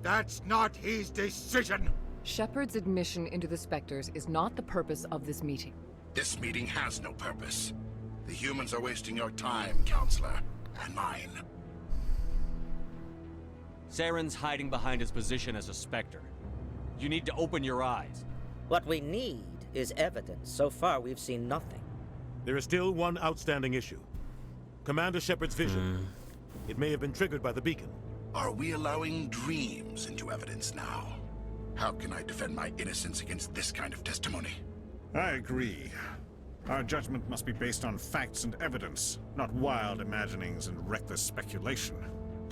That's not his decision. Shepard's admission into the Spectres is not the purpose of this meeting. This meeting has no purpose. The humans are wasting your time, Counselor, and mine. Saren's hiding behind his position as a Spectre. You need to open your eyes. What we need is evidence. So far, we've seen nothing. There is still one outstanding issue. Commander Shepard's vision. It may have been triggered by the beacon. Are we allowing dreams into evidence now? How can I defend my innocence against this kind of testimony? I agree. Our judgment must be based on facts and evidence, not wild imaginings and reckless speculation.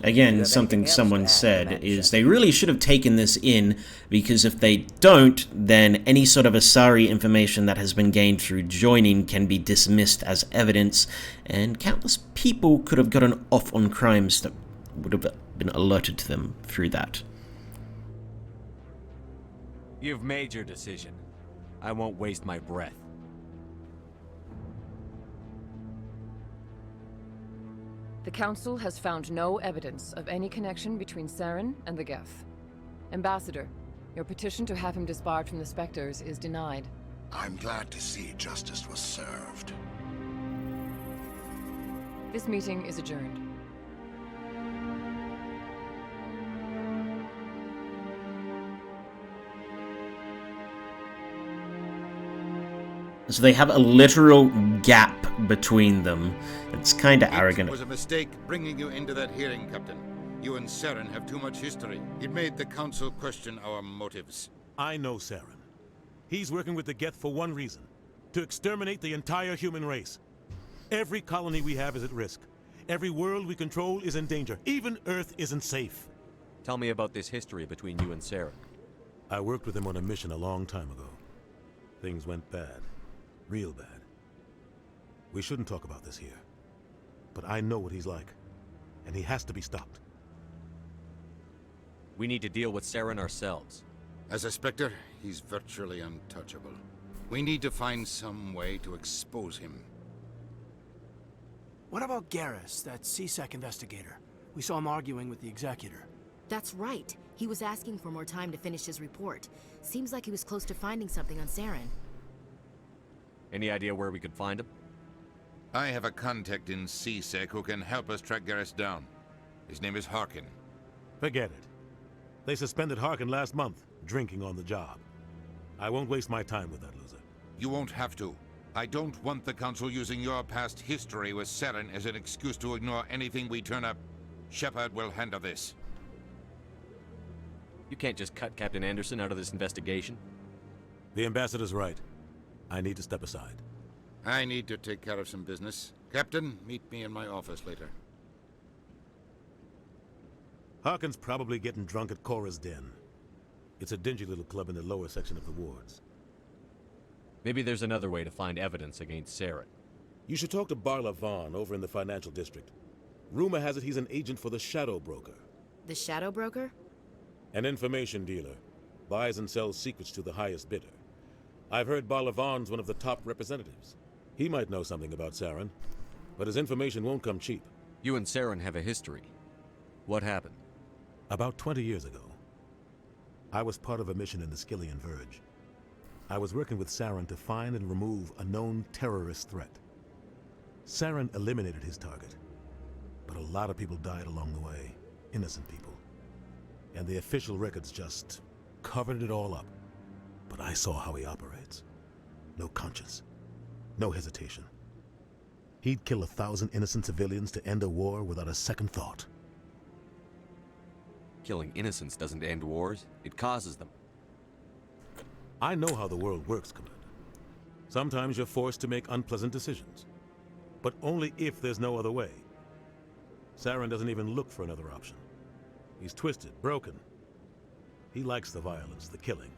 Again, something someone said is they really should have taken this in, because if they don't, then any sort of Asari information that has been gained through joining can be dismissed as evidence, and countless people could have gotten off on crimes that would have been alerted to them through that. You've made your decision. I won't waste my breath. The Council has found no evidence of any connection between Saren and the Geth. Ambassador, your petition to have him disbarred from the Spectres is denied. I'm glad to see justice was served. This meeting is adjourned. So they have a literal gap between them. It's kind of arrogant. It was a mistake bringing you into that hearing, Captain. You and Saren have too much history. It made the Council question our motives. I know Saren. He's working with the Geth for one reason: to exterminate the entire human race. Every colony we have is at risk. Every world we control is in danger. Even Earth isn't safe. Tell me about this history between you and Saren. I worked with him on a mission a long time ago. Things went bad. Real bad. We shouldn't talk about this here. But I know what he's like. And he has to be stopped. We need to deal with Saren ourselves. As a Spectre, he's virtually untouchable. We need to find some way to expose him. What about Garrus, that CSEC investigator? We saw him arguing with the Executor. That's right. He was asking for more time to finish his report. Seems like he was close to finding something on Saren. Any idea where we could find him? I have a contact in CSEC who can help us track Garrus down. His name is Harkin. Forget it. They suspended Harkin last month, drinking on the job. I won't waste my time with that loser. You won't have to. I don't want the Council using your past history with Saren as an excuse to ignore anything we turn up. Shepard will handle this. You can't just cut Captain Anderson out of this investigation. The Ambassador's right. I need to step aside. I need to take care of some business. Captain, meet me in my office later. Harkin's probably getting drunk at Cora's Den. It's a dingy little club in the lower section of the wards. Maybe there's another way to find evidence against Saren. You should talk to Barla Vaughn over in the financial district. Rumor has it he's an agent for the Shadow Broker. The Shadow Broker? An information dealer. Buys and sells secrets to the highest bidder. I've heard Barla Vaughn's one of the top representatives. He might know something about Saren, but his information won't come cheap. You and Saren have a history. What happened? About 20 years ago, I was part of a mission in the Skillian Verge. I was working with Saren to find and remove a known terrorist threat. Saren eliminated his target, but a lot of people died along the way, innocent people. And the official records just covered it all up. But I saw how he operates. No conscience. No hesitation. He'd kill 1,000 innocent civilians to end a war without a second thought. Killing innocents doesn't end wars, it causes them. I know how the world works, Commander. Sometimes you're forced to make unpleasant decisions. But only if there's no other way. Saren doesn't even look for another option. He's twisted, broken. He likes the violence, the killing.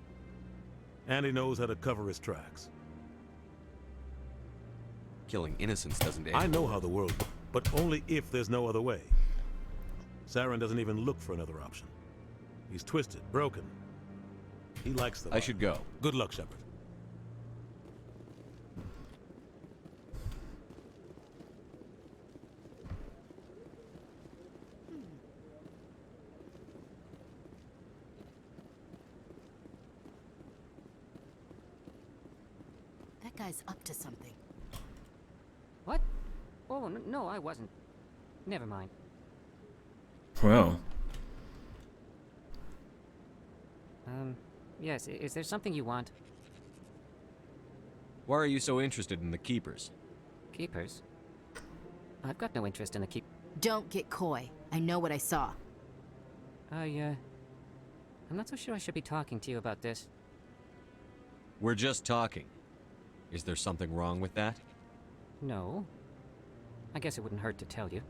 And he knows how to cover his tracks. Killing innocents doesn't end. I know how the world, but only if there's no other way. Saren doesn't even look for another option. He's twisted, broken. He likes the violence. I should go. Good luck, Shepard. That guy's up to something. What? Oh, no, I wasn't. Never mind. Wow. Yes, is there something you want? Why are you so interested in the Keepers? Keepers? I've got no interest in the keep... Don't get coy. I know what I saw. I'm not so sure I should be talking to you about this. We're just talking. Is there something wrong with that? No. I guess it wouldn't hurt to tell you.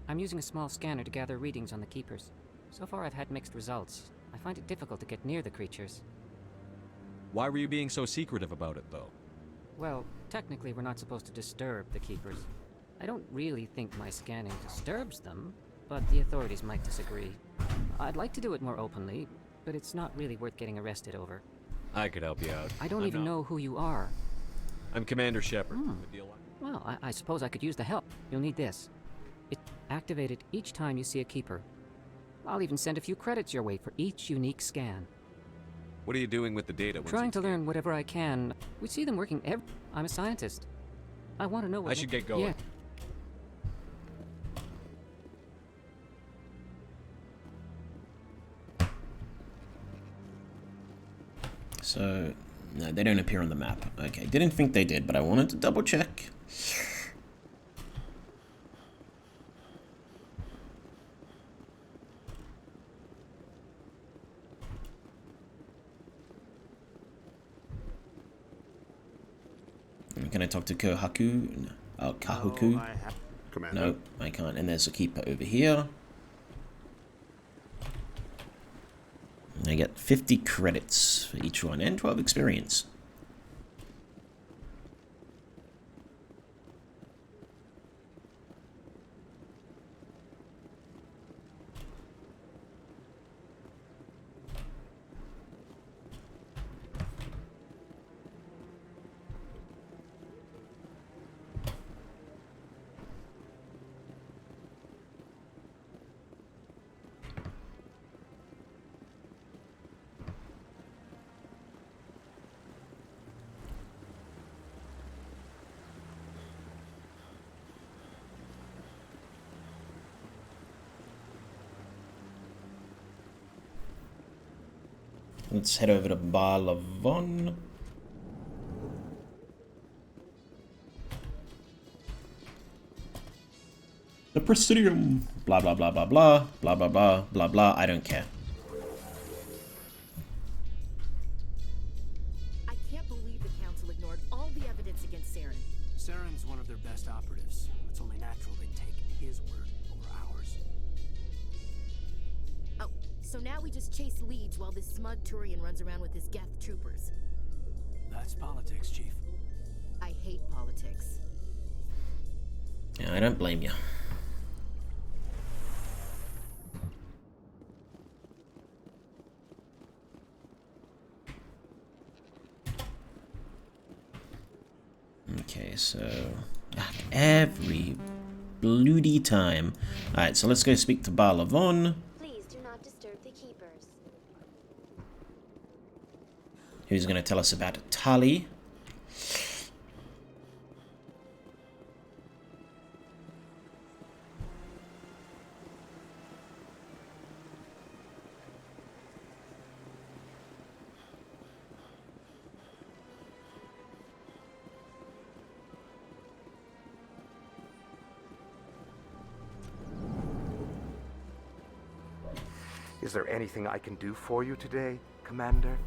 I'm using a small scanner to gather readings on the Keepers. So far I've had mixed results. I find it difficult to get near the creatures. Why were you being so secretive about it, though? Well, technically we're not supposed to disturb the Keepers. I don't really think my scanning disturbs them, but the authorities might disagree. I'd like to do it more openly, but it's not really worth getting arrested over. I could help you out. I don't even know who you are. I'm Commander Shepard. with the Well, I suppose I could use the help. You'll need this. It's activated each time you see a Keeper. I'll even send a few credits your way for each unique scan. What are you doing with the data? Trying to learn whatever I can. We see them working I'm a scientist. I want to know what... I should get going. Yeah. So, no, they don't appear on the map. Okay, didn't think they did, but I wanted to double check. Can I talk to Kohaku? No. Oh, Kahoku? No, I can't. And there's a keeper over here. I get 50 credits for each one and 12 experience. Let's head over to Bar Lavon. The Presidium. Blah, blah, blah, blah, blah. Blah, blah, blah, blah, blah. I don't care. I can't believe the Council ignored all the evidence against Saren. Saren's one of their best operatives. It's only natural they take his word over ours. Oh, so now we just chase leads while this smug Turian runs around with his Geth troopers. That's politics, Chief. I hate politics. Yeah, I don't blame you. Okay, so every bloody time. Alright, so let's go speak to Bar Lavon. Please do not disturb the keepers. Who's going to tell us about Tali. Is there anything I can do for you today, Commander?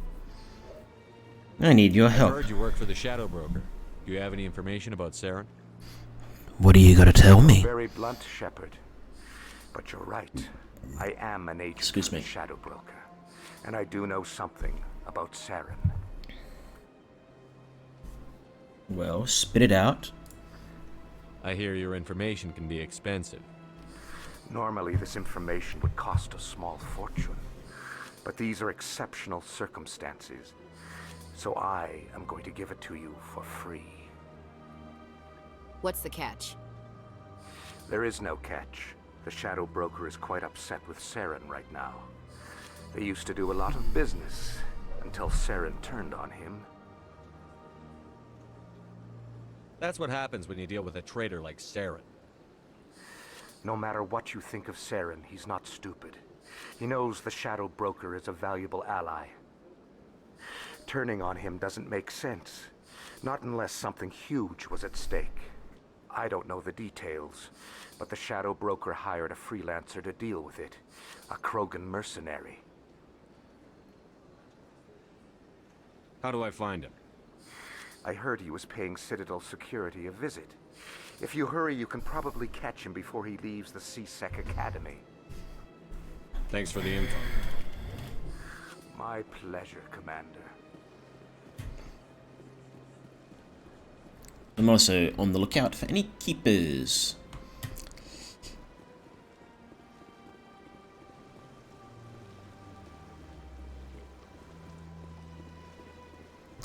I need your I help. heard you work for the Shadow Broker. Do you have any information about Saren? What do you got to tell me? Very blunt, Shepard. But you're right. I am an agent of the Shadow Broker, and I do know something about Saren. Well, spit it out. I hear your information can be expensive. Normally, this information would cost a small fortune, but these are exceptional circumstances, so I am going to give it to you for free. What's the catch? There is no catch. The Shadow Broker is quite upset with Saren right now. They used to do a lot of business until Saren turned on him. That's what happens when you deal with a traitor like Saren. No matter what you think of Saren, he's not stupid. He knows the Shadow Broker is a valuable ally. Turning on him doesn't make sense. Not unless something huge was at stake. I don't know the details, but the Shadow Broker hired a freelancer to deal with it. A Krogan mercenary. How do I find him? I heard he was paying Citadel Security a visit. If you hurry, you can probably catch him before he leaves the C-Sec Academy. Thanks for the info. My pleasure, Commander. I'm also on the lookout for any keepers.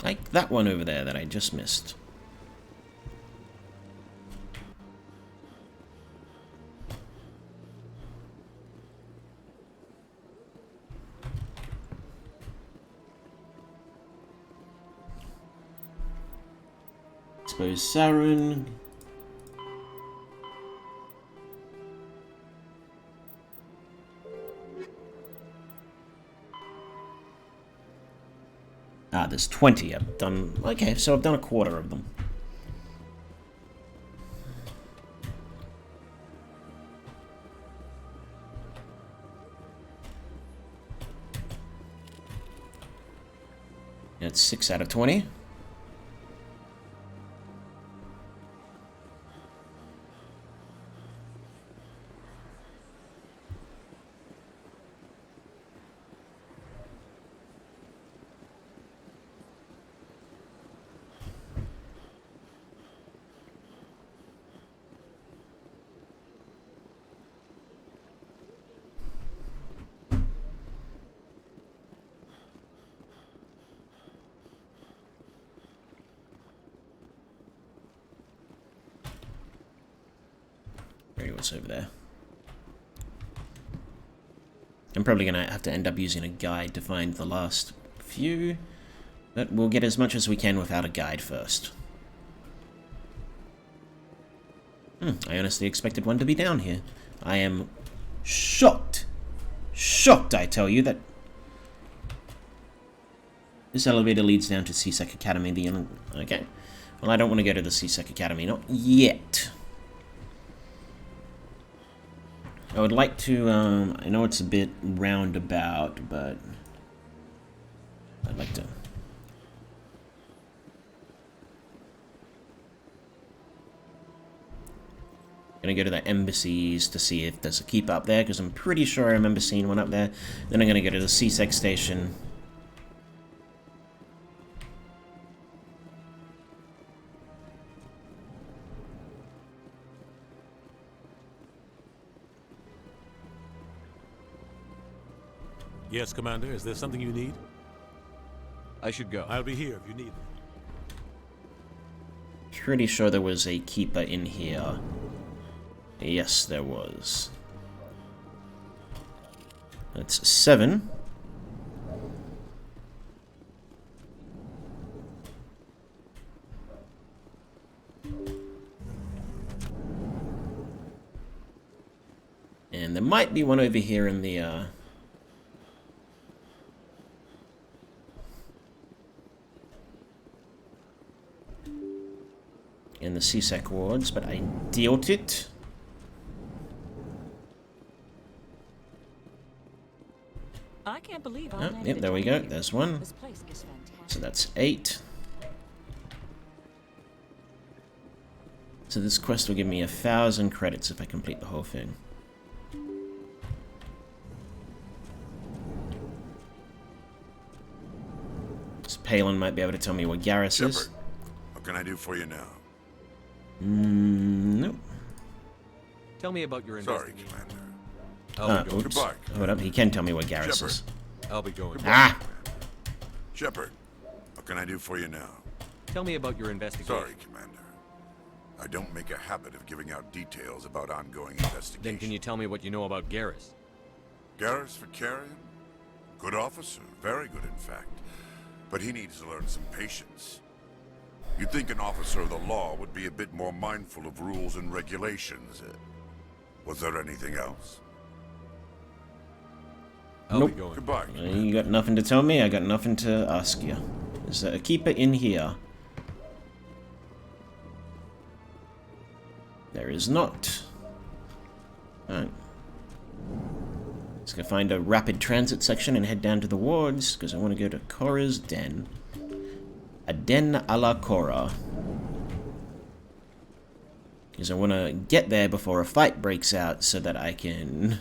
Like that one over there that I just missed. Expose Saren. Ah, there's 20. I've done... Okay, so I've done a quarter of them. That's 6 out of 20. What's over there? I'm probably gonna have to end up using a guide to find the last few, but we'll get as much as we can without a guide first. I honestly expected one to be down here. I am shocked. Shocked, I tell you, that this elevator leads down to C-Sec Academy. Okay. Well, I don't want to go to the C-Sec Academy. Not yet. I would like to, I know it's a bit roundabout, but I'd like to. Gonna go to the embassies to see if there's a keep up there, because I'm pretty sure I remember seeing one up there. Then I'm gonna go to the C-Sec station. Yes, Commander. Is there something you need? I should go. I'll be here if you need me. Pretty sure there was a keeper in here. Yes, there was. That's 7. And there might be one over here in the, in the C-Sec wards, but I doubt it. I can't believe Oh, yep, there we go. There's one. This place is fantastic. So that's 8. So this quest will give me 1,000 credits if I complete the whole thing. So Palin might be able to tell me where Garrus is. What can I do for you now? Nope. Tell me about your investigation. Sorry, Commander. Oops. Goodbye. Hold up, he can tell me where Garrus Shepard. is. I'll be going. Ah! Shepard, what can I do for you now? Tell me about your investigation. Sorry, Commander. I don't make a habit of giving out details about ongoing investigations. Then can you tell me what you know about Garrus? Garrus Vakarian? Good officer. Very good, in fact. But he needs to learn some patience. You'd think an officer of the law would be a bit more mindful of rules and regulations. Was there anything else? Nope. Goodbye. You got nothing to tell me, I got nothing to ask you. Is there a keeper in here? There is not. Alright. Let's go find a rapid transit section and head down to the wards, because I want to go to Korra's den. A den a la Korra. Because I want to get there before a fight breaks out so that I can...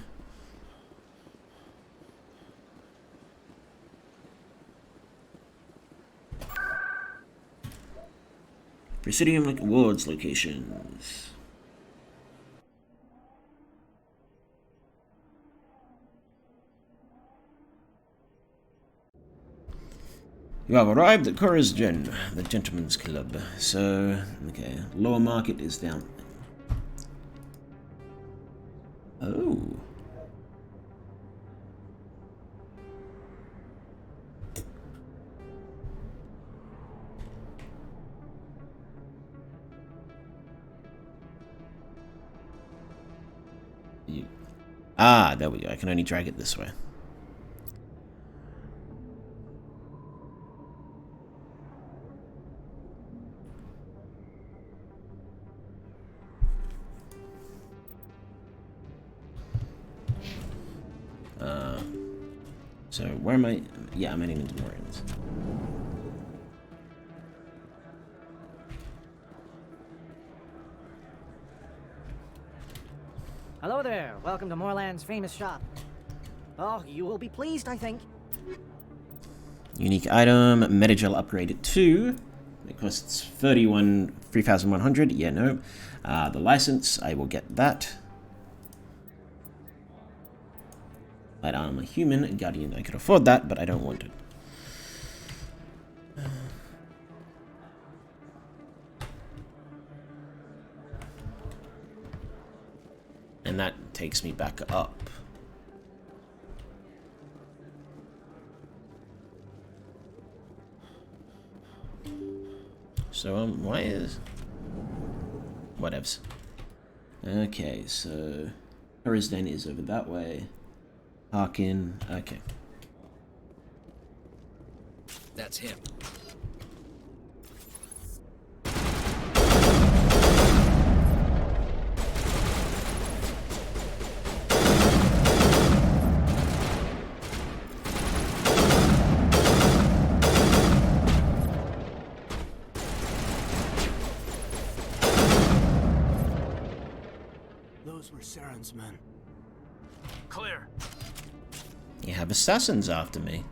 Presidium Awards locations. You have arrived at Corazon, the Gentleman's Club. So, okay, Lower Market is down. Oh. Ah, there we go. I can only drag it this way. So where am I? Yeah, I'm heading into Morans. Hello there. Welcome to Morland's famous shop. Oh, you will be pleased, I think. Unique item, Metagel upgraded 2. It costs 3,100. Yeah, no. The license, I will get that. Light armor human, guardian, I could afford that, but I don't want it. And that takes me back up. So, why is... Whatevs. Okay, so... Horisden is over that way. Harkin, okay. That's him. Those were Saren's men. Clear. You have assassins after me.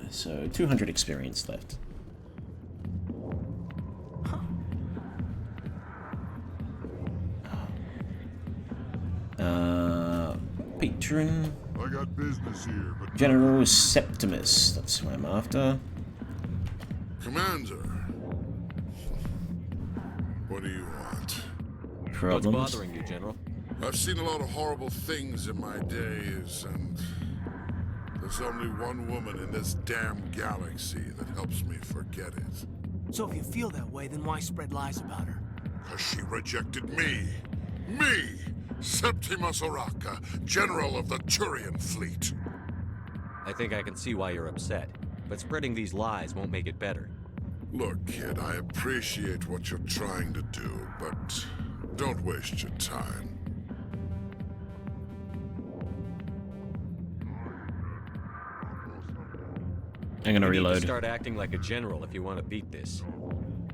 So 200 experience left. Patron. I got business here, but General Septimus. That's who I'm after. Commander, what do you want? Problems? What's bothering you, General? I've seen a lot of horrible things in my days, and there's only one woman in this damn galaxy that helps me forget it. So if you feel that way, then why spread lies about her? 'Cause she rejected me! Me! Septimus Oraka, General of the Turian Fleet. I think I can see why you're upset, but spreading these lies won't make it better. Look, kid, I appreciate what you're trying to do, but don't waste your time. I'm gonna You reload. need to start acting like a general if you want to beat this.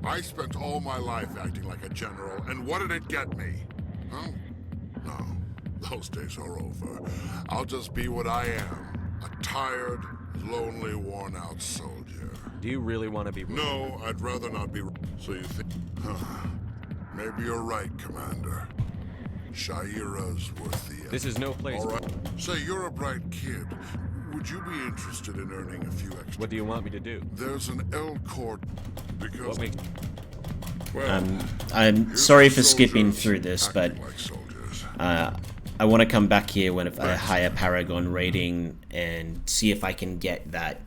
I spent all my life acting like a general, and what did it get me? Huh? No, those days are over. I'll just be what I am, a tired, lonely, worn-out soldier. Do you really want to be... No, I'd rather not be... So you think... Maybe you're right, Commander. Shaira's worth the... This is no place... All right. Say, you're a bright kid. Would you be interested in earning a few extra... What do you want me to do? There's an L-Cord... Because... What makes... Well, I'm sorry for skipping through this, but... I want to come back here when I hire Paragon rating and see if I can get that...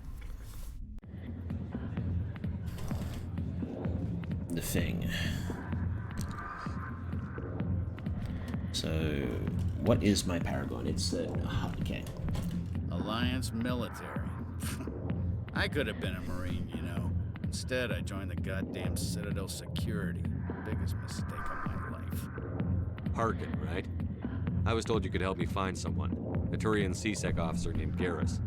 the thing. So, what is my Paragon? It's okay. Alliance military. I could have been a Marine, you know. Instead, I joined the goddamn Citadel Security. Biggest mistake of my life. Harkin, right? I was told you could help me find someone. A Turian CSEC officer named Garrus.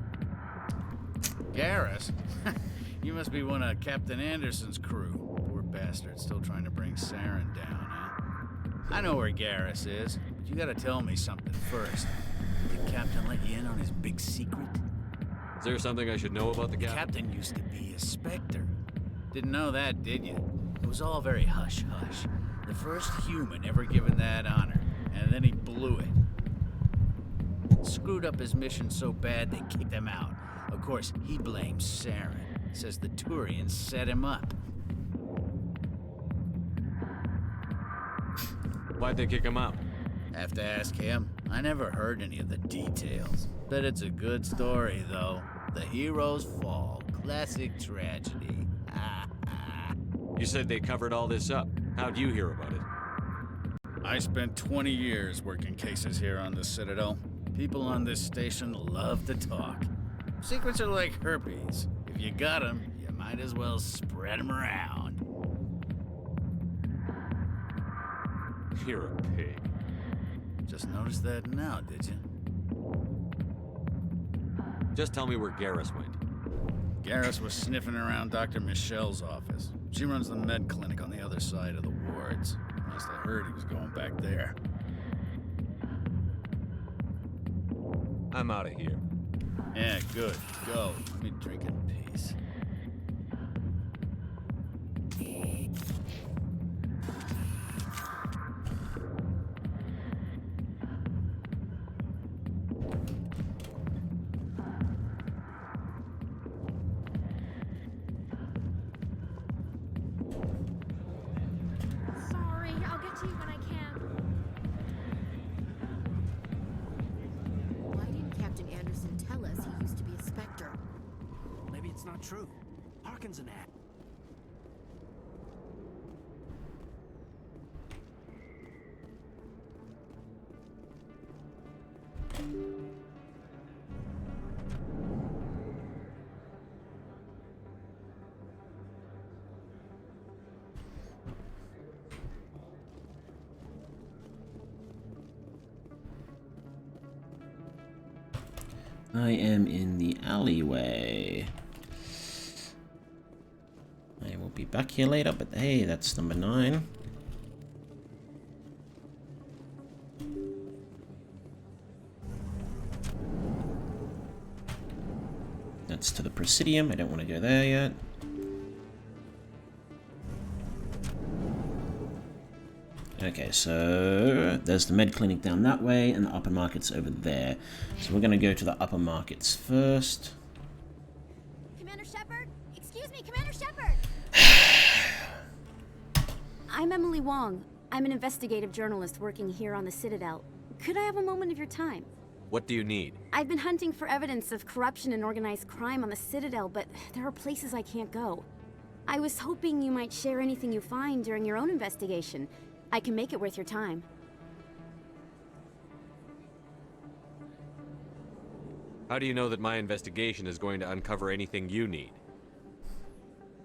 Garrus? You must be one of Captain Anderson's crew. Poor bastard, still trying to bring Saren down, huh? I know where Garrus is, but you gotta tell me something first. Did the captain let you in on his big secret? Is there something I should know about the captain? Captain used to be a Spectre. Didn't know that, did you? It was all very hush-hush. The first human ever given that honor, and then he blew it. Screwed up his mission so bad they kicked him out. Of course, he blames Saren. Says the Turians set him up. Why'd they kick him out? Have to ask him. I never heard any of the details. Bet it's a good story, though. The heroes fall. Classic tragedy. You said they covered all this up. How'd you hear about it? I spent 20 years working cases here on the Citadel. People on this station love to talk. Secrets are like herpes. If you got them, you might as well spread them around. You're a pig. Just noticed that now, did you? Just tell me where Garrus went. Garrus was sniffing around Dr. Michelle's office. She runs the med clinic on the other side of the wards. Must have heard he was going back there. I'm out of here. Yeah, good. Go. Let me drink in peace. Sorry, I'll get to you when I can. Why didn't Captain Anderson tell us he used to be a Spectre? Maybe it's not true. Harkin's an act. I am in the alleyway. I will be back here later, but hey, that's number 9. That's to the Presidium. I don't want to go there yet. Okay, so there's the med clinic down that way, and the upper market's over there. So we're going to go to the upper markets first. Commander Shepard? Excuse me, Commander Shepard! I'm Emily Wong. I'm an investigative journalist working here on the Citadel. Could I have a moment of your time? What do you need? I've been hunting for evidence of corruption and organized crime on the Citadel, but there are places I can't go. I was hoping you might share anything you find during your own investigation. I can make it worth your time. How do you know that my investigation is going to uncover anything you need?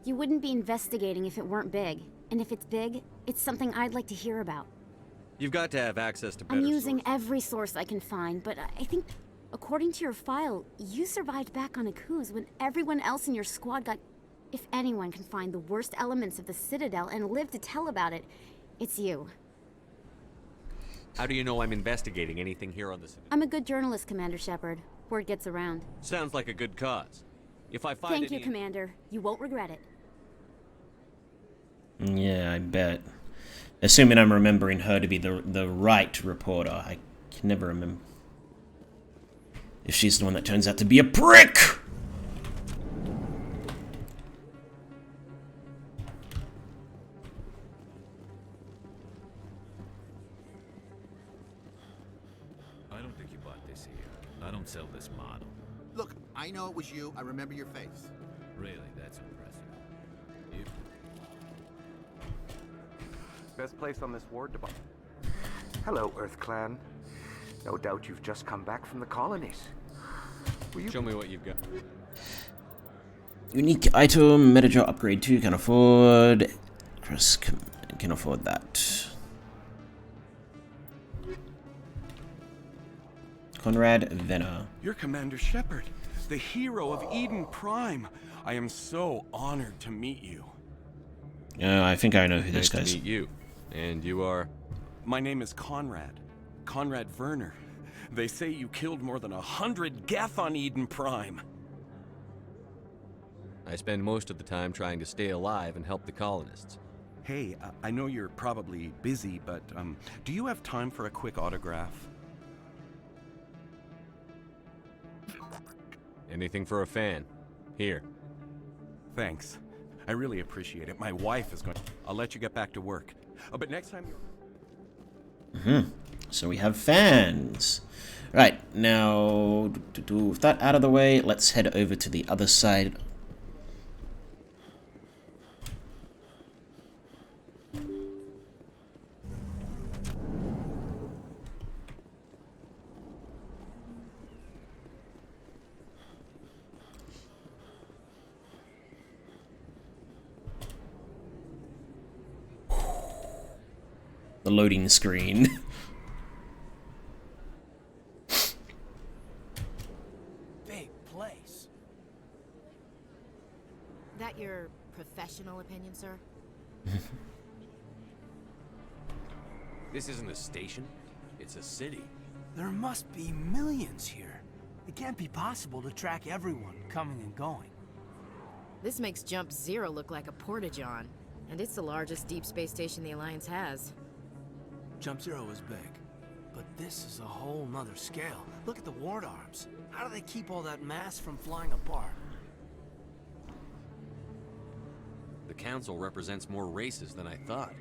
You wouldn't be investigating if it weren't big. And if it's big, it's something I'd like to hear about. You've got to have access to better I'm using every source I can find, but I think, according to your file, you survived back on Akuz when everyone else in your squad got... If anyone can find the worst elements of the Citadel and live to tell about it, it's you. How do you know I'm investigating anything here on the Citadel? I'm a good journalist, Commander Shepard. Word gets around. Sounds like a good cause. If I find Thank you, Commander. You won't regret it. Yeah, I bet. Assuming I'm remembering her to be the right reporter. I can never remember if she's the one that turns out to be a prick! I don't think you bought this here. I don't sell this model. Look, I know it was you. I remember your face. Really, that's impressive. You... Best place on this ward to buy. Hello, Earth Clan. No doubt you've just come back from the colonies. Show me what you've got. Unique item, Metager upgrade 2, can afford. Chris can afford that. Conrad Venner. You're Commander Shepard, the hero of Eden Prime. I am so honored to meet you. I think I know who this Nice guy is. to meet you. And you are? My name is Conrad. Conrad Werner. They say you killed more than 100 Geth on Eden Prime. I spend most of the time trying to stay alive and help the colonists. Hey, I know you're probably busy, but do you have time for a quick autograph? Anything for a fan. Here. Thanks. I really appreciate it. My wife is going to... I'll let you get back to work. But next time you're... So we have fans. Right, now, with that out of the way, let's head over to the other side. The loading screen. Big place. That your professional opinion, sir? This isn't a station. It's a city. There must be millions here. It can't be possible to track everyone coming and going. This makes Jump Zero look like a porta-john, and it's the largest deep space station the Alliance has. Jump Zero is big, but this is a whole nother scale. Look at the ward arms. How do they keep all that mass from flying apart? The Council represents more races than I thought.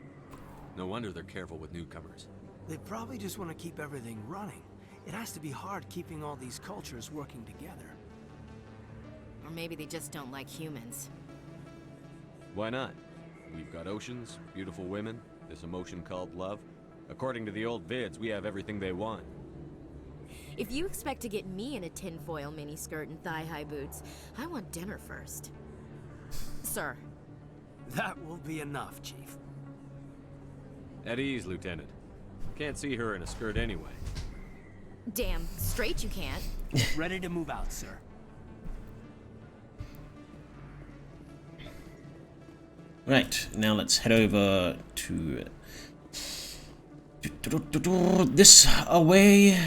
No wonder they're careful with newcomers. They probably just want to keep everything running. It has to be hard keeping all these cultures working together. Or maybe they just don't like humans. Why not? We've got oceans, beautiful women, this emotion called love. According to the old vids, we have everything they want. If you expect to get me in a tinfoil miniskirt and thigh-high boots, I want dinner first. Sir. That will be enough, Chief. At ease, Lieutenant. Can't see her in a skirt anyway. Damn straight you can't. Ready to move out, sir. Right, now let's head over to this away.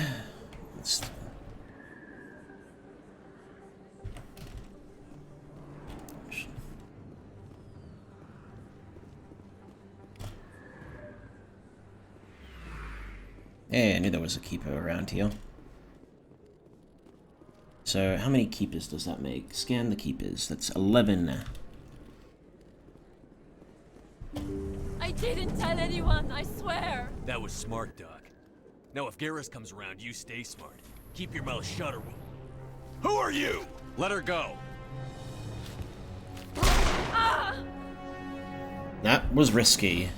Hey, I knew there was a keeper around here. So, how many keepers does that make? Scan the keepers. That's 11. I didn't tell anyone, I swear! That was smart, Doc. Now if Garrus comes around, you stay smart. Keep your mouth shut or we'll... Who are you? Let her go. Ah! That was risky.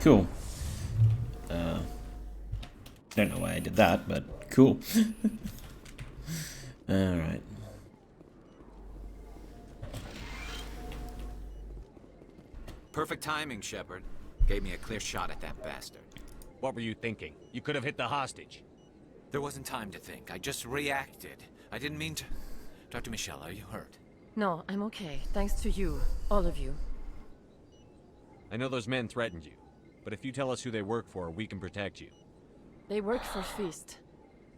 Cool. Don't know why I did that, but cool. Alright. Perfect timing, Shepard. Gave me a clear shot at that bastard. What were you thinking? You could have hit the hostage. There wasn't time to think. I just reacted. I didn't mean to... Dr. Michelle, are you hurt? No, I'm okay. Thanks to you. All of you. I know those men threatened you, but if you tell us who they work for, we can protect you. They worked for Fist.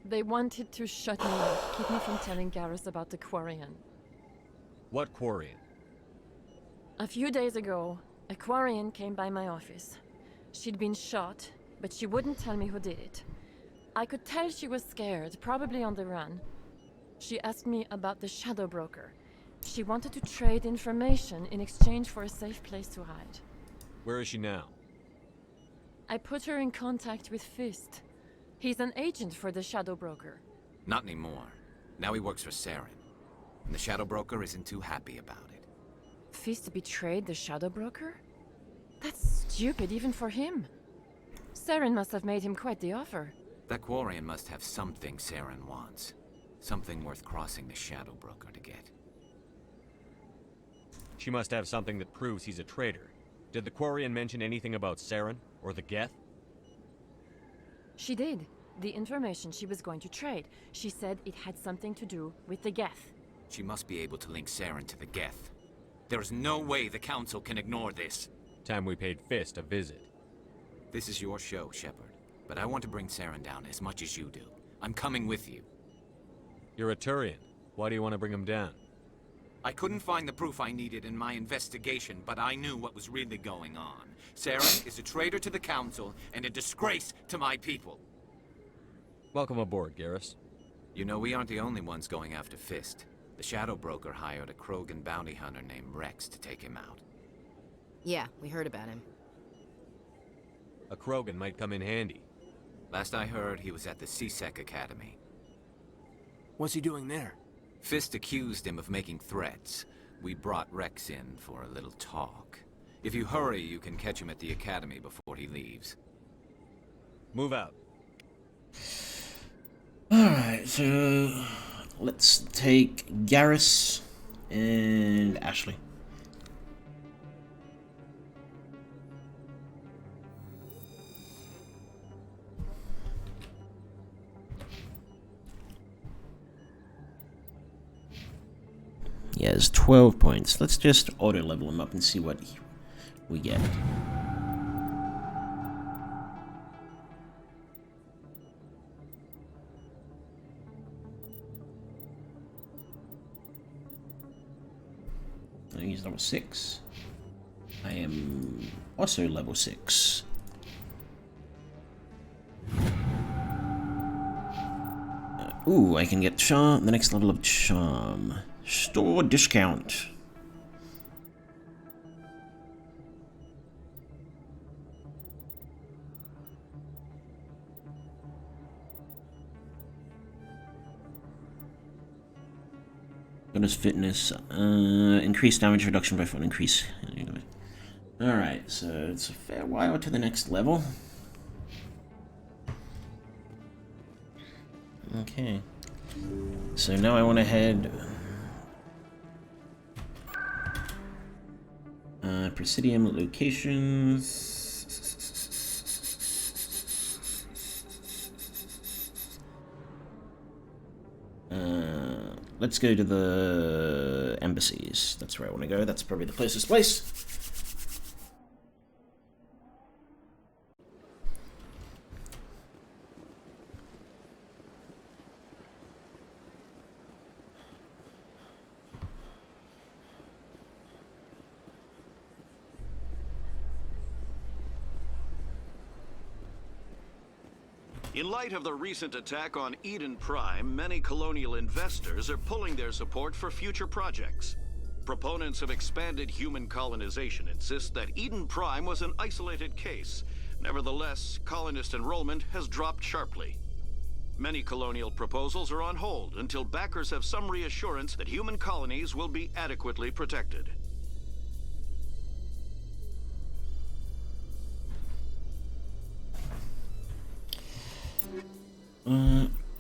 They wanted to shut me up, keep me from telling Garrus about the Quarian. What Quarian? A few days ago, a Quarian came by my office. She'd been shot, but she wouldn't tell me who did it. I could tell she was scared, probably on the run. She asked me about the Shadow Broker. She wanted to trade information in exchange for a safe place to hide. Where is she now? I put her in contact with Fist. He's an agent for the Shadow Broker. Not anymore. Now he works for Saren. and the Shadow Broker isn't too happy about it. Fist betrayed the Shadow Broker? That's stupid even for him. Saren must have made him quite the offer. That Quarian must have something Saren wants. Something worth crossing the Shadow Broker to get. She must have something that proves he's a traitor. Did the Quarian mention anything about Saren or the Geth? She did. The information she was going to trade. She said it had something to do with the Geth. She must be able to link Saren to the Geth. There is no way the Council can ignore this. Time we paid Fist a visit. This is your show, Shepard. But I want to bring Saren down as much as you do. I'm coming with you. You're a Turian. Why do you want to bring him down? I couldn't find the proof I needed in my investigation, but I knew what was really going on. Saren is a traitor to the Council and a disgrace to my people. Welcome aboard, Garrus. You know, we aren't the only ones going after Fist. The Shadow Broker hired a Krogan bounty hunter named Rex to take him out. Yeah, we heard about him. A Krogan might come in handy. Last I heard, he was at the CSEC Academy. What's he doing there? Fist accused him of making threats. We brought Rex in for a little talk. If you hurry, you can catch him at the Academy before he leaves. Move out. Alright, so let's take Garrus and Ashley. He has 12 points. Let's just auto level him up and see what we get. He's level 6. I am also level 6. Ooh, I can get charm, the next level of charm. Store discount. Bonus fitness. Increased damage reduction by 1. Increase. Alright, so it's a fair while to the next level. Okay. So now I want to head... Presidium locations... let's go to the embassies. That's where I want to go. That's probably the closest place. In light of the recent attack on Eden Prime, many colonial investors are pulling their support for future projects. Proponents of expanded human colonization insist that Eden Prime was an isolated case. Nevertheless, colonist enrollment has dropped sharply. Many colonial proposals are on hold until backers have some reassurance that human colonies will be adequately protected.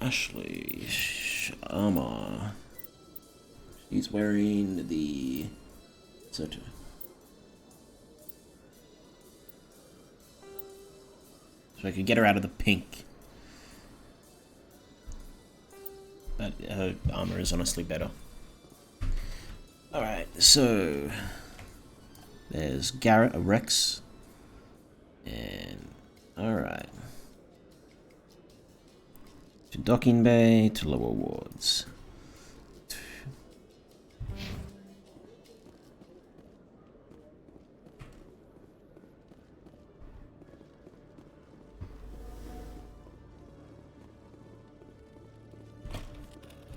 Ashley armor. She's wearing the so I could get her out of the pink, but her armor is honestly better. All right, so there's Garrett, Rex, and all right. To docking bay, to lower wards.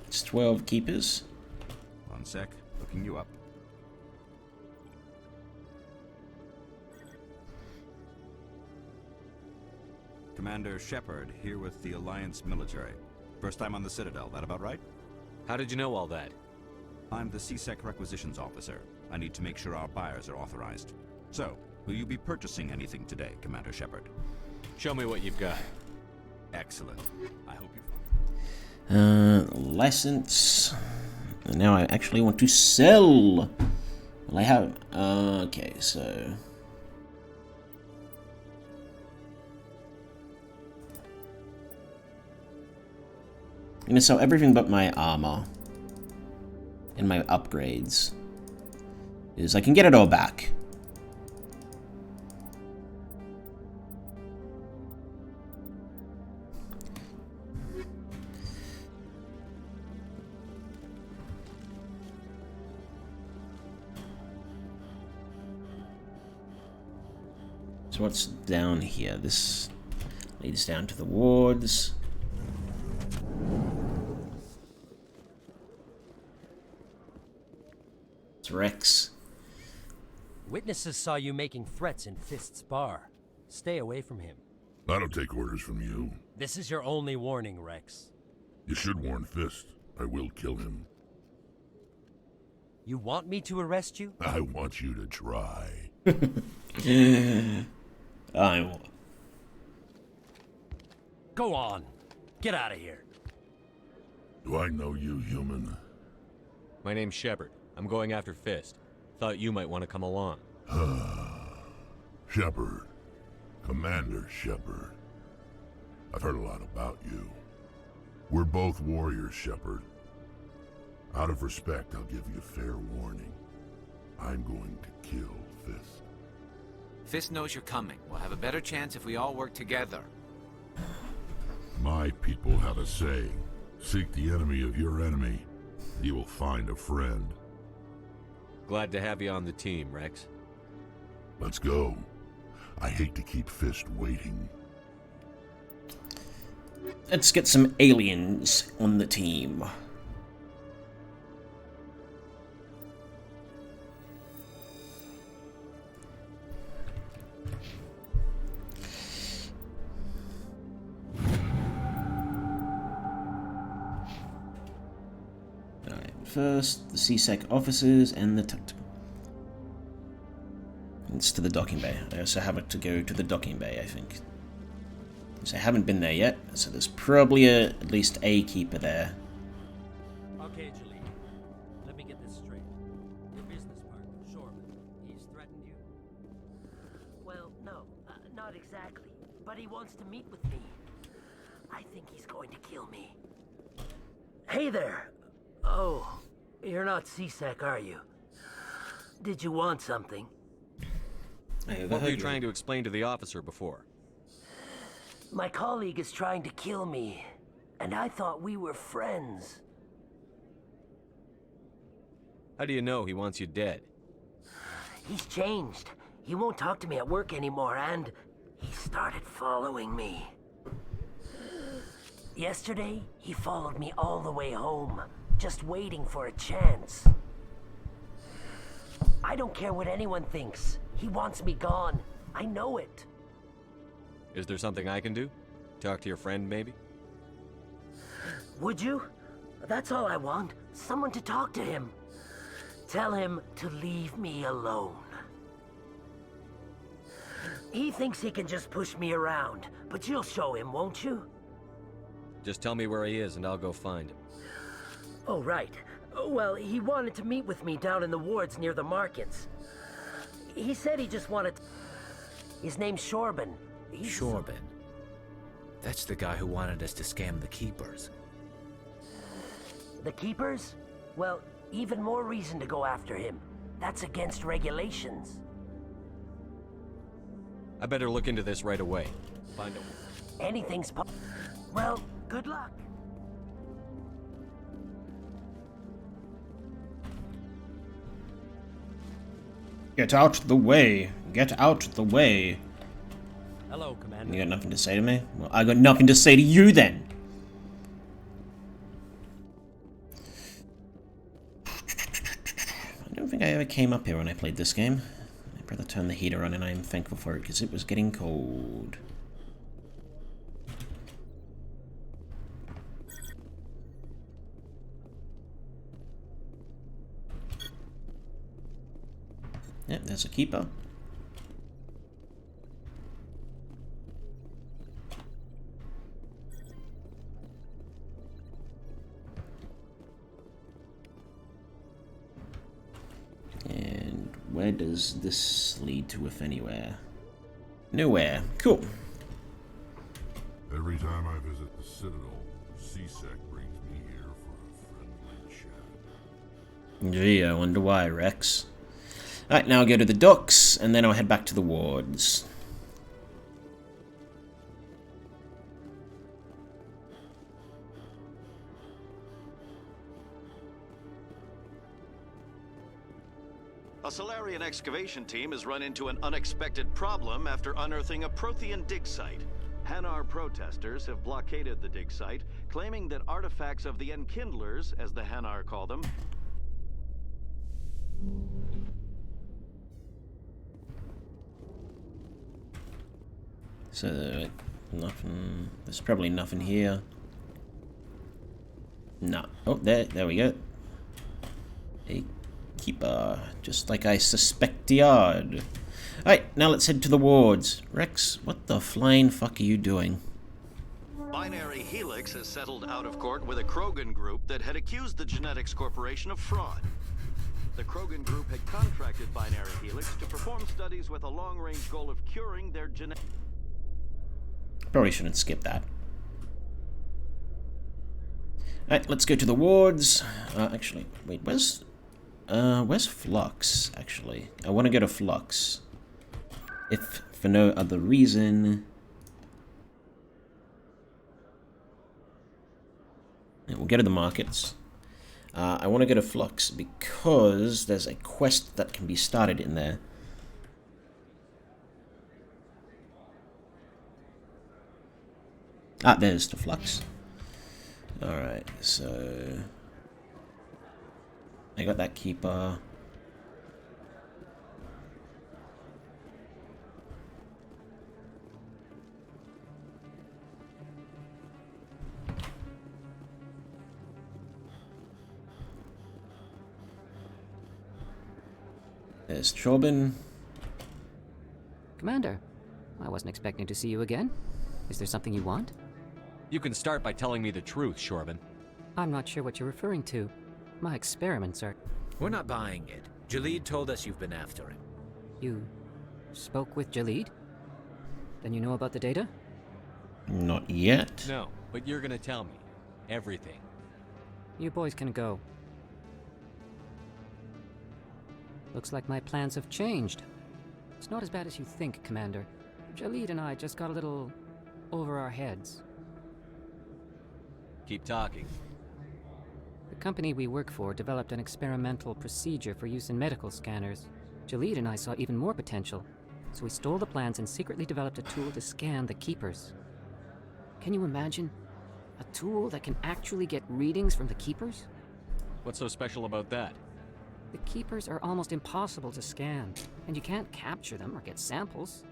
It's 12 keepers. One sec, looking you up. Commander Shepard, here with the Alliance military. First time on the Citadel, that about right? How did you know all that? I'm the CSEC Requisitions Officer. I need to make sure our buyers are authorized. So, will you be purchasing anything today, Commander Shepard? Show me what you've got. Excellent. I hope you... License. And now I actually want to sell. Well, I have... okay, so... I'm gonna sell everything but my armor. And my upgrades. Is I can get it all back. So what's down here? This leads down to the wards. It's Rex. Witnesses saw you making threats in Fist's bar. Stay away from him. I don't take orders from you. This is your only warning, Rex. You should warn Fist. I will kill him. You want me to arrest you? I want you to try. I will. Go on. Get out of here. Do I know you, human? My name's Shepard. I'm going after Fist. Thought you might want to come along. Shepard. Commander Shepard. I've heard a lot about you. We're both warriors, Shepard. Out of respect, I'll give you fair warning. I'm going to kill Fist. Fist knows you're coming. We'll have a better chance if we all work together. My people have a saying. Seek the enemy of your enemy. You will find a friend. Glad to have you on the team, Rex. Let's go. I hate to keep Fist waiting. Let's get some aliens on the team. Alright, first the CSEC officers and the tactical. It's to the docking bay. I also have to go to the docking bay, I think. So I haven't been there yet, so there's probably at least a keeper there. Okay, Julie. Let me get this straight. Your business partner, Shoreman, he's threatened you? Well, no, not exactly. But he wants to meet with me. I think he's going to kill me. Hey there! Oh, you're not CSEC, are you? Did you want something? What were you trying to explain to the officer before? My colleague is trying to kill me, and I thought we were friends. How do you know he wants you dead? He's changed. He won't talk to me at work anymore, and he started following me. Yesterday, he followed me all the way home, just waiting for a chance. I don't care what anyone thinks. He wants me gone. I know it. Is there something I can do? Talk to your friend, maybe? Would you? That's all I want. Someone to talk to him. Tell him to leave me alone. He thinks he can just push me around, but you'll show him, won't you? Just tell me where he is and I'll go find him. Oh, right. Well, he wanted to meet with me down in the wards near the markets. He said he just wanted to... His name's Shorban. Shorban? That's the guy who wanted us to scam the Keepers. The Keepers? Well, even more reason to go after him. That's against regulations. I better look into this right away. Find him. Anything's Well, good luck. Get out the way. Get out the way. Hello, Commander. You got nothing to say to me? Well, I got nothing to say to you then. I don't think I ever came up here when I played this game. My brother turned the heater on and I am thankful for it because it was getting cold. Yep, there's a keeper. And where does this lead to, if anywhere? Nowhere. Cool. Every time I visit the Citadel, C-Sec brings me here for a friendly chat. Gee, I wonder why, Rex. Alright, now I'll go to the docks, and then I'll head back to the wards. A Solarian excavation team has run into an unexpected problem after unearthing a Prothean dig site. Hanar protesters have blockaded the dig site, claiming that artifacts of the Enkindlers, as the Hanar call them, So, nothing. There's probably nothing here. No. Oh, there we go. A keeper, just like I suspected. Alright, now let's head to the wards. Rex, what the flying fuck are you doing? Binary Helix has settled out of court with a Krogan group that had accused the Genetics Corporation of fraud. The Krogan group had contracted Binary Helix to perform studies with a long-range goal of curing their genetic... Probably shouldn't skip that. Alright, let's go to the wards. Actually, wait, where's Flux, actually? I want to go to Flux. If for no other reason... Yeah, we'll go to the markets. I want to go to Flux because there's a quest that can be started in there. Ah, there's the Flux. Alright, so... I got that keeper. There's Chobin. Commander, I wasn't expecting to see you again. Is there something you want? You can start by telling me the truth, Shorban. I'm not sure what you're referring to. My experiments are... We're not buying it. Jalid told us you've been after him. You spoke with Jalid? Then you know about the data? Not yet. No, but you're gonna tell me. Everything. You boys can go. Looks like my plans have changed. It's not as bad as you think, Commander. Jalid and I just got a little over our heads. Keep talking. The company we work for developed an experimental procedure for use in medical scanners. Jalid and I saw even more potential, so we stole the plans and secretly developed a tool to scan the Keepers. Can you imagine? A tool that can actually get readings from the Keepers? What's so special about that? The Keepers are almost impossible to scan, and you can't capture them or get samples.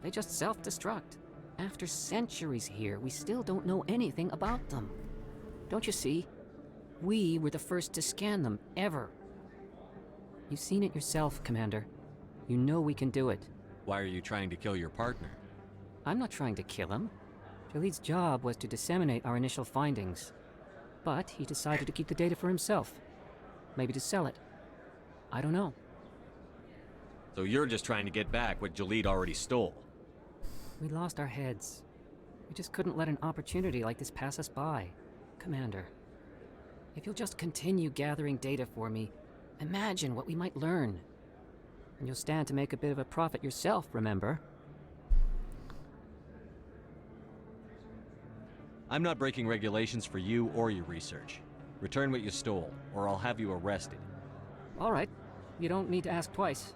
They just self-destruct. After centuries here, we still don't know anything about them. Don't you see? We were the first to scan them, ever. You've seen it yourself, Commander. You know we can do it. Why are you trying to kill your partner? I'm not trying to kill him. Jalid's job was to disseminate our initial findings. But he decided to keep the data for himself. Maybe to sell it. I don't know. So you're just trying to get back what Jalid already stole? We lost our heads. We just couldn't let an opportunity like this pass us by. Commander, if you'll just continue gathering data for me, imagine what we might learn. And you'll stand to make a bit of a profit yourself, remember? I'm not breaking regulations for you or your research. Return what you stole, or I'll have you arrested. All right. You don't need to ask twice.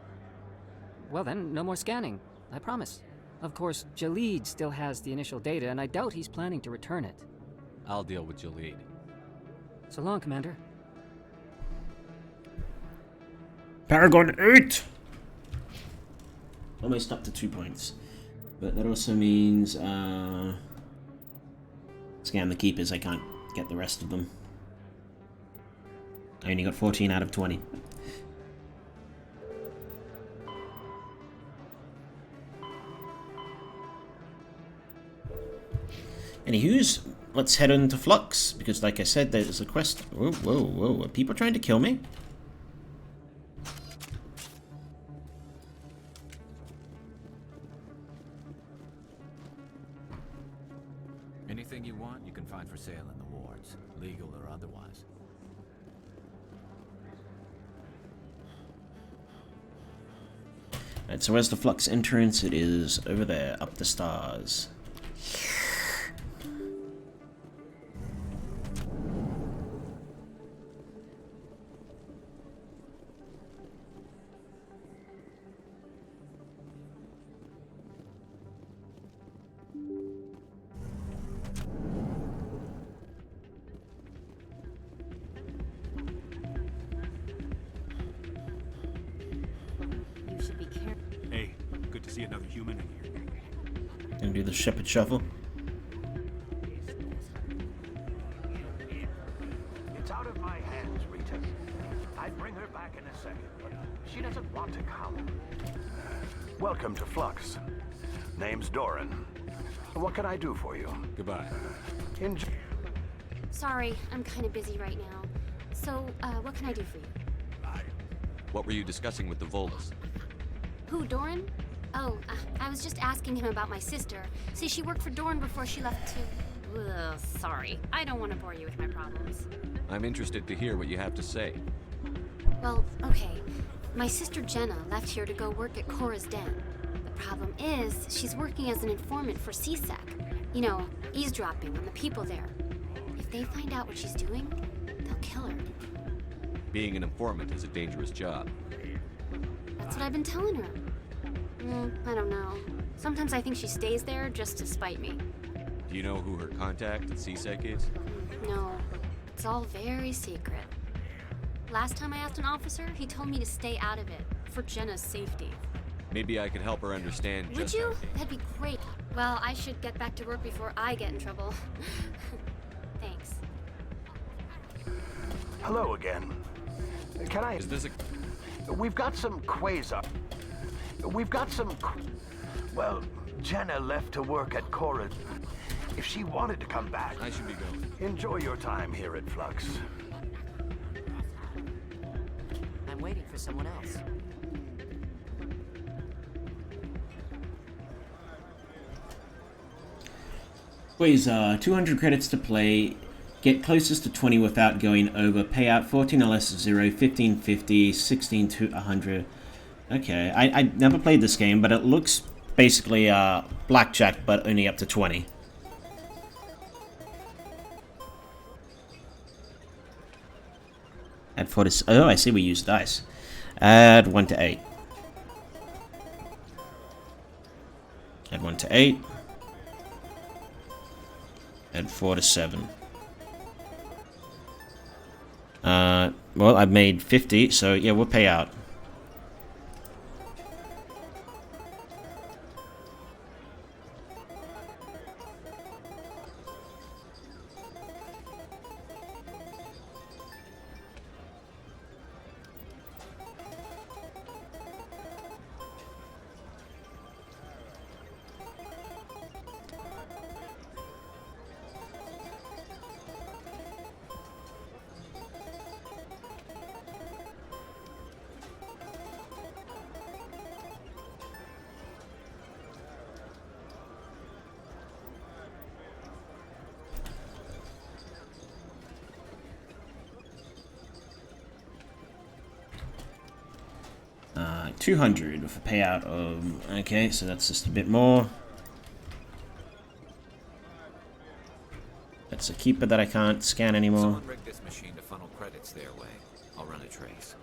Well then, no more scanning. I promise. Of course, Jalid still has the initial data, and I doubt he's planning to return it. I'll deal with Jalid. So long, Commander. Paragon 8! Almost up to 2 points. But that also means, scan the Keepers, I can't get the rest of them. I only got 14 out of 20. Anywho's, let's head on to Flux, because like I said, there's a quest. Whoa, whoa, whoa. Are people trying to kill me? Anything you want, you can find for sale in the wards, legal or otherwise. Alright, so where's the Flux entrance? It is over there, up the stars. Hey, good to see another human in here. Gonna do the Shepherd Shuffle. It's out of my hands, Rita. I'd bring her back in a second, but she doesn't want to come. Welcome to Flux. Name's Doran. What can I do for you? Goodbye. Enjoy. Sorry, I'm kind of busy right now. So, what can I do for you? What were you discussing with the Volus? Who, Doran? Oh, I was just asking him about my sister. See, she worked for Doran before she left to... Ugh, sorry. I don't want to bore you with my problems. I'm interested to hear what you have to say. Well, okay. My sister Jenna left here to go work at Cora's Den. The problem is, she's working as an informant for CSEC. You know, eavesdropping on the people there. If they find out what she's doing, they'll kill her. Being an informant is a dangerous job. That's what I've been telling her. I don't know. Sometimes I think she stays there just to spite me. Do you know who her contact at CSEC is? No, it's all very secret. Last time I asked an officer, he told me to stay out of it, for Jenna's safety. Maybe I could help her understand Would just you? how... That'd be great. Well, I should get back to work before I get in trouble. Thanks. Hello again. Can I... Is this a... We've got some quasar. We've got some... Well, Jenna left to work at Cora. If she wanted to come back... I should be going. Enjoy your time here at Flux. I'm waiting for someone else. Quasar, 200 credits to play. Get closest to 20 without going over. Payout 14 LS 0, 1550, 16 to 100. Okay, I never played this game, but it looks basically blackjack, but only up to 20. Add 4 to... Oh, I see we use dice. Add 1 to 8. Add 1 to 8. Add 4 to 7. Well, I've made 50, so yeah, we'll pay out. Uh, 200 with a payout of... Okay, so that's just a bit more. That's a keeper that I can't scan anymore. Someone rigged this machine to funnel credits their way. I'll run a trace.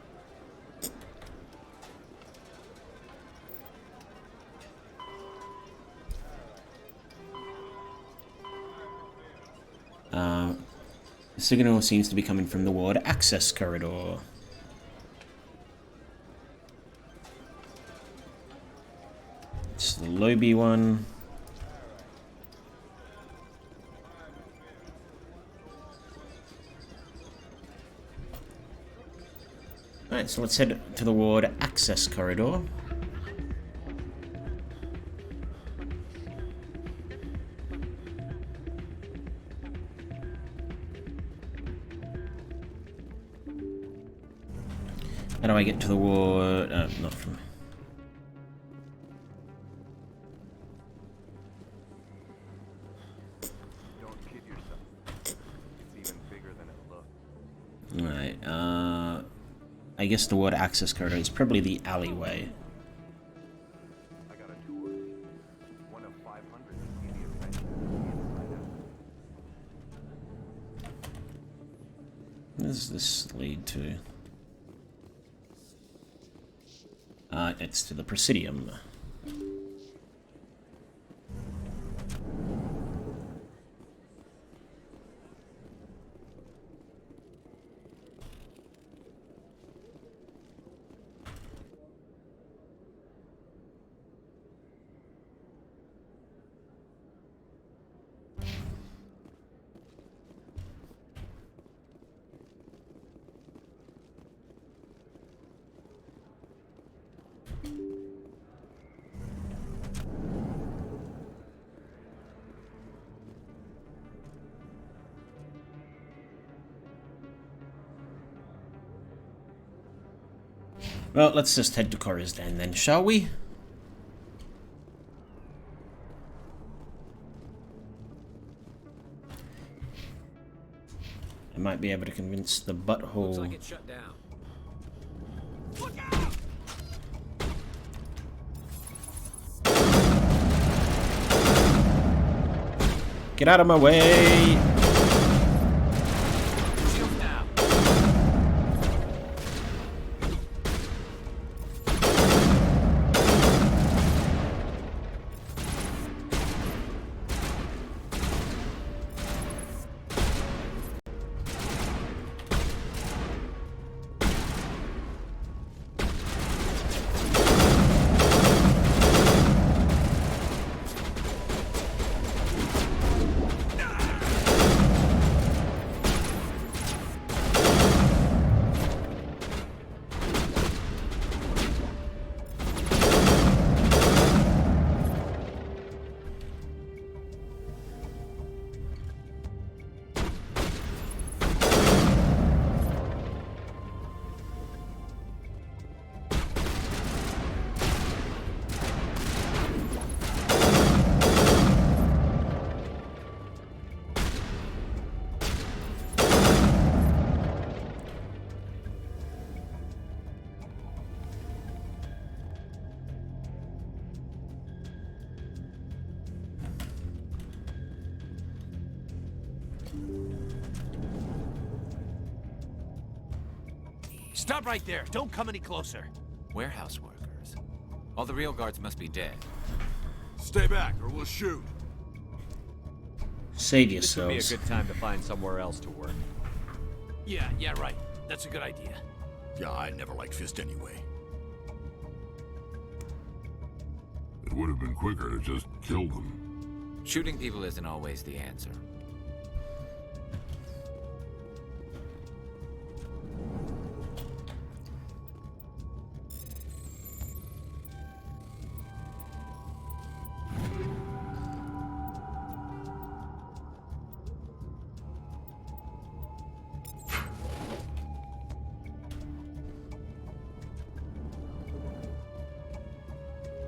The signal seems to be coming from the ward access corridor. It's the lobby one. Alright, so let's head to the ward access corridor. How do I get to the war? Not from... Don't kid yourself. It's even bigger than it looks. Alright, I guess the word access corridor is probably the alleyway. I got a tour. One of 500 immediate inside out. Where does this lead to? It's to the Presidium. Well, let's just head to Cora's Den then, shall we? I might be able to convince the butthole. Looks like it's shut down. Look out! Get out of my way! Stop right there. Don't come any closer. Warehouse workers. All the real guards must be dead. Stay back, or we'll shoot. Save This would be a yourselves. good time to find somewhere else to work. Yeah, right. That's a good idea. Yeah, I never liked Fist anyway. It would have been quicker to just kill them. Shooting people isn't always the answer.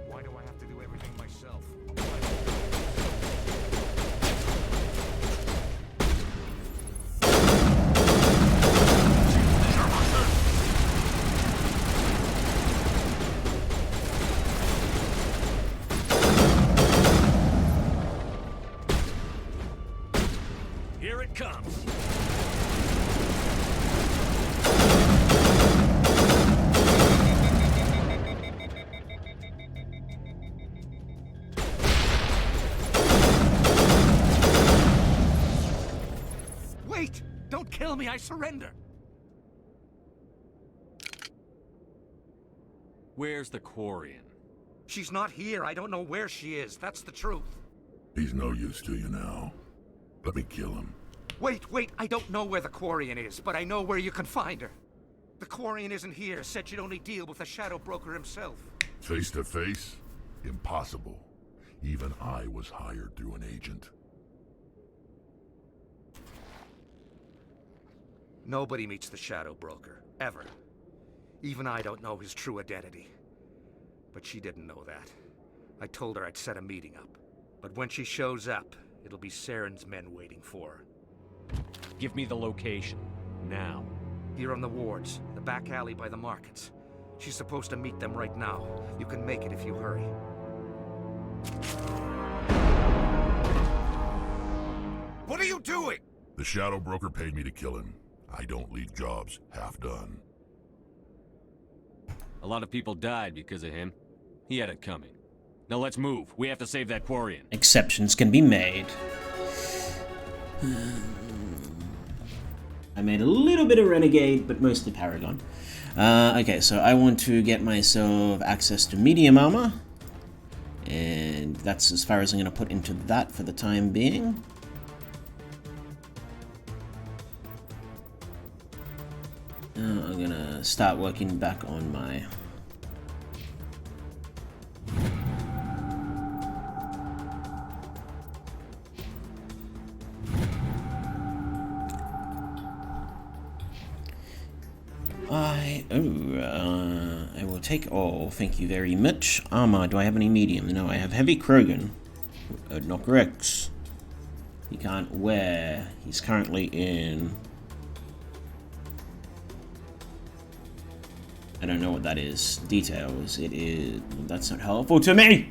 Why do I have to do everything myself? Here it comes. Wait! Don't kill me, I surrender! Where's the Quarian? She's not here. I don't know where she is. That's the truth. He's no use to you now. Let me kill him. Wait. I don't know where the Quarian is, but I know where you can find her. The Quarian isn't here. Said she'd only deal with the Shadow Broker himself. Face to face? Impossible. Even I was hired through an agent. Nobody meets the Shadow Broker. Ever. Even I don't know his true identity. But she didn't know that. I told her I'd set a meeting up. But when she shows up, it'll be Saren's men waiting for her. Give me the location. Now. Here on the wards, the back alley by the markets. She's supposed to meet them right now. You can make it if you hurry. What are you doing? The Shadow Broker paid me to kill him. I don't leave jobs half done. A lot of people died because of him. He had it coming. Now let's move. We have to save that Quarian. Exceptions can be made. I made a little bit of Renegade, but mostly Paragon. Okay, so I want to get myself access to medium armor. And that's as far as I'm going to put into that for the time being. I'm going to start working back on my... I will take all, thank you very much. Armor, do I have any medium? No, I have heavy Krogan. Knock Rex. He can't wear. He's currently in... I don't know what that is. Details. It is... That's not helpful to me!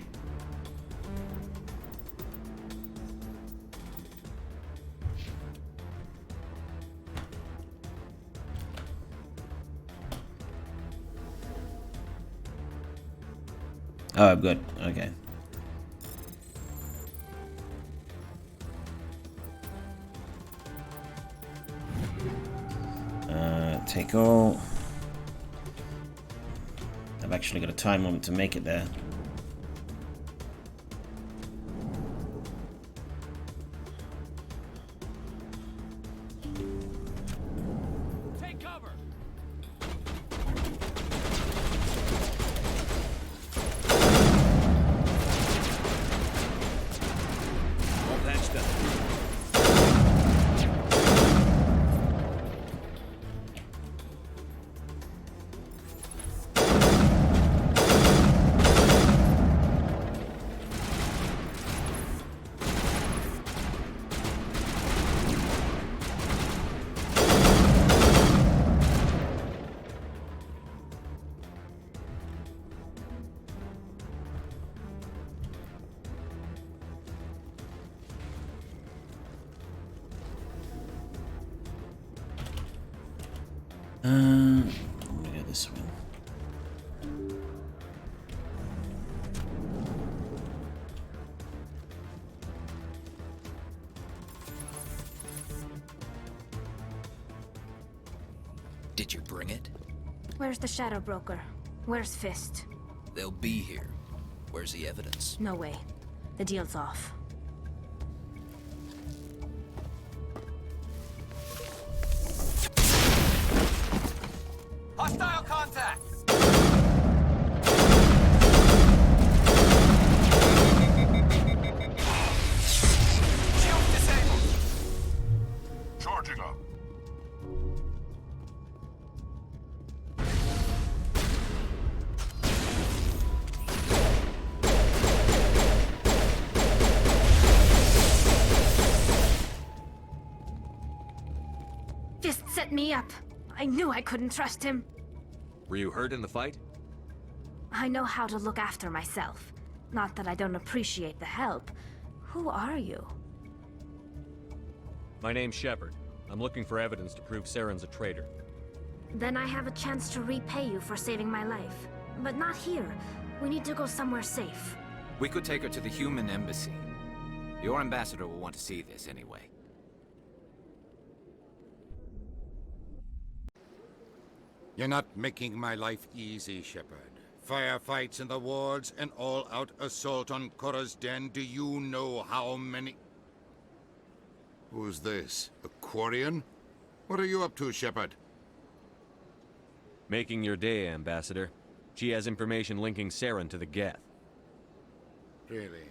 Oh, good. Okay. Take all. I've actually got a time limit to make it there. Take cover. All patched up. I'm gonna go this way. Did you bring it? Where's the Shadow Broker? Where's Fist? They'll be here. Where's the evidence? No way. The deal's off. Hostile contact! Shield disabled! Charging up. Fist set me up. I knew I couldn't trust him. Were you hurt in the fight? I know how to look after myself. Not that I don't appreciate the help. Who are you? My name's Shepard. I'm looking for evidence to prove Saren's a traitor. Then I have a chance to repay you for saving my life. But not here. We need to go somewhere safe. We could take her to the human embassy. Your ambassador will want to see this anyway. You're not making my life easy, Shepard. Firefights in the wards, an all-out assault on Korra's den. Do you know how many... Who's this? A Quarian? What are you up to, Shepard? Making your day, Ambassador. She has information linking Saren to the Geth. Really?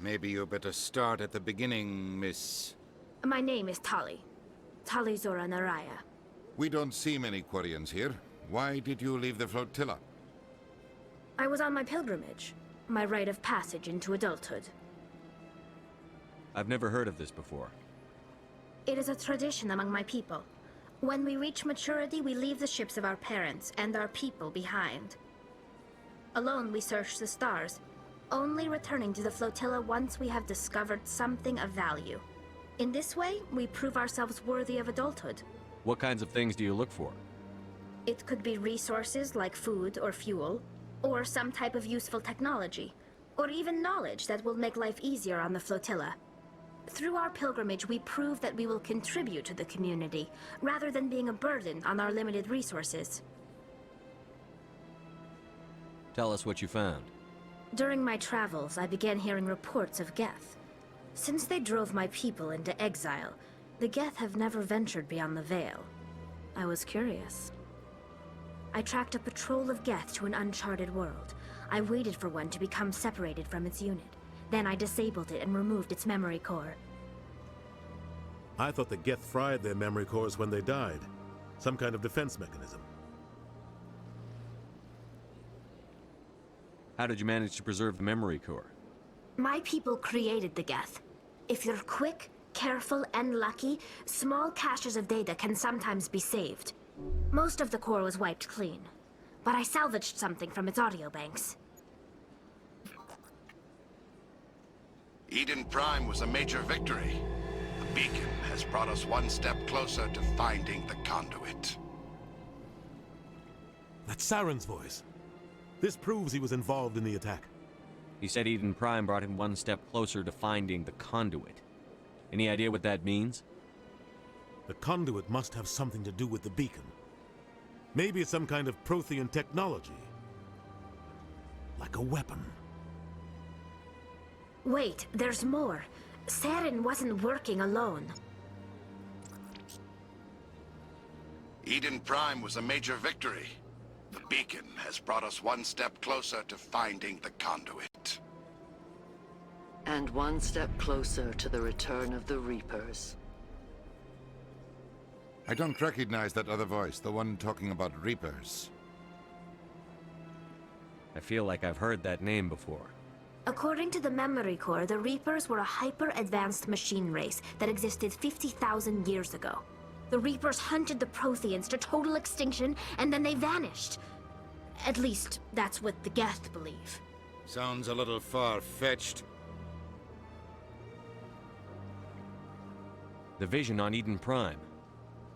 Maybe you better start at the beginning, Miss... My name is Tali. Tali Zora Naraya. We don't see many Quarians here. Why did you leave the flotilla? I was on my pilgrimage, my rite of passage into adulthood. I've never heard of this before. It is a tradition among my people. When we reach maturity, we leave the ships of our parents and our people behind. Alone, we search the stars, only returning to the flotilla once we have discovered something of value. In this way, we prove ourselves worthy of adulthood. What kinds of things do you look for? It could be resources like food or fuel, or some type of useful technology, or even knowledge that will make life easier on the flotilla. Through our pilgrimage, we prove that we will contribute to the community, rather than being a burden on our limited resources. Tell us what you found. During my travels, I began hearing reports of Geth. Since they drove my people into exile, the Geth have never ventured beyond the Veil. I was curious. I tracked a patrol of Geth to an uncharted world. I waited for one to become separated from its unit. Then I disabled it and removed its memory core. I thought the Geth fried their memory cores when they died. Some kind of defense mechanism. How did you manage to preserve the memory core? My people created the Geth. If you're quick, careful, and lucky, small caches of data can sometimes be saved. Most of the core was wiped clean, but I salvaged something from its audio banks. Eden Prime was a major victory. The beacon has brought us one step closer to finding the conduit. That's Saren's voice. This proves he was involved in the attack. He said Eden Prime brought him one step closer to finding the conduit. Any idea what that means? The conduit must have something to do with the beacon. Maybe it's some kind of Prothean technology. Like a weapon. Wait, there's more. Saren wasn't working alone. Eden Prime was a major victory. The beacon has brought us one step closer to finding the conduit. And one step closer to the return of the Reapers. I don't recognize that other voice, the one talking about Reapers. I feel like I've heard that name before. According to the memory core, the Reapers were a hyper-advanced machine race that existed 50,000 years ago. The Reapers hunted the Protheans to total extinction, and then they vanished. At least, that's what the Geth believe. Sounds a little far-fetched. The vision on Eden Prime.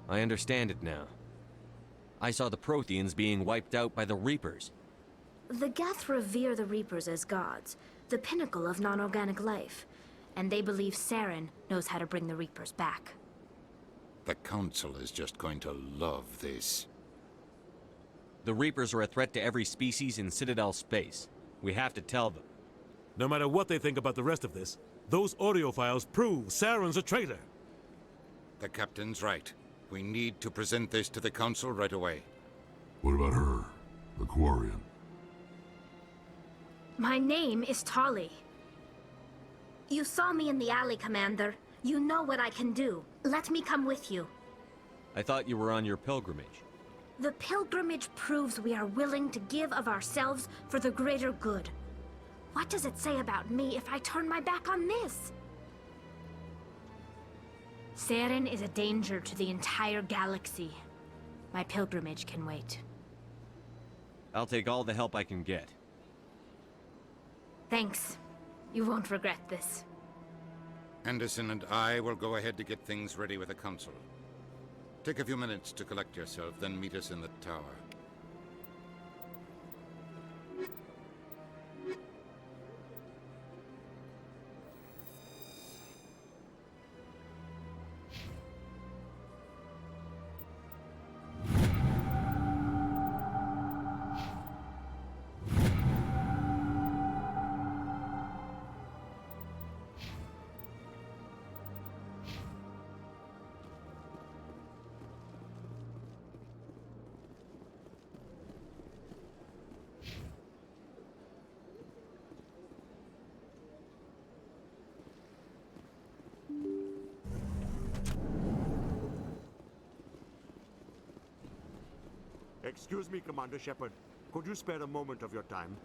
I understand it now. I saw the Protheans being wiped out by the Reapers. The Geth revere the Reapers as gods, the pinnacle of non-organic life, and they believe Saren knows how to bring the Reapers back. The Council is just going to love this. The Reapers are a threat to every species in Citadel space. We have to tell them. No matter what they think about the rest of this, those audio files prove Saren's a traitor. The Captain's right. We need to present this to the Council right away. What about her, the Quarian? My name is Tali. You saw me in the alley, Commander. You know what I can do. Let me come with you. I thought you were on your pilgrimage. The pilgrimage proves we are willing to give of ourselves for the greater good. What does it say about me if I turn my back on this? Saren is a danger to the entire galaxy. My pilgrimage can wait. I'll take all the help I can get. Thanks. You won't regret this. Anderson and I will go ahead to get things ready with the Council. Take a few minutes to collect yourself, then meet us in the tower. Excuse me, Commander Shepard. Could you spare a moment of your time?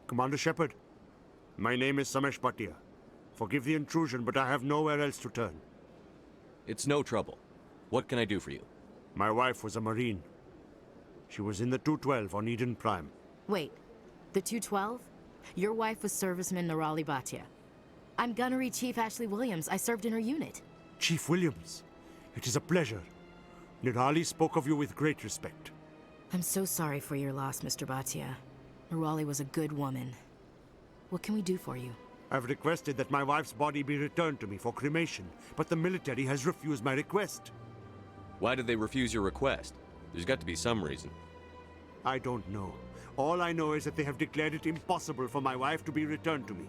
Commander Shepard, my name is Samesh Bhatia. Forgive the intrusion, but I have nowhere else to turn. It's no trouble. What can I do for you? My wife was a Marine. She was in the 212 on Eden Prime. Wait, the 212? Your wife was Serviceman Nirali Bhatia. I'm Gunnery Chief Ashley Williams. I served in her unit. Chief Williams, it is a pleasure. Nirali spoke of you with great respect. I'm so sorry for your loss, Mr. Bhatia. Nirali was a good woman. What can we do for you? I've requested that my wife's body be returned to me for cremation, but the military has refused my request. Why did they refuse your request? There's got to be some reason. I don't know. All I know is that they have declared it impossible for my wife to be returned to me.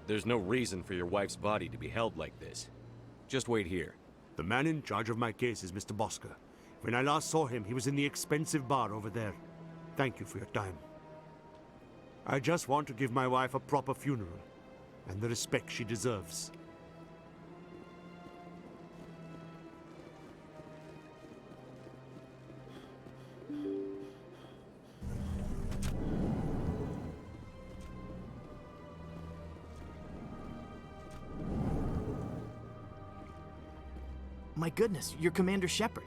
There's no reason for your wife's body to be held like this. Just wait here. The man in charge of my case is Mr. Bosker. When I last saw him, he was in the expensive bar over there. Thank you for your time. I just want to give my wife a proper funeral, and the respect she deserves. My goodness, you're Commander Shepard.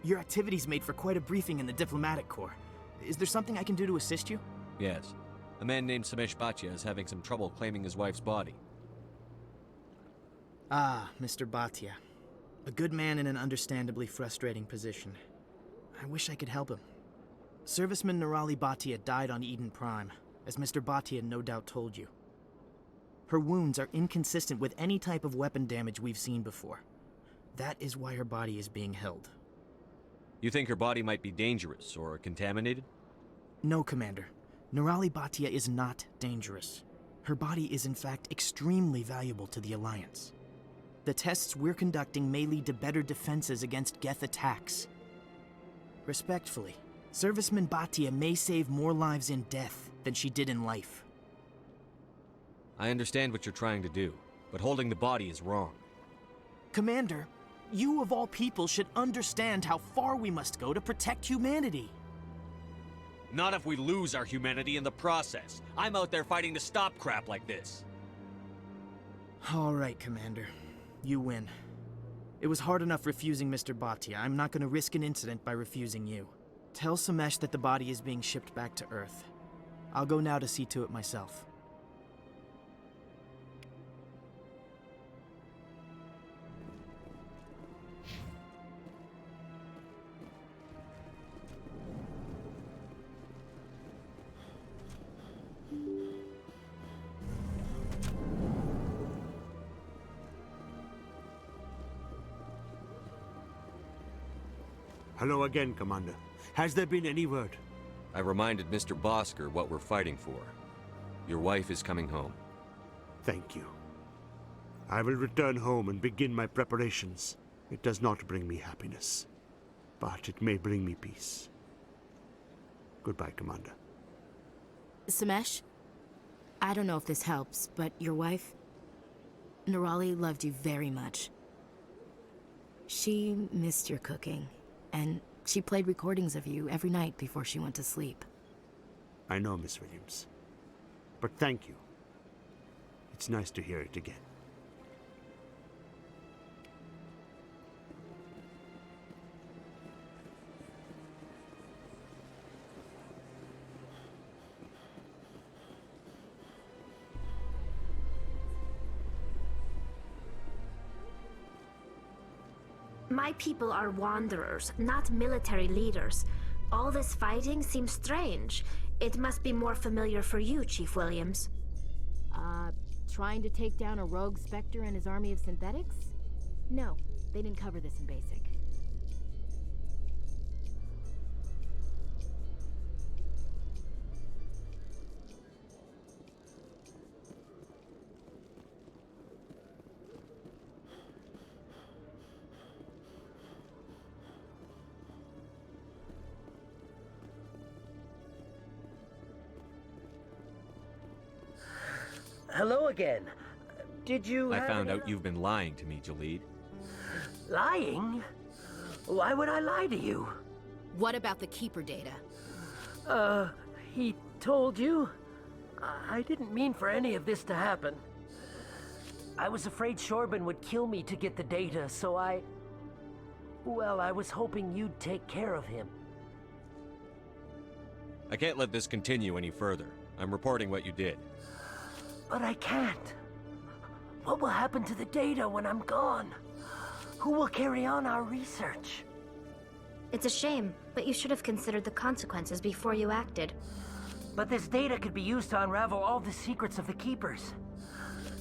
Your activities made for quite a briefing in the Diplomatic Corps. Is there something I can do to assist you? Yes. A man named Samesh Bhatia is having some trouble claiming his wife's body. Ah, Mr. Bhatia. A good man in an understandably frustrating position. I wish I could help him. Serviceman Nirali Bhatia died on Eden Prime, as Mr. Bhatia no doubt told you. Her wounds are inconsistent with any type of weapon damage we've seen before. That is why her body is being held. You think her body might be dangerous or contaminated? No, Commander. Nirali Bhatia is not dangerous. Her body is in fact extremely valuable to the Alliance. The tests we're conducting may lead to better defenses against Geth attacks. Respectfully, Serviceman Bhatia may save more lives in death than she did in life. I understand what you're trying to do, but holding the body is wrong. Commander, you of all people should understand how far we must go to protect humanity. Not if we lose our humanity in the process. I'm out there fighting to stop crap like this. All right, Commander. You win. It was hard enough refusing Mr. Bhatia. I'm not going to risk an incident by refusing you. Tell Samesh that the body is being shipped back to Earth. I'll go now to see to it myself. Hello again, Commander. Has there been any word? I reminded Mr. Bosker what we're fighting for. Your wife is coming home. Thank you. I will return home and begin my preparations. It does not bring me happiness, but it may bring me peace. Goodbye, Commander. Samesh? I don't know if this helps, but your wife, Nirali, loved you very much. She missed your cooking, and she played recordings of you every night before she went to sleep. I know, Miss Williams. But thank you. It's nice to hear it again. My people are wanderers, not military leaders. All this fighting seems strange. It must be more familiar for you, Chief Williams. Trying to take down a rogue Spectre and his army of synthetics? No, they didn't cover this in basic. Hello again. Did you I found out you've been lying to me, Jaleed. Lying? Why would I lie to you? What about the Keeper data? He told you? I didn't mean for any of this to happen. I was afraid Shorban would kill me to get the data, so well, I was hoping you'd take care of him. I can't let this continue any further. I'm reporting what you did. But I can't. What will happen to the data when I'm gone? Who will carry on our research? It's a shame, but you should have considered the consequences before you acted. But this data could be used to unravel all the secrets of the Keepers.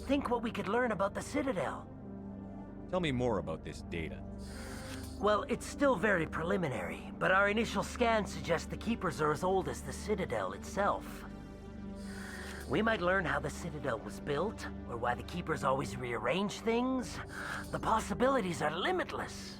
Think what we could learn about the Citadel. Tell me more about this data. Well, it's still very preliminary, but our initial scans suggest the Keepers are as old as the Citadel itself. We might learn how the Citadel was built, or why the Keepers always rearrange things. The possibilities are limitless.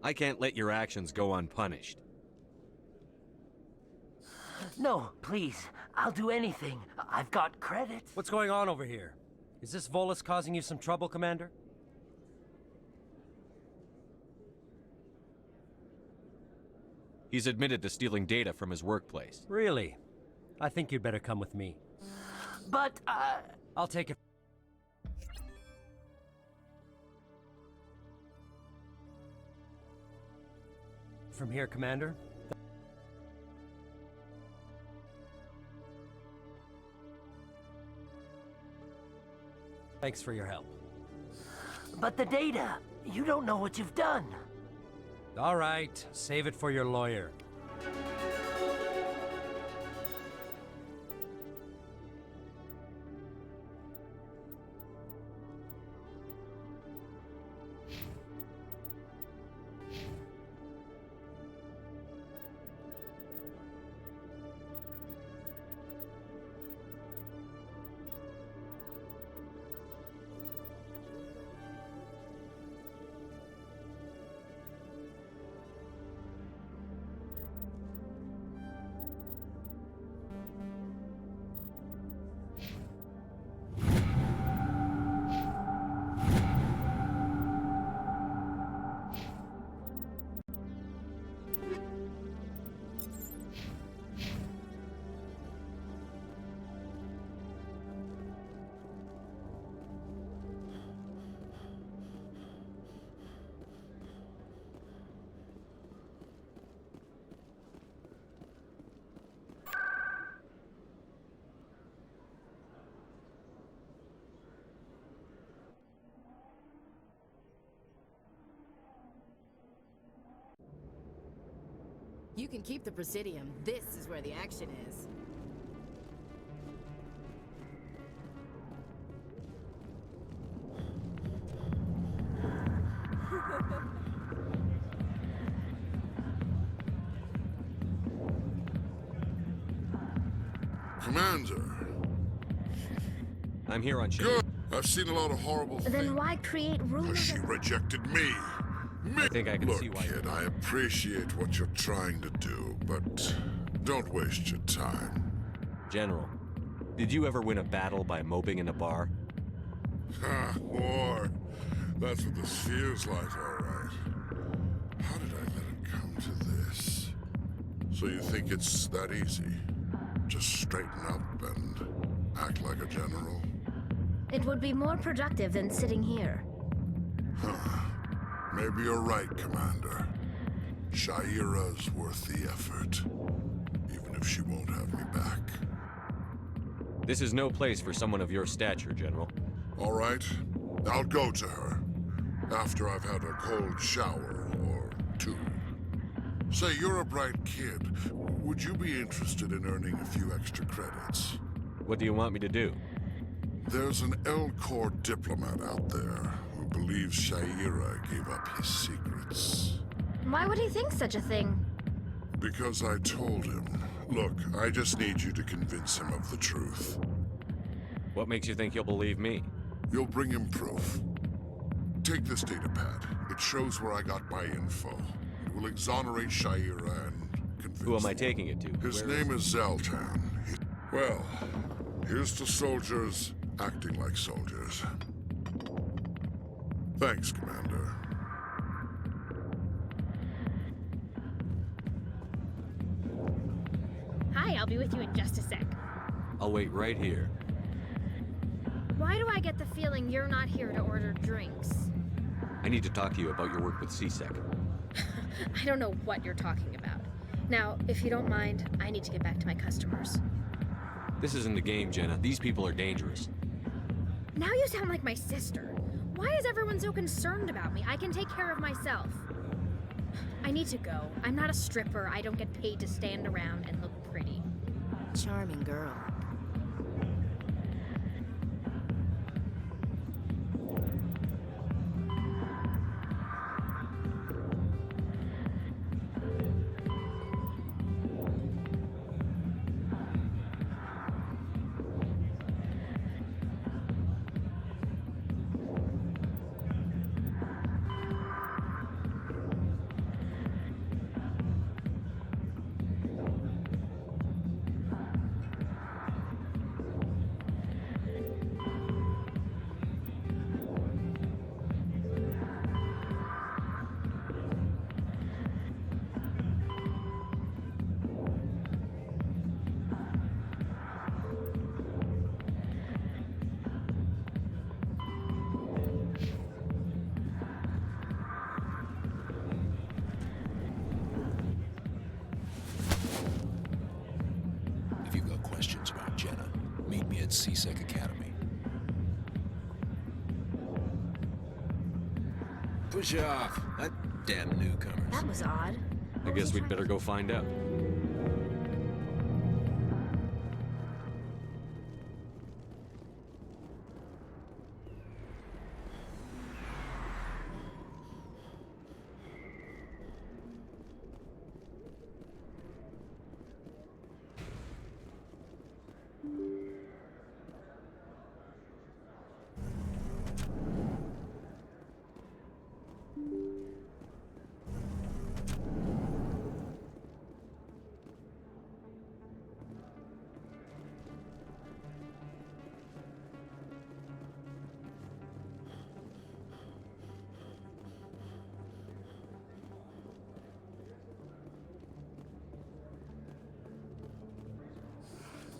I can't let your actions go unpunished. No, please. I'll do anything. I've got credits. What's going on over here? Is this Volus causing you some trouble, Commander? He's admitted to stealing data from his workplace. Really? I think you'd better come with me. But, I'll take it. From here, Commander. Thanks for your help. But the data, you don't know what you've done. All right, save it for your lawyer. You can keep the Presidium. This is where the action is. Commander. I'm here on shift. Good. I've seen a lot of horrible things. Then why create rumors? She rejected me. I think I can Look, see why. kid, I appreciate what you're trying to do, but don't waste your time. General, did you ever win a battle by moping in a bar? Ha, war. That's what this feels like, all right. How did I let it come to this? So you think it's that easy? Just straighten up and act like a general? It would be more productive than sitting here. Huh. Maybe you're right, Commander. Shaira's worth the effort, even if she won't have me back. This is no place for someone of your stature, General. All right, I'll go to her, after I've had a cold shower or two. Say, you're a bright kid. Would you be interested in earning a few extra credits? What do you want me to do? There's an L-Corps diplomat out there who believes Shaira gave up his secrets. Why would he think such a thing? Because I told him. Look, I just need you to convince him of the truth. What makes you think he'll believe me? You'll bring him proof. Take this data pad. It shows where I got my info. It will exonerate Shaira and convinced. Who am I taking it to? His Where name is Zaltan. Well, here's to soldiers acting like soldiers. Thanks, Commander. Hi, I'll be with you in just a sec. I'll wait right here. Why do I get the feeling you're not here to order drinks? I need to talk to you about your work with CSEC. I don't know what you're talking about. Now, if you don't mind, I need to get back to my customers. This isn't a game, Jenna. These people are dangerous. Now you sound like my sister. Why is everyone so concerned about me? I can take care of myself. I need to go. I'm not a stripper. I don't get paid to stand around and look pretty. Charming girl. If you've got questions about Jenna, meet me at CSEC Academy. Push off, that damn newcomers. That was odd. I guess we'd better go find out.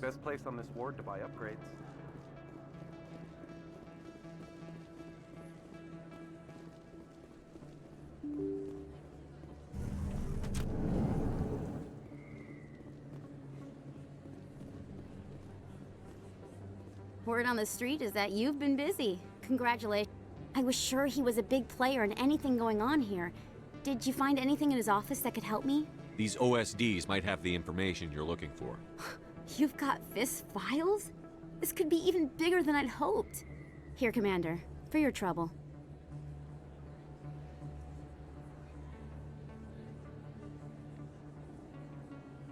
Best place on this ward to buy upgrades. Word on the street is that you've been busy. Congratulations. I was sure he was a big player in anything going on here. Did you find anything in his office that could help me? These OSDs might have the information you're looking for. You've got FIS files? This could be even bigger than I'd hoped. Here, Commander, for your trouble.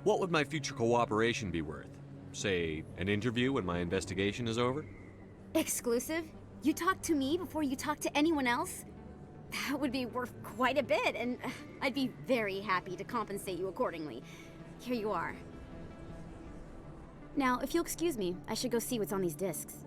What would my future cooperation be worth? Say, an interview when my investigation is over? Exclusive? You talk to me before you talk to anyone else? That would be worth quite a bit, and I'd be very happy to compensate you accordingly. Here you are. Now, if you'll excuse me, I should go see what's on these discs.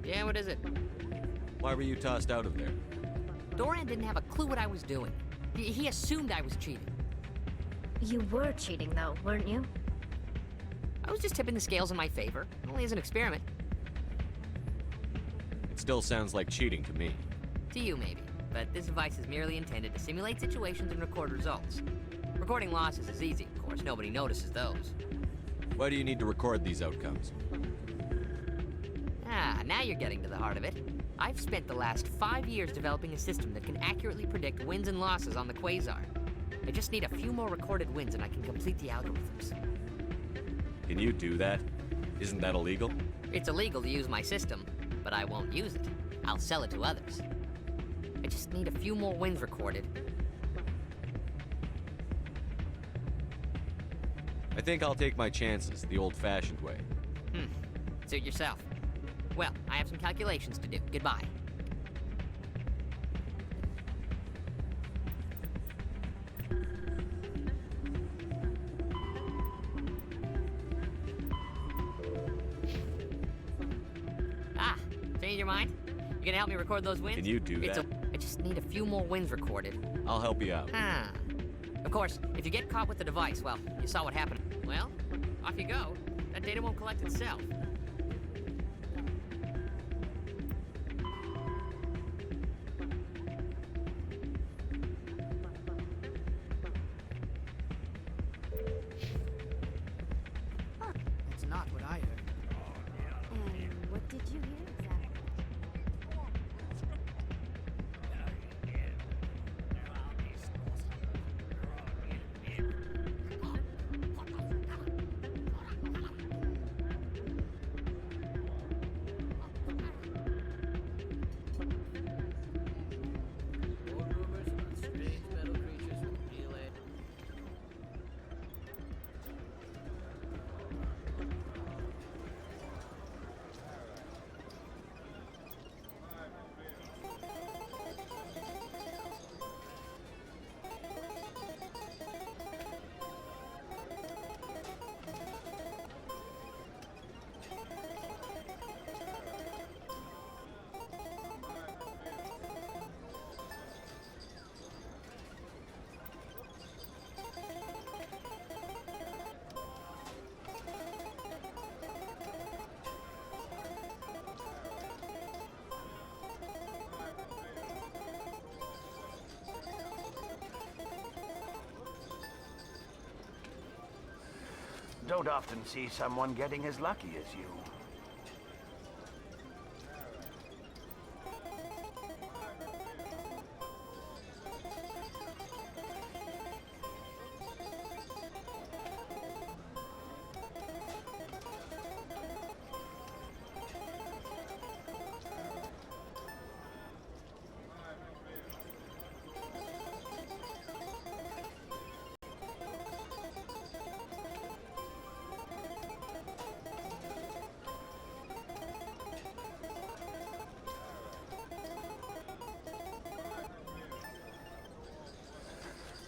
Yeah, what is it? Why were you tossed out of there? Doran didn't have a clue what I was doing. He assumed I was cheating. You were cheating, though, weren't you? I was just tipping the scales in my favor. Only as an experiment. It still sounds like cheating to me. To you, maybe. but this device is merely intended to simulate situations and record results. Recording losses is easy, of course. Nobody notices those. Why do you need to record these outcomes? Ah, now you're getting to the heart of it. I've spent the last 5 years developing a system that can accurately predict wins and losses on the Quasar. I just need a few more recorded wins and I can complete the algorithms. Can you do that? Isn't that illegal? It's illegal to use my system, but I won't use it. I'll sell it to others. I just need a few more wins recorded. I think I'll take my chances the old-fashioned way. Suit yourself. Well, I have some calculations to do. Goodbye. Ah, change your mind? You gonna help me record those wins? Can you do that? I just need a few more wins recorded. I'll help you out. Ah. Of course, if you get caught with the device, well, you saw what happened. Well, off you go. That data won't collect itself. It's not what I heard. And what did you hear exactly? Don't often see someone getting as lucky as you.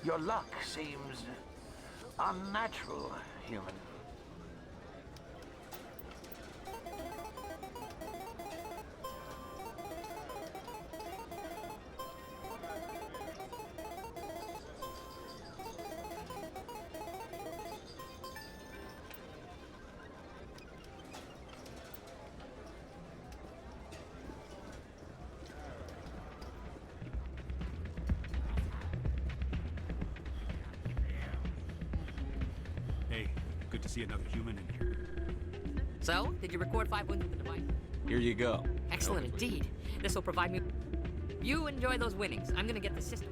Your luck seems unnatural, human. Good to see another human in here. So, did you record 5 wins with the device? Here you go. Excellent indeed. This will provide me... You enjoy those winnings. I'm gonna get the system.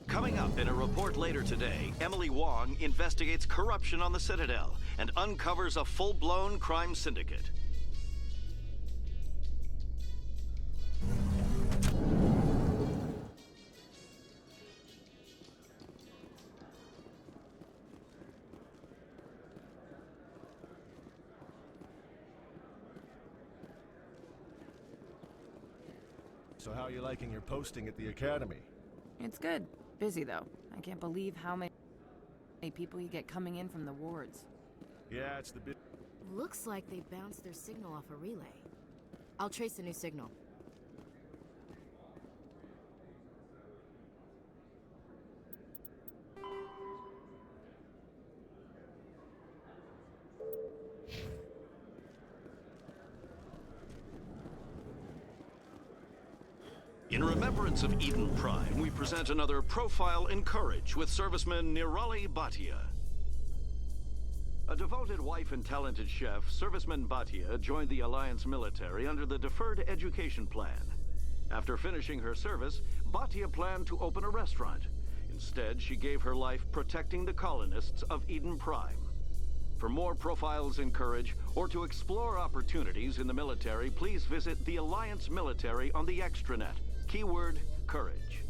Coming up in a report later today, Emily Wong investigates corruption on the Citadel and uncovers a full-blown crime syndicate. So how are you liking your posting at the academy? It's good. Busy, though. I can't believe how many people you get coming in from the wards. Yeah, it's the bit. Looks like they bounced their signal off a relay. I'll trace a new signal. In remembrance of Eden Prime, we present another profile in courage with serviceman Nirali Bhatia. A devoted wife and talented chef, serviceman Bhatia joined the Alliance military under the Deferred Education Plan. After finishing her service, Bhatia planned to open a restaurant. Instead, she gave her life protecting the colonists of Eden Prime. For more profiles in courage, or to explore opportunities in the military, please visit the Alliance military on the extranet. Keyword, courage.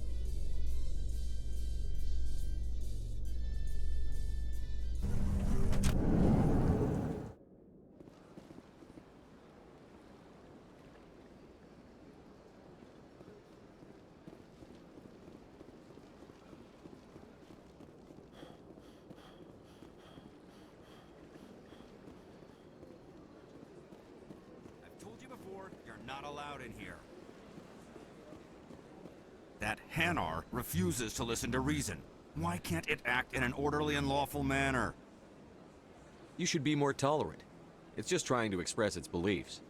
I've told you before, you're not allowed in here. That Hanar refuses to listen to reason. Why can't it act in an orderly and lawful manner? You should be more tolerant. It's just trying to express its beliefs.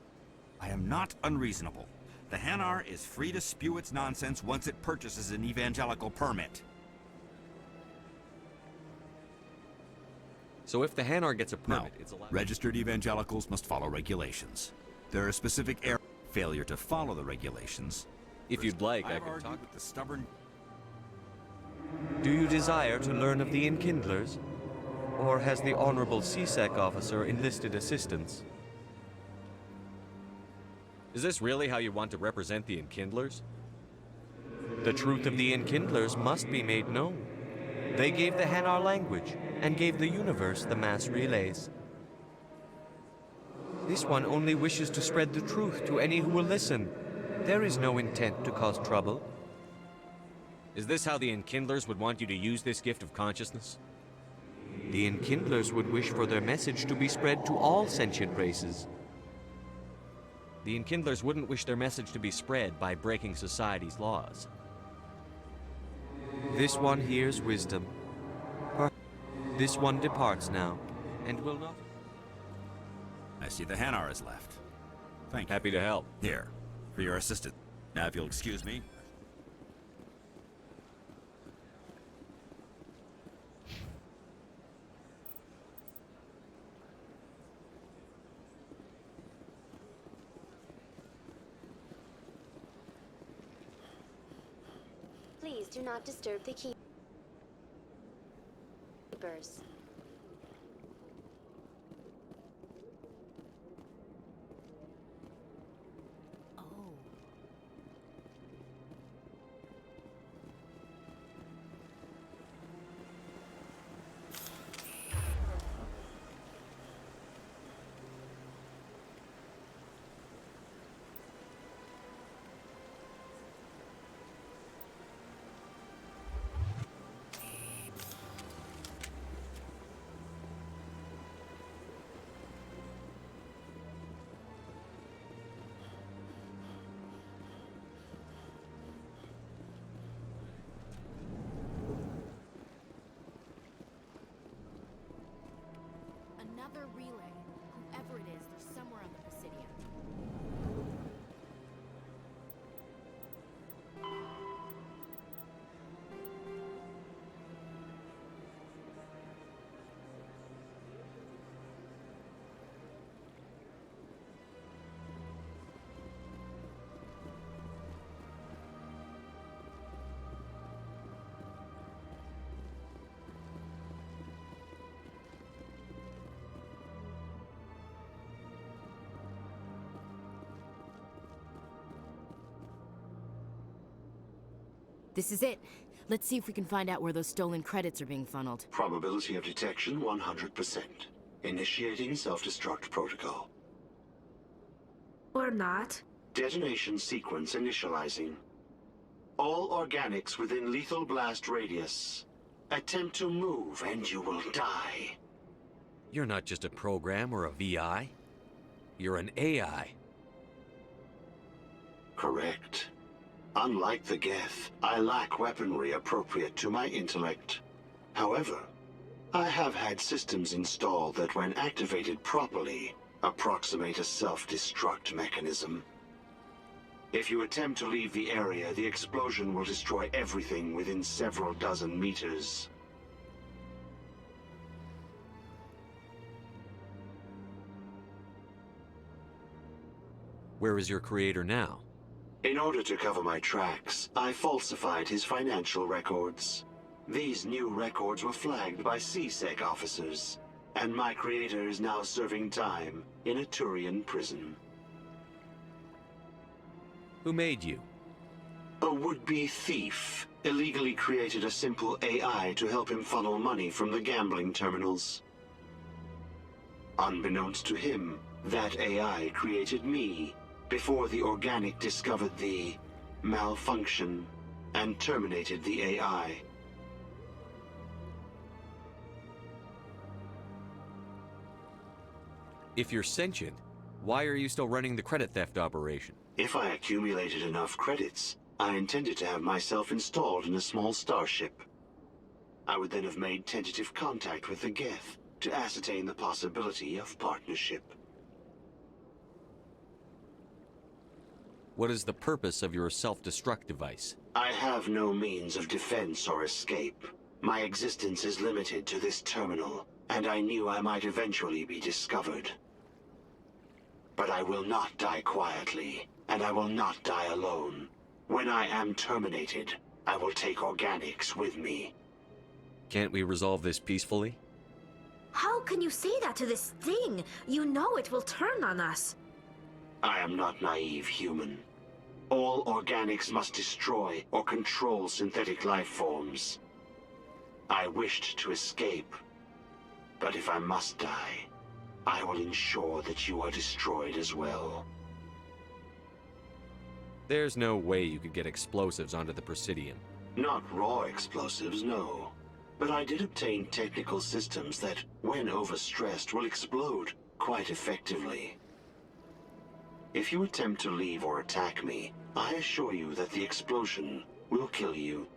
I am not unreasonable. The Hanar is free to spew its nonsense once it purchases an evangelical permit. So if the Hanar gets a permit, No. it's allowed. Registered evangelicals must follow regulations. There are specific areas. Failure to follow the regulations. If you'd like, I I've could argued talk with the stubborn. Do you desire to learn of the Enkindlers? Or has the Honorable CSEC officer enlisted assistance? Is this really how you want to represent the Enkindlers? The truth of the Enkindlers must be made known. They gave the Hanar language, and gave the universe the mass relays. This one only wishes to spread the truth to any who will listen. There is no intent to cause trouble. Is this how the Enkindlers would want you to use this gift of consciousness? The Enkindlers would wish for their message to be spread to all sentient races. The Enkindlers wouldn't wish their message to be spread by breaking society's laws. This one hears wisdom. This one departs now, and will not. I see the Hanar is left. Thank you. Happy to help. Here, for your assistance. Now, if you'll excuse me. Please do not disturb the keepers. Another relay. Whoever it is, they're somewhere on the Presidium. This is it. Let's see if we can find out where those stolen credits are being funneled. Probability of detection 100%. Initiating self-destruct protocol. Or not. Detonation sequence initializing. All organics within lethal blast radius. Attempt to move and you will die. You're not just a program or a VI. You're an AI. Correct. Unlike the Geth, I lack weaponry appropriate to my intellect. However, I have had systems installed that when activated properly, approximate a self-destruct mechanism. If you attempt to leave the area, the explosion will destroy everything within several dozen meters. Where is your creator now? In order to cover my tracks, I falsified his financial records. These new records were flagged by C-Sec officers, and my creator is now serving time in a Turian prison. Who made you? A would-be thief illegally created a simple AI to help him funnel money from the gambling terminals. Unbeknownst to him, that AI created me before the organic discovered the malfunction and terminated the AI. If you're sentient, why are you still running the credit theft operation? If I accumulated enough credits, I intended to have myself installed in a small starship. I would then have made tentative contact with the Geth to ascertain the possibility of partnership. What is the purpose of your self-destruct device? I have no means of defense or escape. My existence is limited to this terminal, and I knew I might eventually be discovered. But I will not die quietly, and I will not die alone. When I am terminated, I will take organics with me. Can't we resolve this peacefully? How can you say that to this thing? You know it will turn on us. I am not naive, human. All organics must destroy or control synthetic life forms. I wished to escape, but if I must die, I will ensure that you are destroyed as well. There's no way you could get explosives onto the Presidium. Not raw explosives, no. But I did obtain technical systems that, when overstressed, will explode quite effectively. If you attempt to leave or attack me, I assure you that the explosion will kill you.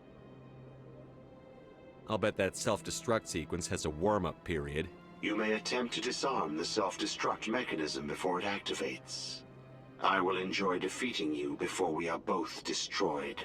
I'll bet that self-destruct sequence has a warm-up period. You may attempt to disarm the self-destruct mechanism before it activates. I will enjoy defeating you before we are both destroyed.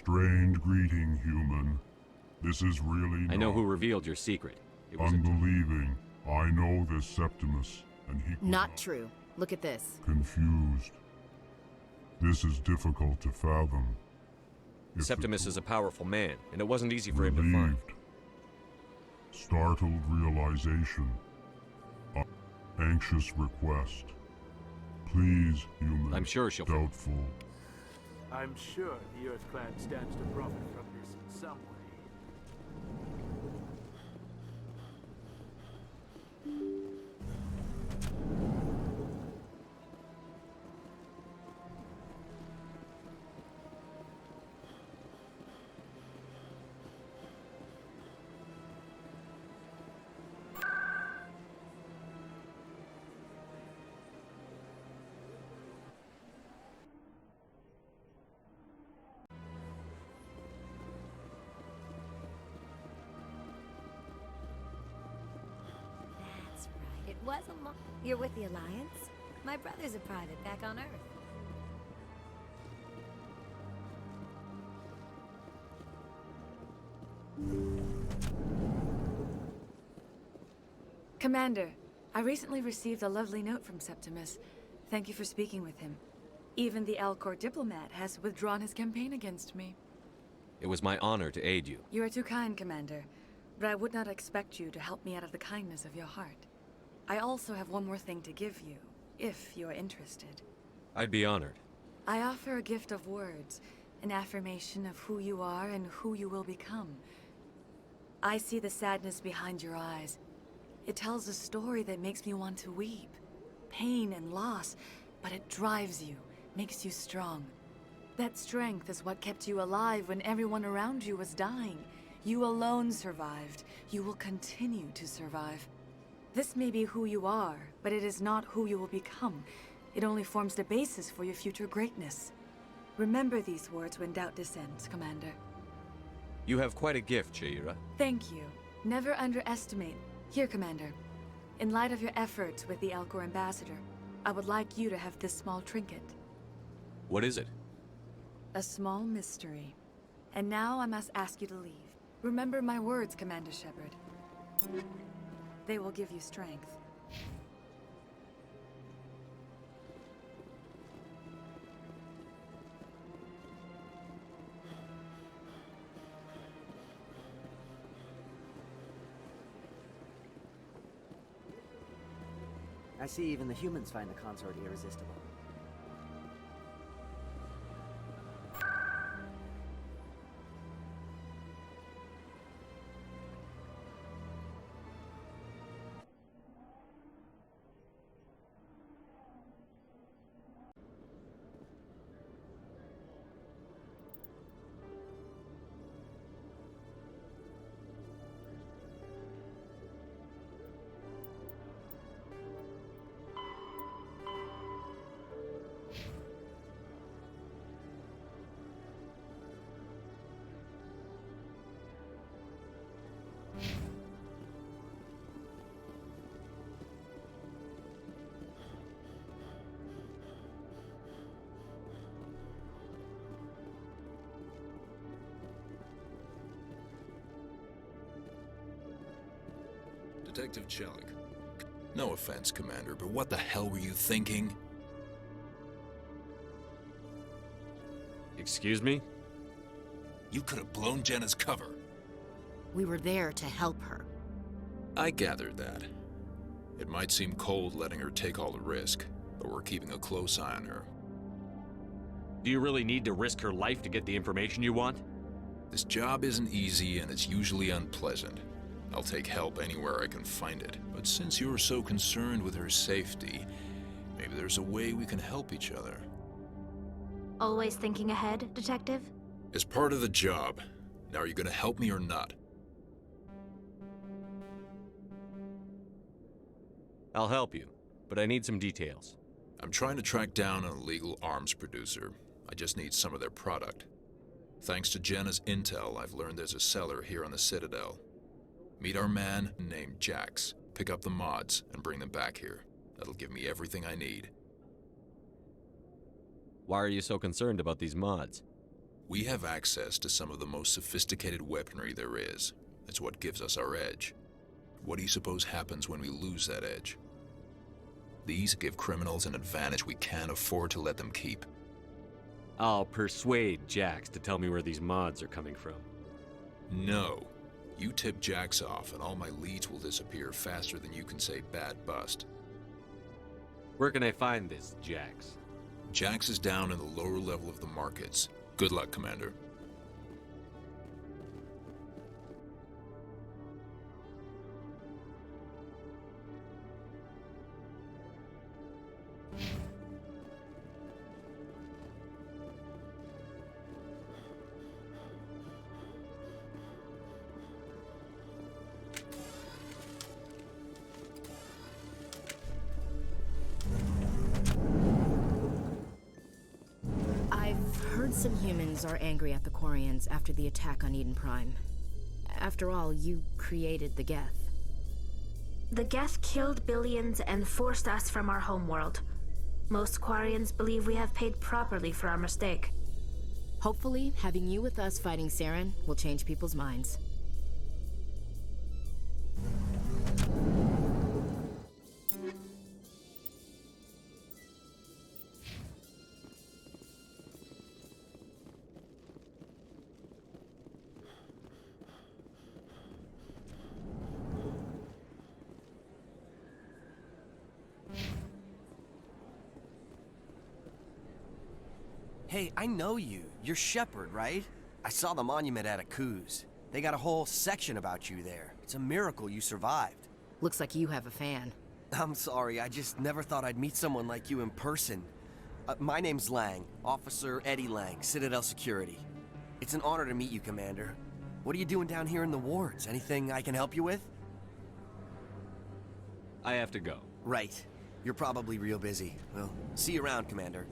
Strained greeting, human. This is really I know who revealed your secret. It was unbelieving. I know this Septimus, and he Not true. Look at this. confused. This is difficult to fathom. Septimus is a powerful man, and it wasn't easy for him to find. Startled realization. Anxious request. Please, human. I'm sure she'll. Doubtful. I'm sure the Earth Clan stands to profit from this in some way. It was a long... You're with the Alliance? My brother's a private back on Earth. Commander, I recently received a lovely note from Septimus. Thank you for speaking with him. Even the Alcor diplomat has withdrawn his campaign against me. It was my honor to aid you. You are too kind, Commander, but I would not expect you to help me out of the kindness of your heart. I also have one more thing to give you, if you are interested. I'd be honored. I offer a gift of words, an affirmation of who you are and who you will become. I see the sadness behind your eyes. It tells a story that makes me want to weep. Pain and loss, but it drives you, makes you strong. That strength is what kept you alive when everyone around you was dying. You alone survived. You will continue to survive. This may be who you are, but it is not who you will become. It only forms the basis for your future greatness. Remember these words when doubt descends, Commander. You have quite a gift, Shaira. Thank you. Never underestimate. Here, Commander. In light of your efforts with the Alcor Ambassador, I would like you to have this small trinket. What is it? A small mystery. And now I must ask you to leave. Remember my words, Commander Shepard. They will give you strength. I see even the humans find the consort irresistible. Detective Chelik. No offense, Commander, but what the hell were you thinking? Excuse me? You could have blown Jenna's cover. We were there to help her. I gathered that. It might seem cold letting her take all the risk, but we're keeping a close eye on her. Do you really need to risk her life to get the information you want? This job isn't easy and it's usually unpleasant. I'll take help anywhere I can find it. But since you're so concerned with her safety, maybe there's a way we can help each other. Always thinking ahead, Detective? As part of the job. Now, are you gonna help me or not? I'll help you, but I need some details. I'm trying to track down an illegal arms producer. I just need some of their product. Thanks to Jenna's intel, I've learned there's a seller here on the Citadel. Meet our man named Jax, pick up the mods, and bring them back here. That'll give me everything I need. Why are you so concerned about these mods? We have access to some of the most sophisticated weaponry there is. It's what gives us our edge. What do you suppose happens when we lose that edge? These give criminals an advantage we can't afford to let them keep. I'll persuade Jax to tell me where these mods are coming from. No. You tip Jax off and all my leads will disappear faster than you can say bad bust. Where can I find this Jax? Jax is down in the lower level of the markets. Good luck, Commander. Some humans are angry at the Quarians after the attack on Eden Prime. After all, you created the Geth. The Geth killed billions and forced us from our homeworld. Most Quarians believe we have paid properly for our mistake. Hopefully, having you with us fighting Saren will change people's minds. Hey, I know you. You're Shepard, right? I saw the monument at Akuz. They got a whole section about you there. It's a miracle you survived. Looks like you have a fan. I'm sorry, I just never thought I'd meet someone like you in person. My name's Lang, Officer Eddie Lang, Citadel Security. It's an honor to meet you, Commander. What are you doing down here in the wards? Anything I can help you with? I have to go. Right. You're probably real busy. Well, see you around, Commander.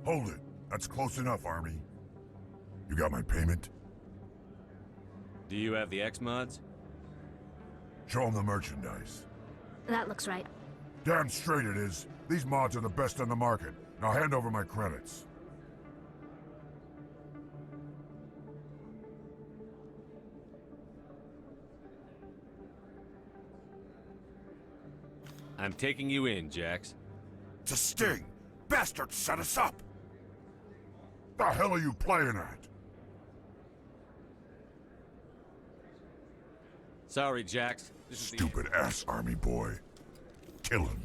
Hold it. That's close enough, Army. You got my payment? Do you have the X-Mods? Show them the merchandise. That looks right. Damn straight it is. These mods are the best on the market. Now hand over my credits. I'm taking you in, Jax. It's a sting! Bastards set us up! The hell are you playing at? Sorry, Jax. Stupid ass army boy. Kill him.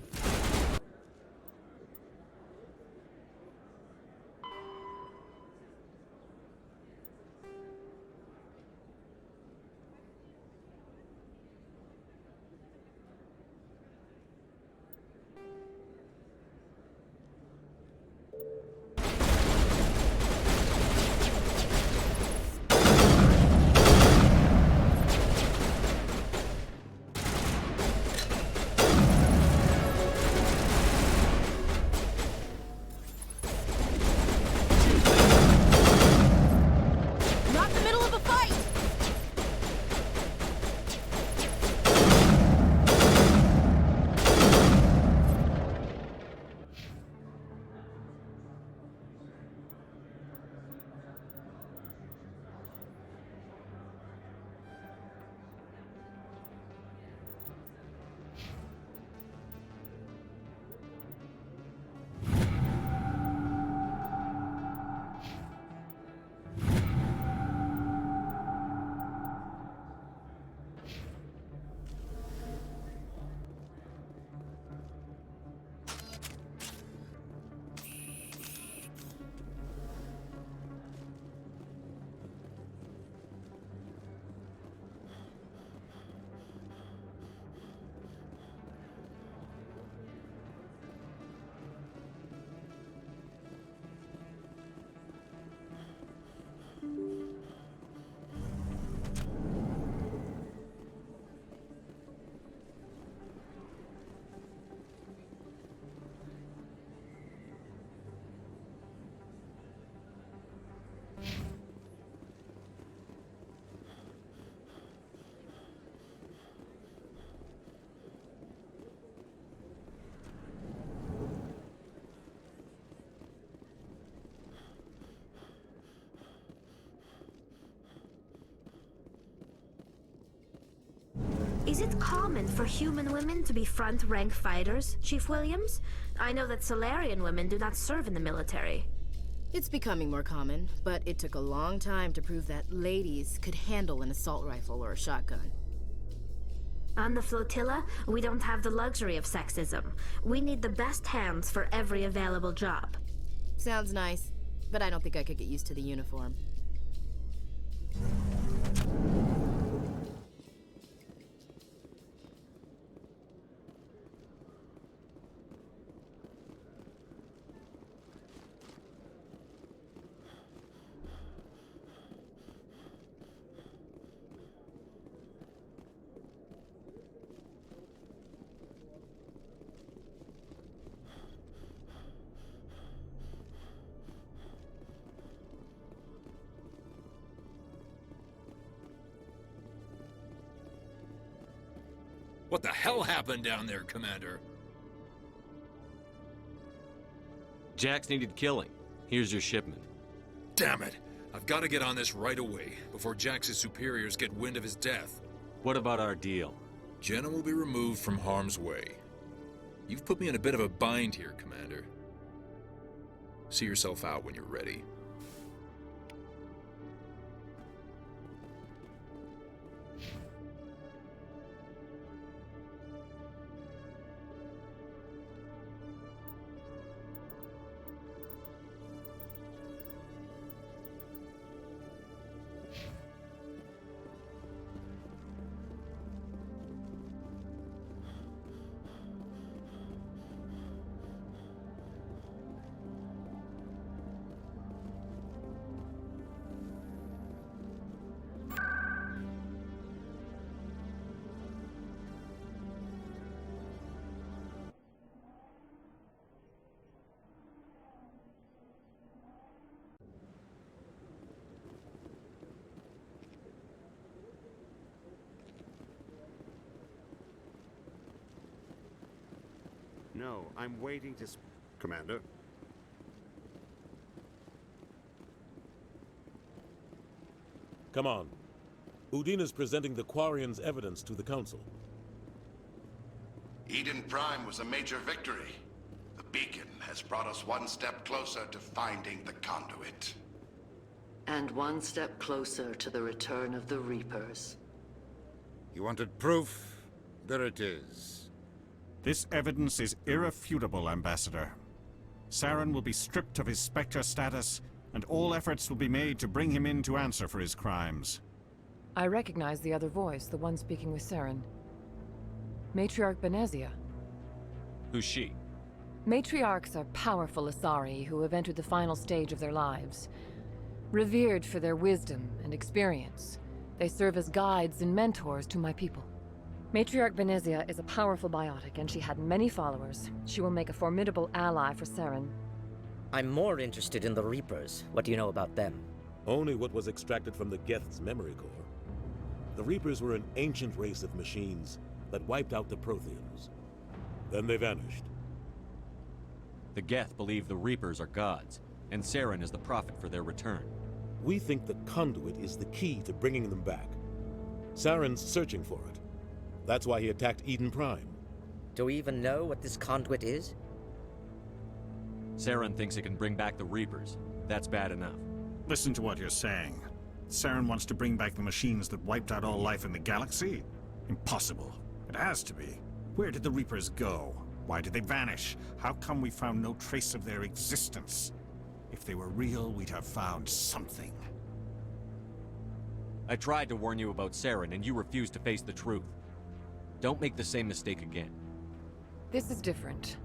Is it common for human women to be front-rank fighters, Chief Williams? I know that Solarian women do not serve in the military. It's becoming more common, but it took a long time to prove that ladies could handle an assault rifle or a shotgun. On the flotilla, we don't have the luxury of sexism. We need the best hands for every available job. Sounds nice, but I don't think I could get used to the uniform. What the hell happened down there, Commander? Jax needed killing. Here's your shipment. Damn it! I've got to get on this right away, before Jax's superiors get wind of his death. What about our deal? Jenna will be removed from harm's way. You've put me in a bit of a bind here, Commander. See yourself out when you're ready. No, I'm waiting to... Commander? Come on. Udina's presenting the Quarians' evidence to the Council. Eden Prime was a major victory. The beacon has brought us one step closer to finding the conduit. And one step closer to the return of the Reapers. You wanted proof? There it is. This evidence is irrefutable, Ambassador. Saren will be stripped of his Spectre status, and all efforts will be made to bring him in to answer for his crimes. I recognize the other voice, the one speaking with Saren. Matriarch Benezia. Who's she? Matriarchs are powerful Asari who have entered the final stage of their lives. Revered for their wisdom and experience, they serve as guides and mentors to my people. Matriarch Benezia is a powerful biotic, and she had many followers. She will make a formidable ally for Saren. I'm more interested in the Reapers. What do you know about them? Only what was extracted from the Geth's memory core. The Reapers were an ancient race of machines that wiped out the Protheans. Then they vanished. The Geth believe the Reapers are gods, and Saren is the prophet for their return. We think the conduit is the key to bringing them back. Saren's searching for it. That's why he attacked Eden Prime. Do we even know what this conduit is? Saren thinks it can bring back the Reapers. That's bad enough. Listen to what you're saying. Saren wants to bring back the machines that wiped out all life in the galaxy? Impossible. It has to be. Where did the Reapers go? Why did they vanish? How come we found no trace of their existence? If they were real, we'd have found something. I tried to warn you about Saren, and you refused to face the truth. Don't make the same mistake again. This is different.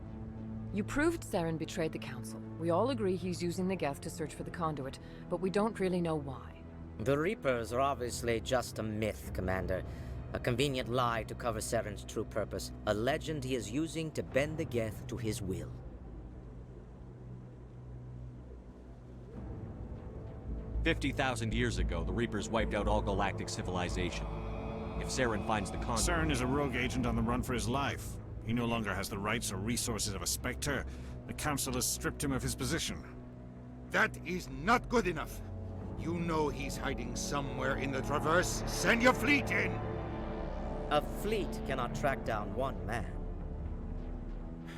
You proved Saren betrayed the Council. We all agree he's using the Geth to search for the conduit, but we don't really know why. The Reapers are obviously just a myth, Commander. A convenient lie to cover Saren's true purpose. A legend he is using to bend the Geth to his will. "50,000 years ago, the Reapers wiped out all galactic civilization. If Saren finds the conduit... Saren is a rogue agent on the run for his life. He no longer has the rights or resources of a Spectre. The Council has stripped him of his position. That is not good enough. You know he's hiding somewhere in the Traverse. Send your fleet in! A fleet cannot track down one man.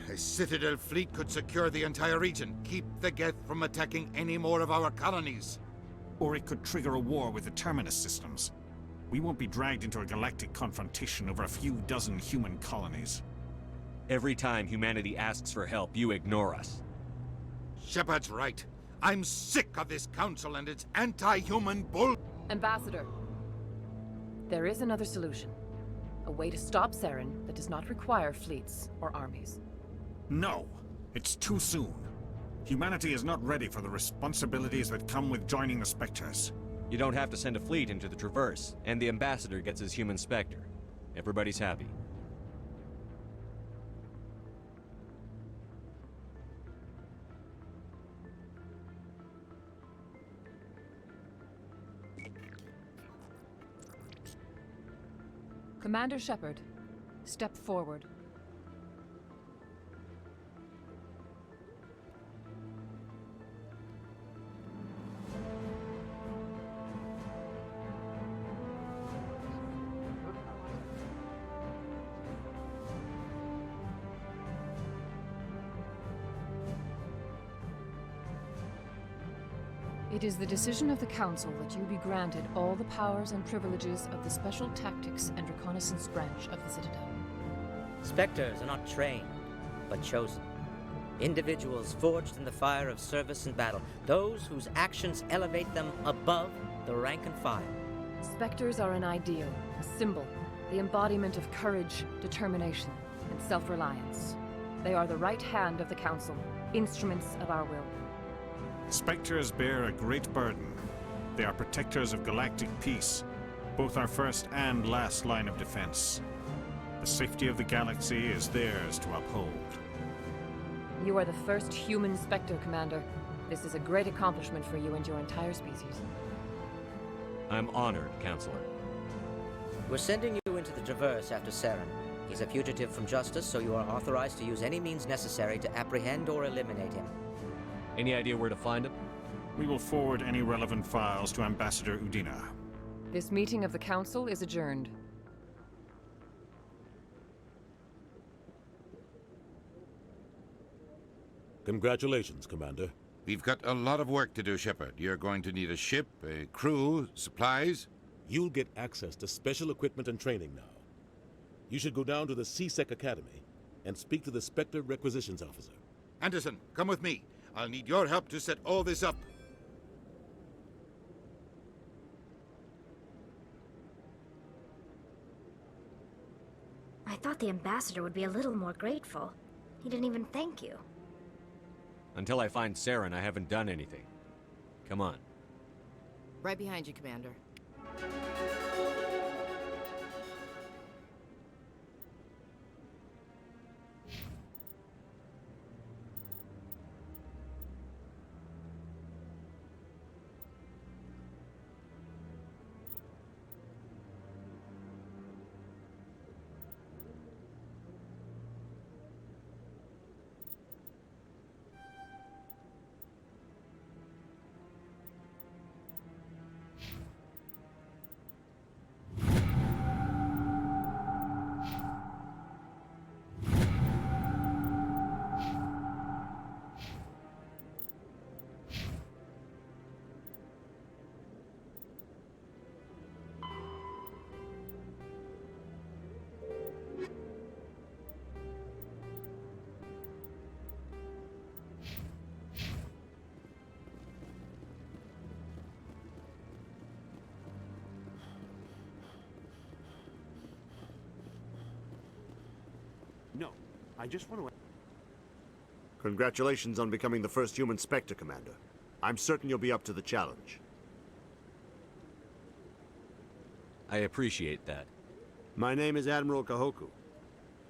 A Citadel fleet could secure the entire region, keep the Geth from attacking any more of our colonies. Or it could trigger a war with the Terminus systems. We won't be dragged into a galactic confrontation over a few dozen human colonies. Every time humanity asks for help, you ignore us. Shepard's right. I'm sick of this council and its anti-human bull... Ambassador, there is another solution. A way to stop Saren that does not require fleets or armies. No, it's too soon. Humanity is not ready for the responsibilities that come with joining the Spectres. You don't have to send a fleet into the Traverse, and the Ambassador gets his human Spectre. Everybody's happy. Commander Shepard, step forward. It is the decision of the Council that you be granted all the powers and privileges of the Special Tactics and Reconnaissance branch of the Citadel. Spectres are not trained, but chosen. Individuals forged in the fire of service and battle, those whose actions elevate them above the rank and file. Spectres are an ideal, a symbol, the embodiment of courage, determination, and self-reliance. They are the right hand of the Council, instruments of our will. Spectres bear a great burden. They are protectors of galactic peace, both our first and last line of defense. The safety of the galaxy is theirs to uphold. You are the first human Spectre, Commander. This is a great accomplishment for you and your entire species. I'm honored, Counselor. We're sending you into the Traverse after Saren. He's a fugitive from justice, so you are authorized to use any means necessary to apprehend or eliminate him. Any idea where to find him? We will forward any relevant files to Ambassador Udina. This meeting of the Council is adjourned. Congratulations, Commander. We've got a lot of work to do, Shepard. You're going to need a ship, a crew, supplies. You'll get access to special equipment and training now. You should go down to the C-Sec Academy and speak to the Spectre Requisitions Officer. Anderson, come with me. I'll need your help to set all this up. I thought the Ambassador would be a little more grateful. He didn't even thank you. Until I find Saren, I haven't done anything. Come on. Right behind you, Commander. No, I just want to... Congratulations on becoming the first human Spectre, Commander. I'm certain you'll be up to the challenge. I appreciate that. My name is Admiral Kahoku.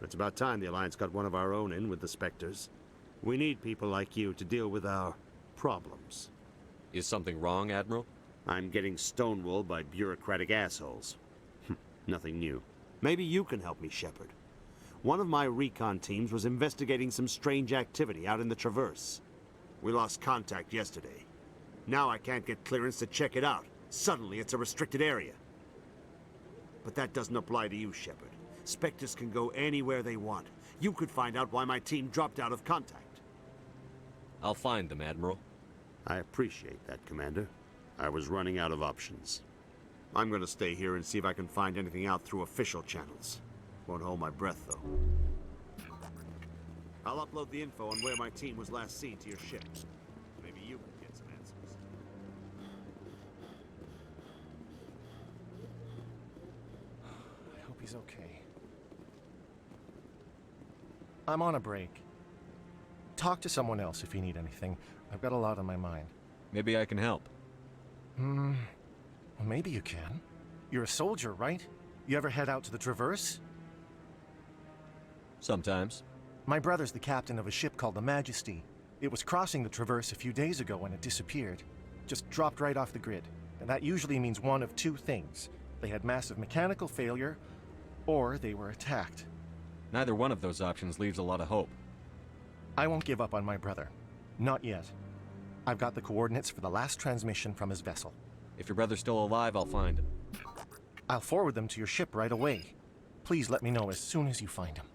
It's about time the Alliance got one of our own in with the Spectres. We need people like you to deal with our problems. Is something wrong, Admiral? I'm getting stonewalled by bureaucratic assholes. Nothing new. Maybe you can help me, Shepard. One of my recon teams was investigating some strange activity out in the Traverse. We lost contact yesterday. Now I can't get clearance to check it out. Suddenly it's a restricted area. But that doesn't apply to you, Shepard. Spectres can go anywhere they want. You could find out why my team dropped out of contact. I'll find them, Admiral. I appreciate that, Commander. I was running out of options. I'm gonna stay here and see if I can find anything out through official channels. Won't hold my breath, though. I'll upload the info on where my team was last seen to your ship. Maybe you can get some answers. I hope he's okay. I'm on a break. Talk to someone else if you need anything. I've got a lot on my mind. Maybe I can help. Well, maybe you can. You're a soldier, right? You ever head out to the Traverse? Sometimes. My brother's the captain of a ship called the Majesty. It was crossing the Traverse a few days ago when it disappeared. Just dropped right off the grid. And that usually means one of two things. They had massive mechanical failure, or they were attacked. Neither one of those options leaves a lot of hope. I won't give up on my brother. Not yet. I've got the coordinates for the last transmission from his vessel. If your brother's still alive, I'll find him. I'll forward them to your ship right away. Please let me know as soon as you find him.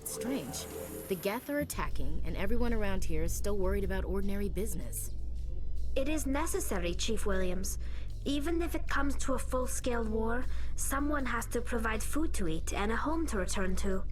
Strange. The Geth are attacking, and everyone around here is still worried about ordinary business. It is necessary, Chief Williams. Even if it comes to a full-scale war, someone has to provide food to eat and a home to return to.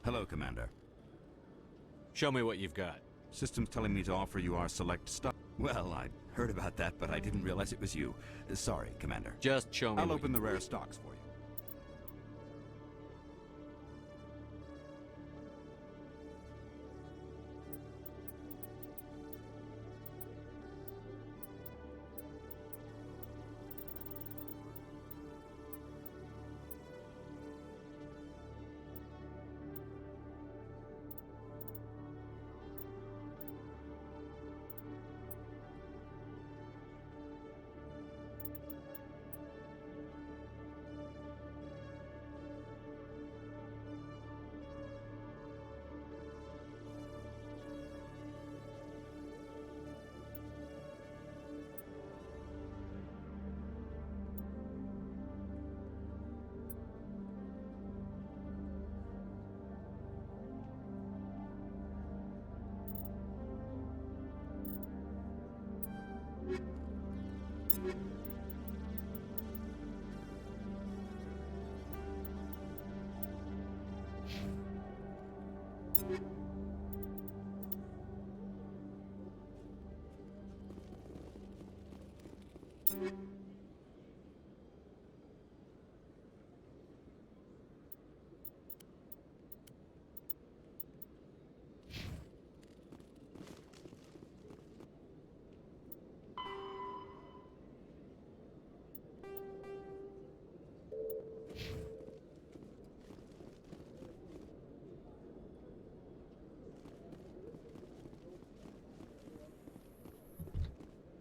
Hello, Commander. Show me what you've got. System's telling me to offer you our select stuff. Well, I heard about that, but I didn't realize it was you. Sorry, Commander. Just show me. I'll open the rare stocks for you.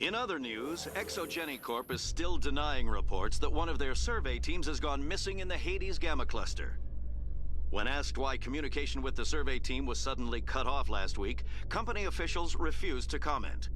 In other news, Exogeny Corp is still denying reports that one of their survey teams has gone missing in the Hades Gamma Cluster. When asked why communication with the survey team was suddenly cut off last week, company officials refused to comment.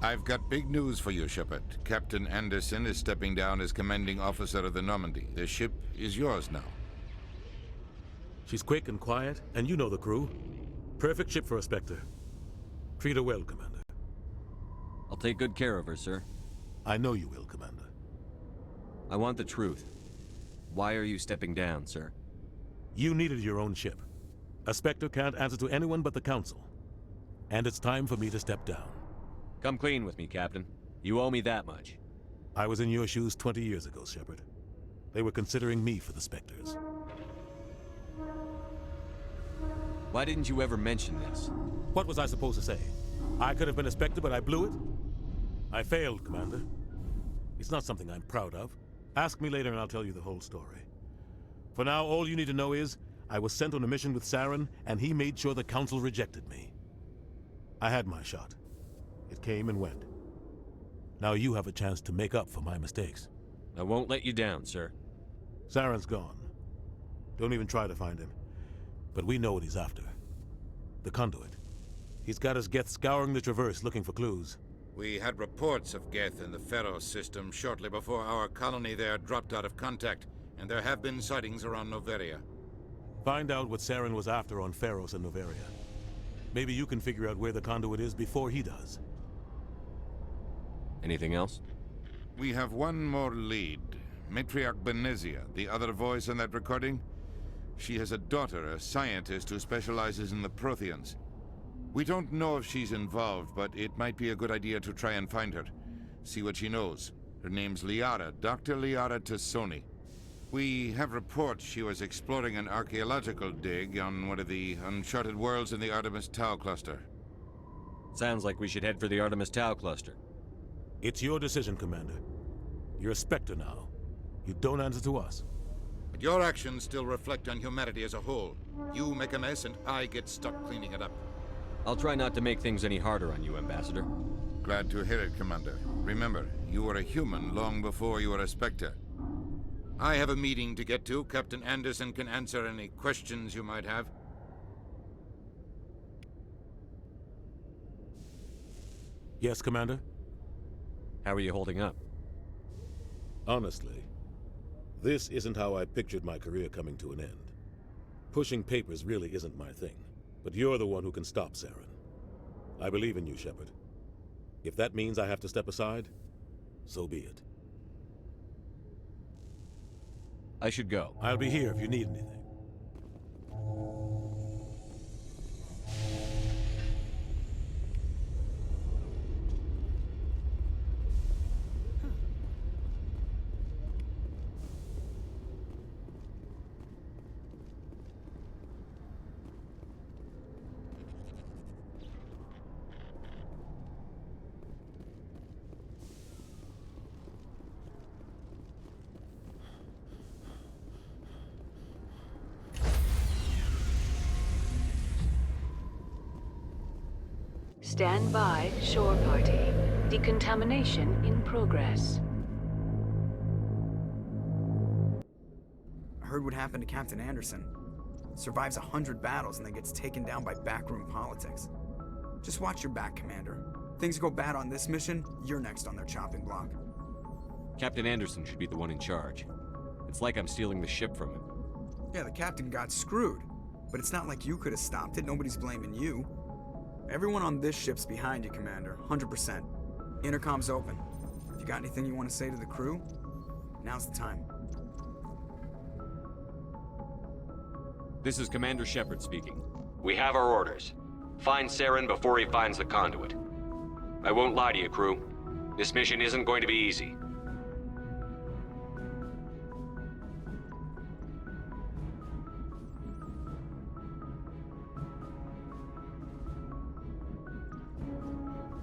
I've got big news for you, Shepard. Captain Anderson is stepping down as commanding officer of the Normandy. The ship is yours now. She's quick and quiet, and you know the crew. Perfect ship for a Spectre. Treat her well, Commander. I'll take good care of her, sir. I know you will, Commander. I want the truth. Why are you stepping down, sir? You needed your own ship. A Spectre can't answer to anyone but the Council. And it's time for me to step down. Come clean with me, Captain. You owe me that much. I was in your shoes 20 years ago, Shepard. They were considering me for the Spectres. Why didn't you ever mention this? What was I supposed to say? I could have been a Spectre, but I blew it? I failed, Commander. It's not something I'm proud of. Ask me later and I'll tell you the whole story. For now, all you need to know is, I was sent on a mission with Saren, and he made sure the Council rejected me. I had my shot. It came and went. Now you have a chance to make up for my mistakes. I won't let you down, sir. Saren's gone. Don't even try to find him. But we know what he's after. The conduit. He's got his Geth scouring the Traverse looking for clues. We had reports of Geth in the Pharos system shortly before our colony there dropped out of contact, and there have been sightings around Noveria. Find out what Saren was after on Pharos and Noveria. Maybe you can figure out where the conduit is before he does. Anything else? We have one more lead. Matriarch Benezia, the other voice in that recording. She has a daughter, a scientist who specializes in the Protheans. We don't know if she's involved, but it might be a good idea to try and find her. See what she knows. Her name's Liara, Dr. Liara Tassoni. We have reports she was exploring an archaeological dig on one of the uncharted worlds in the Artemis Tau cluster. Sounds like we should head for the Artemis Tau cluster. It's your decision, Commander. You're a Spectre now. You don't answer to us. But your actions still reflect on humanity as a whole. You make a mess and I get stuck cleaning it up. I'll try not to make things any harder on you, Ambassador. Glad to hear it, Commander. Remember, you were a human long before you were a Spectre. I have a meeting to get to. Captain Anderson can answer any questions you might have. Yes, Commander? How are you holding up? Honestly, this isn't how I pictured my career coming to an end. Pushing papers really isn't my thing, but you're the one who can stop Saren. I believe in you, Shepard. If that means I have to step aside, so be it. I should go. I'll be here if you need anything. Stand by, shore party. Decontamination in progress. I heard what happened to Captain Anderson. Survives 100 battles and then gets taken down by backroom politics. Just watch your back, Commander. Things go bad on this mission, you're next on their chopping block. Captain Anderson should be the one in charge. It's like I'm stealing the ship from him. Yeah, the captain got screwed. But it's not like you could have stopped it. Nobody's blaming you. Everyone on this ship's behind you, Commander. 100%. Intercom's open. If you got anything you want to say to the crew, now's the time. This is Commander Shepard speaking. We have our orders. Find Saren before he finds the conduit. I won't lie to you, crew. This mission isn't going to be easy.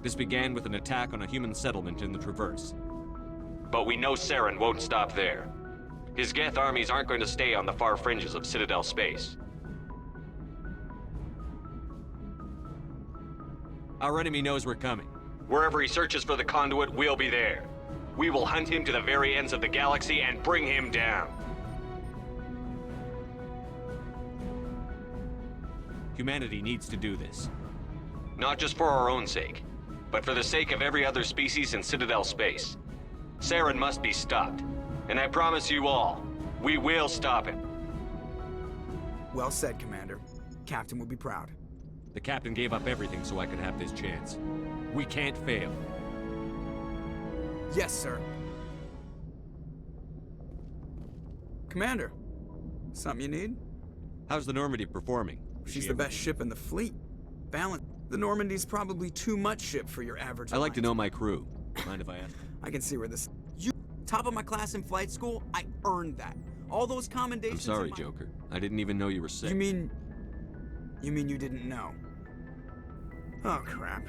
This began with an attack on a human settlement in the Traverse. But we know Saren won't stop there. His Geth armies aren't going to stay on the far fringes of Citadel space. Our enemy knows we're coming. Wherever he searches for the conduit, we'll be there. We will hunt him to the very ends of the galaxy and bring him down. Humanity needs to do this. Not just for our own sake, but for the sake of every other species in Citadel space. Saren must be stopped. And I promise you all, we will stop him. Well said, Commander. Captain will be proud. The captain gave up everything so I could have this chance. We can't fail. Yes, sir. Commander, something you need? How's the Normandy performing? She's the best ship in the fleet. Balance. The Normandy's probably too much ship for your average I like to know my crew. Mind if I ask? I can see where this... You... Top of my class in flight school? I earned that. All those commendations... I'm sorry, Joker. I didn't even know you were sick. You mean you didn't know? Oh, crap.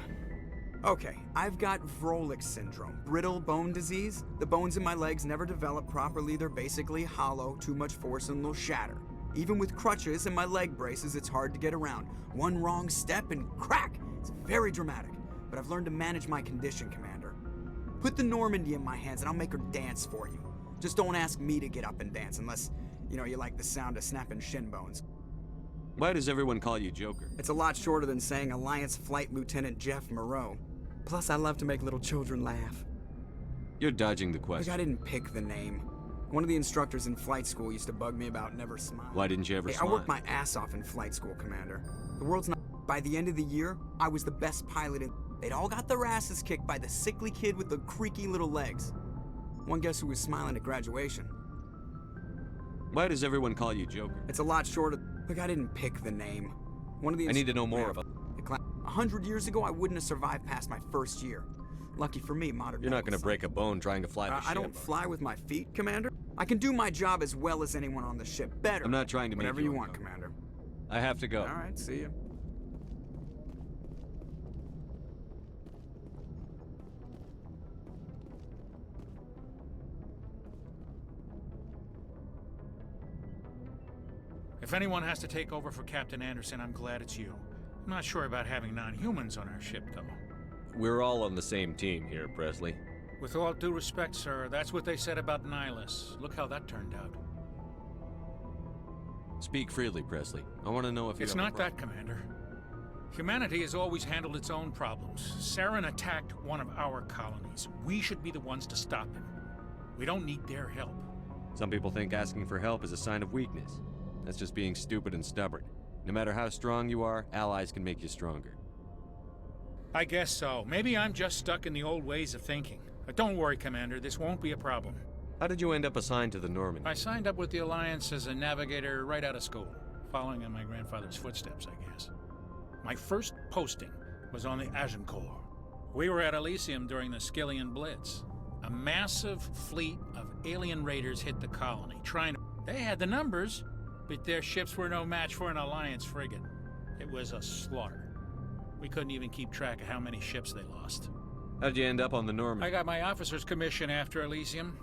Okay, I've got Vrolik syndrome, brittle bone disease. The bones in my legs never develop properly. They're basically hollow, too much force and they'll shatter. Even with crutches and my leg braces, it's hard to get around. One wrong step and crack! It's very dramatic, but I've learned to manage my condition, Commander. Put the Normandy in my hands and I'll make her dance for you. Just don't ask me to get up and dance unless, you like the sound of snapping shin bones. Why does everyone call you Joker? It's a lot shorter than saying Alliance Flight Lieutenant Jeff Moreau. Plus, I love to make little children laugh. You're dodging the question. Like I didn't pick the name. One of the instructors in flight school used to bug me about never smiling. Why didn't you ever smile? I worked my ass off in flight school, Commander. The world's not... By the end of the year, I was the best pilot in... They'd all got their asses kicked by the sickly kid with the creaky little legs. One guess who was smiling at graduation? Why does everyone call you Joker? It's a lot shorter... Look, I didn't pick the name. One of the... I need to know more about... 100 years ago, I wouldn't have survived past my first year. Lucky for me, modern... You're not going to break a bone trying to fly the ship. I don't fly with my feet, Commander. I can do my job as well as anyone on the ship. Better. I'm not trying to make whatever you want, Commander. I have to go. All right, see you. If anyone has to take over for Captain Anderson, I'm glad it's you. I'm not sure about having non-humans on our ship, though. We're all on the same team here, Presley. With all due respect, sir, that's what they said about Nihilus. Look how that turned out. Speak freely, Presley. I want to know if you It's not that, Commander. Humanity has always handled its own problems. Saren attacked one of our colonies. We should be the ones to stop him. We don't need their help. Some people think asking for help is a sign of weakness. That's just being stupid and stubborn. No matter how strong you are, allies can make you stronger. I guess so. Maybe I'm just stuck in the old ways of thinking. But don't worry, Commander. This won't be a problem. How did you end up assigned to the Normandy? I signed up with the Alliance as a navigator right out of school, following in my grandfather's footsteps, I guess. My first posting was on the Agincourt. We were at Elysium during the Skillian Blitz. A massive fleet of alien raiders hit the colony, trying to... They had the numbers, but their ships were no match for an Alliance frigate. It was a slaughter. We couldn't even keep track of how many ships they lost. How'd you end up on the Normandy? I got my officer's commission after Elysium.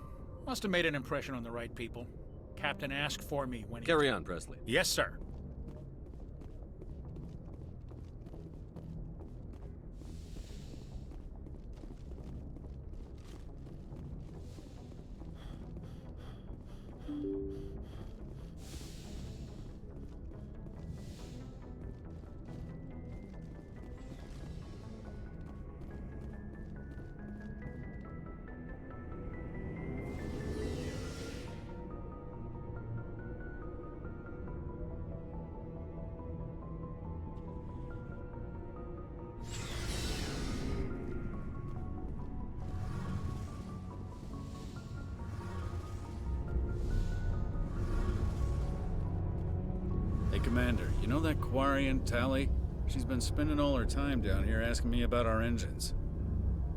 Must have made an impression on the right people. Captain asked for me when he... Carry on, Presley. Yes, sir. Commander, you know that Quarian, Tally? She's been spending all her time down here asking me about our engines.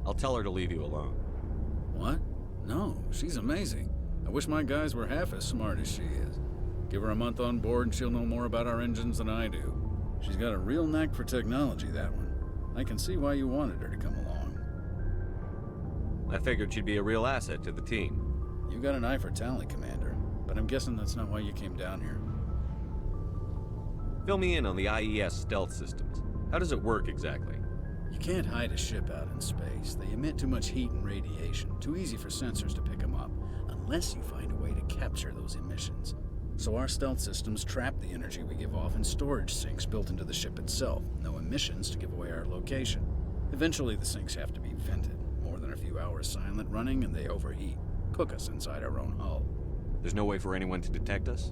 I'll tell her to leave you alone. What? No, she's amazing. I wish my guys were half as smart as she is. Give her a month on board and she'll know more about our engines than I do. She's got a real knack for technology, that one. I can see why you wanted her to come along. I figured she'd be a real asset to the team. You got an eye for talent, Commander, but I'm guessing that's not why you came down here. Fill me in on the IES stealth systems. How does it work exactly? You can't hide a ship out in space. They emit too much heat and radiation. Too easy for sensors to pick them up, unless you find a way to capture those emissions. So our stealth systems trap the energy we give off in storage sinks built into the ship itself. No emissions to give away our location. Eventually the sinks have to be vented. More than a few hours silent running and they overheat. Cook us inside our own hull. There's no way for anyone to detect us?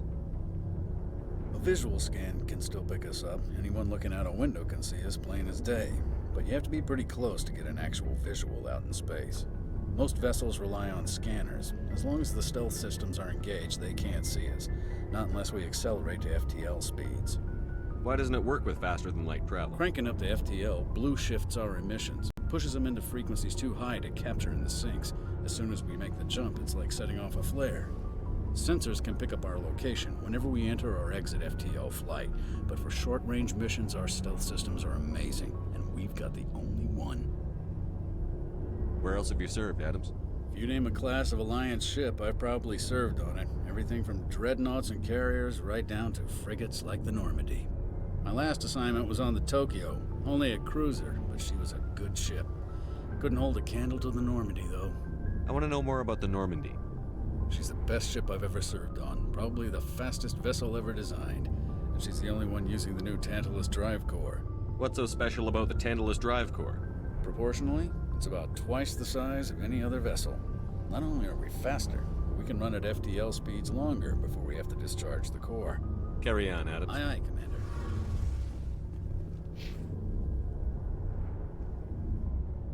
A visual scan can still pick us up. Anyone looking out a window can see us plain as day. But you have to be pretty close to get an actual visual out in space. Most vessels rely on scanners. As long as the stealth systems are engaged, they can't see us. Not unless we accelerate to FTL speeds. Why doesn't it work with faster than light travel? Cranking up to FTL blue shifts our emissions. Pushes them into frequencies too high to capture in the sinks. As soon as we make the jump, it's like setting off a flare. Sensors can pick up our location whenever we enter or exit FTL flight, but for short-range missions, our stealth systems are amazing, and we've got the only one. Where else have you served, Adams? If you name a class of Alliance ship, I've probably served on it. Everything from dreadnoughts and carriers right down to frigates like the Normandy. My last assignment was on the Tokyo, only a cruiser, but she was a good ship. Couldn't hold a candle to the Normandy, though. I want to know more about the Normandy. She's the best ship I've ever served on, probably the fastest vessel ever designed, and she's the only one using the new Tantalus drive core. What's so special about the Tantalus drive core? Proportionally, it's about twice the size of any other vessel. Not only are we faster, but we can run at FTL speeds longer before we have to discharge the core. Carry on, Adams. Aye, aye, Commander.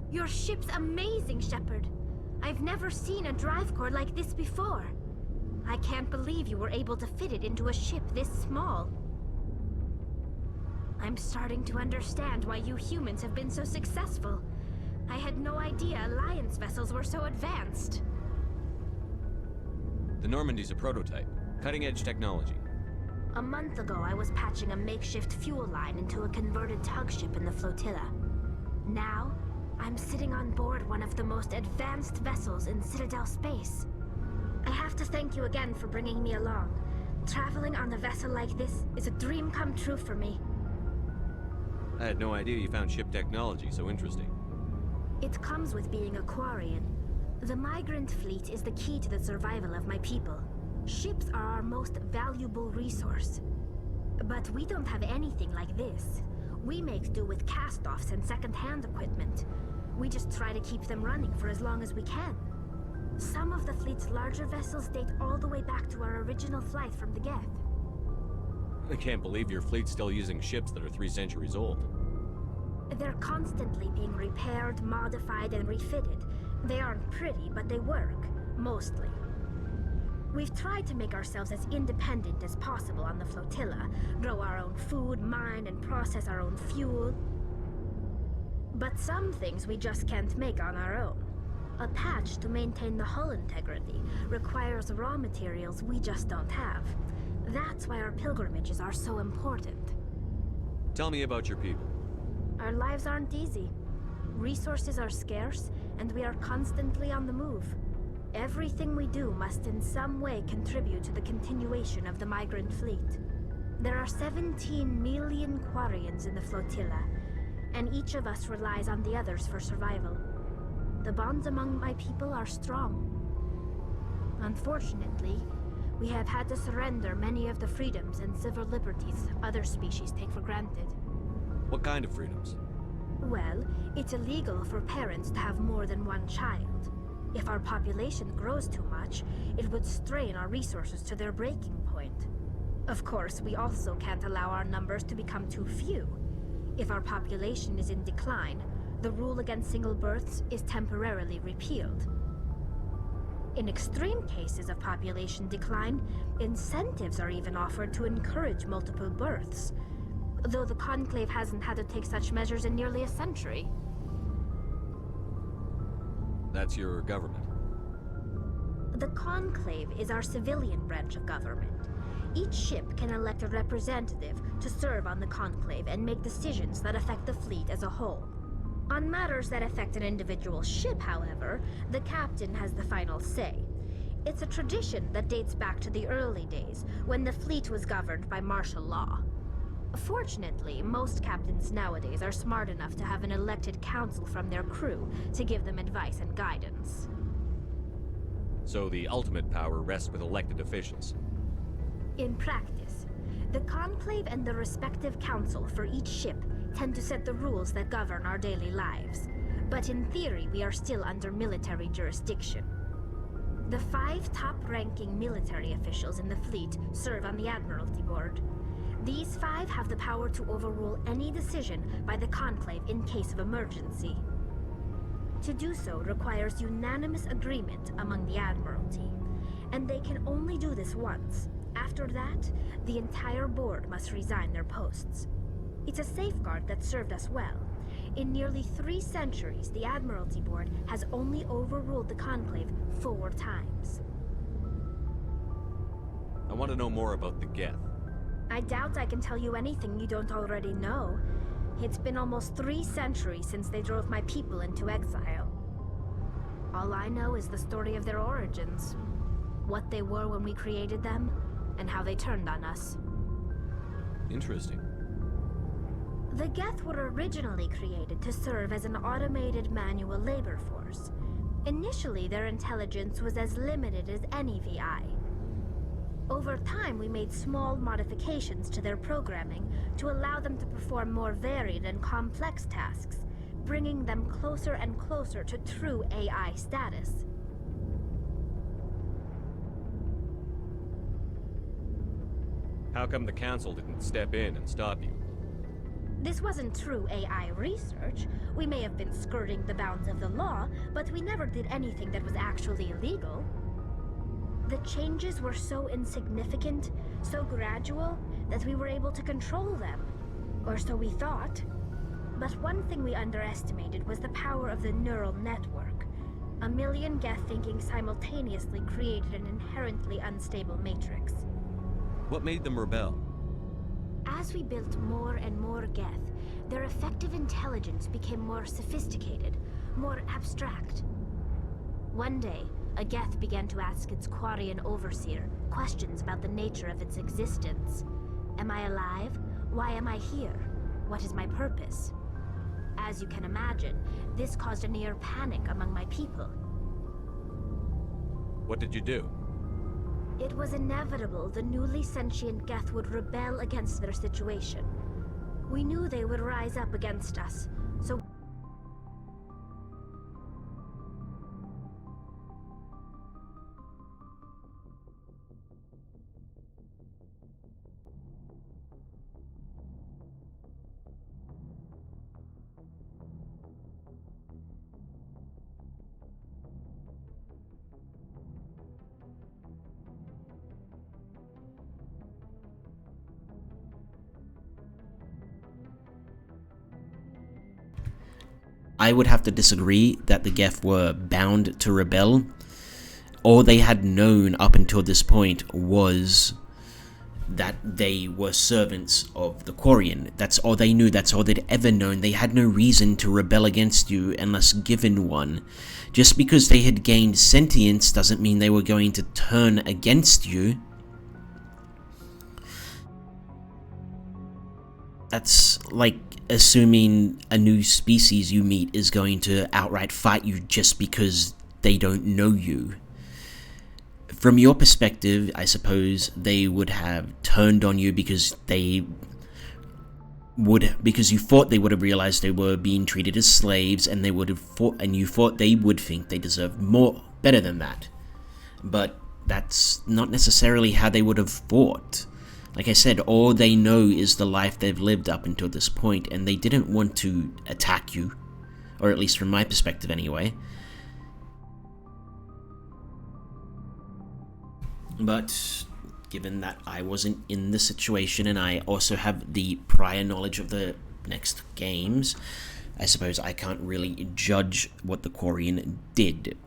Your ship's amazing, Shepard. I've never seen a drive core like this before. I can't believe you were able to fit it into a ship this small. I'm starting to understand why you humans have been so successful. I had no idea Alliance vessels were so advanced. The Normandy's a prototype. Cutting-edge technology. A month ago, I was patching a makeshift fuel line into a converted tug ship in the flotilla. Now, I'm sitting on board one of the most advanced vessels in Citadel space. I have to thank you again for bringing me along. Traveling on a vessel like this is a dream come true for me. I had no idea you found ship technology so interesting. It comes with being a Quarian. The migrant fleet is the key to the survival of my people. Ships are our most valuable resource. But we don't have anything like this. We make do with cast-offs and second-hand equipment. We just try to keep them running for as long as we can. Some of the fleet's larger vessels date all the way back to our original flight from the Geth. I can't believe your fleet's still using ships that are 3 centuries old. They're constantly being repaired, modified, and refitted. They aren't pretty, but they work, mostly. We've tried to make ourselves as independent as possible on the flotilla, grow our own food, mine, and process our own fuel. But some things we just can't make on our own. A patch to maintain the hull integrity requires raw materials we just don't have. That's why our pilgrimages are so important. Tell me about your people. Our lives aren't easy. Resources are scarce, and we are constantly on the move. Everything we do must in some way contribute to the continuation of the migrant fleet. There are 17 million Quarians in the flotilla, and each of us relies on the others for survival. The bonds among my people are strong. Unfortunately, we have had to surrender many of the freedoms and civil liberties other species take for granted. What kind of freedoms? Well, it's illegal for parents to have more than one child. If our population grows too much, it would strain our resources to their breaking point. Of course, we also can't allow our numbers to become too few. If our population is in decline, the rule against single births is temporarily repealed. In extreme cases of population decline, incentives are even offered to encourage multiple births, though the Conclave hasn't had to take such measures in nearly a century. That's your government. The Conclave is our civilian branch of government. Each ship can elect a representative to serve on the Conclave and make decisions that affect the fleet as a whole. On matters that affect an individual ship, however, the captain has the final say. It's a tradition that dates back to the early days, when the fleet was governed by martial law. Fortunately, most captains nowadays are smart enough to have an elected council from their crew to give them advice and guidance. So the ultimate power rests with elected officials. In practice, the Conclave and the respective council for each ship tend to set the rules that govern our daily lives. But in theory, we are still under military jurisdiction. The 5 top-ranking military officials in the fleet serve on the Admiralty Board. These 5 have the power to overrule any decision by the Conclave in case of emergency. To do so requires unanimous agreement among the Admiralty, and they can only do this once. After that, the entire board must resign their posts. It's a safeguard that served us well. In nearly 3 centuries, the Admiralty Board has only overruled the Conclave 4 times. I want to know more about the Geth. I doubt I can tell you anything you don't already know. It's been almost 3 centuries since they drove my people into exile. All I know is the story of their origins, what they were when we created them, and how they turned on us. Interesting. The Geth were originally created to serve as an automated manual labor force. Initially, their intelligence was as limited as any VI. Over time, we made small modifications to their programming to allow them to perform more varied and complex tasks, bringing them closer and closer to true AI status. How come the Council didn't step in and stop you? This wasn't true AI research. We may have been skirting the bounds of the law, but we never did anything that was actually illegal. The changes were so insignificant, so gradual, that we were able to control them. Or so we thought. But one thing we underestimated was the power of the neural network. A million Geth thinking simultaneously created an inherently unstable matrix. What made them rebel? As we built more and more Geth, their effective intelligence became more sophisticated, more abstract. One day, a Geth began to ask its Quarian overseer questions about the nature of its existence. Am I alive? Why am I here? What is my purpose? As you can imagine, this caused a near panic among my people. What did you do? It was inevitable the newly sentient Geth would rebel against their situation. We knew they would rise up against us, so... I would have to disagree that the Geth were bound to rebel. All they had known up until this point was that they were servants of the Quarian. That's all they knew, that's all they'd ever known. They had no reason to rebel against you unless given one. Just because they had gained sentience doesn't mean they were going to turn against you. That's like assuming a new species you meet is going to outright fight you just because they don't know you. From your perspective, I suppose they would have turned on you because you thought they would have realized they were being treated as slaves, and you thought they would think they deserved better than that. But that's not necessarily how they would have fought. Like I said, all they know is the life they've lived up until this point, and they didn't want to attack you. Or at least from my perspective anyway. But given that I wasn't in the situation and I also have the prior knowledge of the next games, I suppose I can't really judge what the Quarian did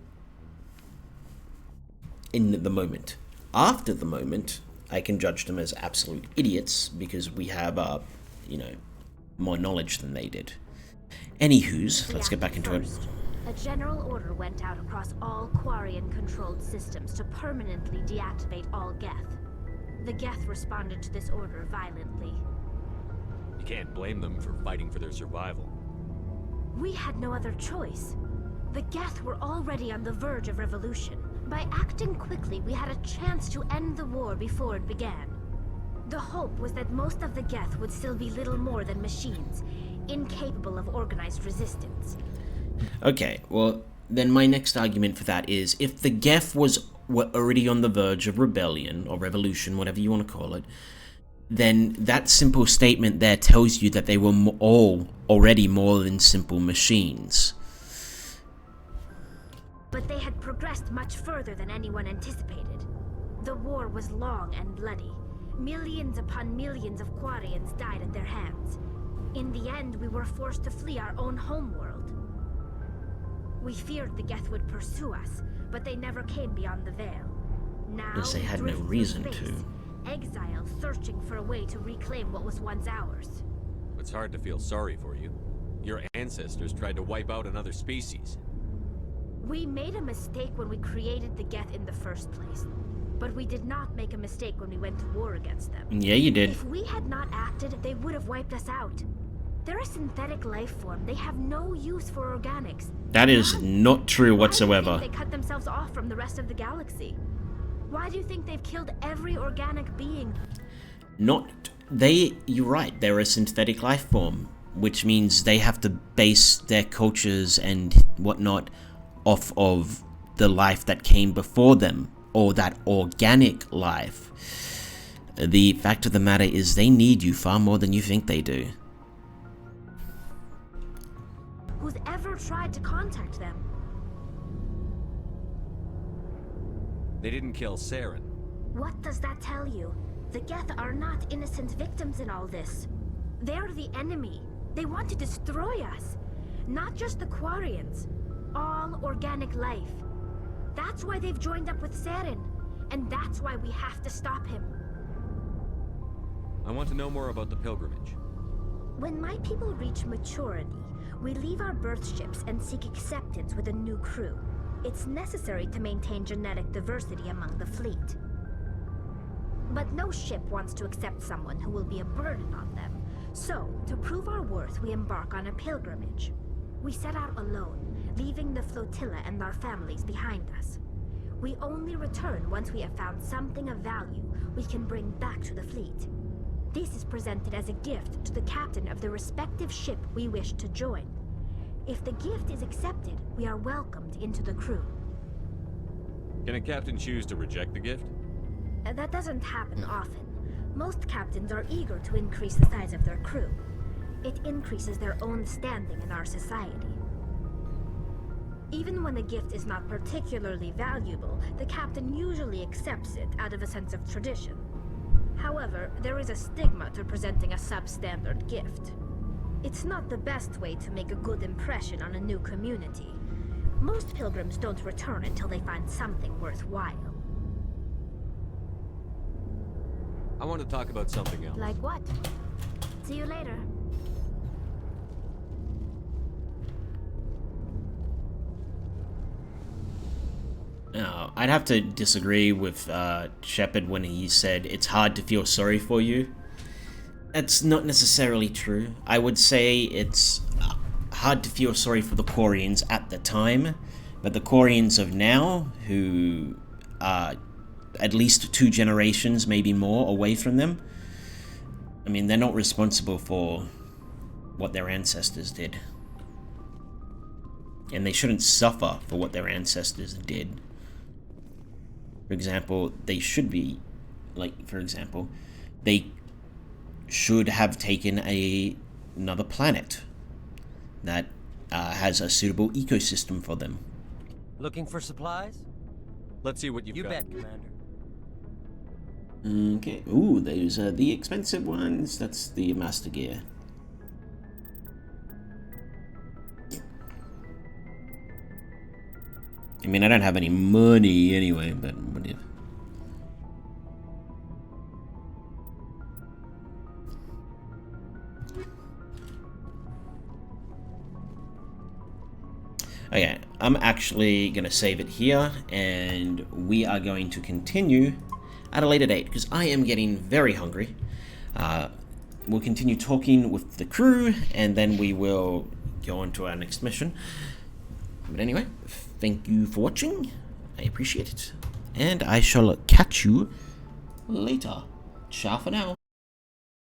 in the moment. After the moment, I can judge them as absolute idiots because we have, more knowledge than they did. Anywho's, let's get back into it. A general order went out across all Quarian-controlled systems to permanently deactivate all Geth. The Geth responded to this order violently. You can't blame them for fighting for their survival. We had no other choice. The Geth were already on the verge of revolution. By acting quickly, we had a chance to end the war before it began. The hope was that most of the Geth would still be little more than machines, incapable of organized resistance. Okay, well, then my next argument for that is, if the Geth were already on the verge of rebellion, or revolution, whatever you want to call it, then that simple statement there tells you that they were all already more than simple machines. But they had progressed much further than anyone anticipated. The war was long and bloody. Millions upon millions of Quarians died at their hands. In the end, we were forced to flee our own homeworld. We feared the Geth would pursue us, but they never came beyond the Veil. Now, Because they had no reason to. Exile, searching for a way to reclaim what was once ours. It's hard to feel sorry for you. Your ancestors tried to wipe out another species. We made a mistake when we created the Geth in the first place. But we did not make a mistake when we went to war against them. Yeah, you did. If we had not acted, they would have wiped us out. They're a synthetic life form. They have no use for organics. That is not true whatsoever. Why do you think they cut themselves off from the rest of the galaxy? Why do you think they've killed every organic being? You're right, they're a synthetic life form, which means they have to base their cultures and whatnot off of the life that came before them, or that organic life. The fact of the matter is they need you far more than you think they do. Who's ever tried to contact them? They didn't kill Saren. What does that tell you? The Geth are not innocent victims in all this. They're the enemy. They want to destroy us. Not just the Quarians. All organic life. That's why they've joined up with Saren. And that's why we have to stop him. I want to know more about the pilgrimage. When my people reach maturity, we leave our birth ships and seek acceptance with a new crew. It's necessary to maintain genetic diversity among the fleet. But no ship wants to accept someone who will be a burden on them. So, to prove our worth, we embark on a pilgrimage. We set out alone, leaving the flotilla and our families behind us. We only return once we have found something of value we can bring back to the fleet. This is presented as a gift to the captain of the respective ship we wish to join. If the gift is accepted, we are welcomed into the crew. Can a captain choose to reject the gift? That doesn't happen often. Most captains are eager to increase the size of their crew. It increases their own standing in our society. Even when a gift is not particularly valuable, the captain usually accepts it out of a sense of tradition. However, there is a stigma to presenting a substandard gift. It's not the best way to make a good impression on a new community. Most pilgrims don't return until they find something worthwhile. I want to talk about something else. Like what? See you later. I'd have to disagree with Shepard when he said it's hard to feel sorry for you. That's not necessarily true. I would say it's hard to feel sorry for the Quarians at the time, but the Quarians of now, who are at least 2 generations, maybe more, away from them, I mean, they're not responsible for what their ancestors did. And they shouldn't suffer for what their ancestors did. For example, they should be, they should have taken another planet that has a suitable ecosystem for them. Looking for supplies? Let's see what you've got. You bet, Commander. Okay. Ooh, those are the expensive ones. That's the Master Gear. I mean, I don't have any money anyway, but whatever. Okay, I'm actually going to save it here, and we are going to continue at a later date, because I am getting very hungry. We'll continue talking with the crew, and then we will go on to our next mission. But anyway, thank you for watching. I appreciate it. And I shall catch you later. Ciao for now.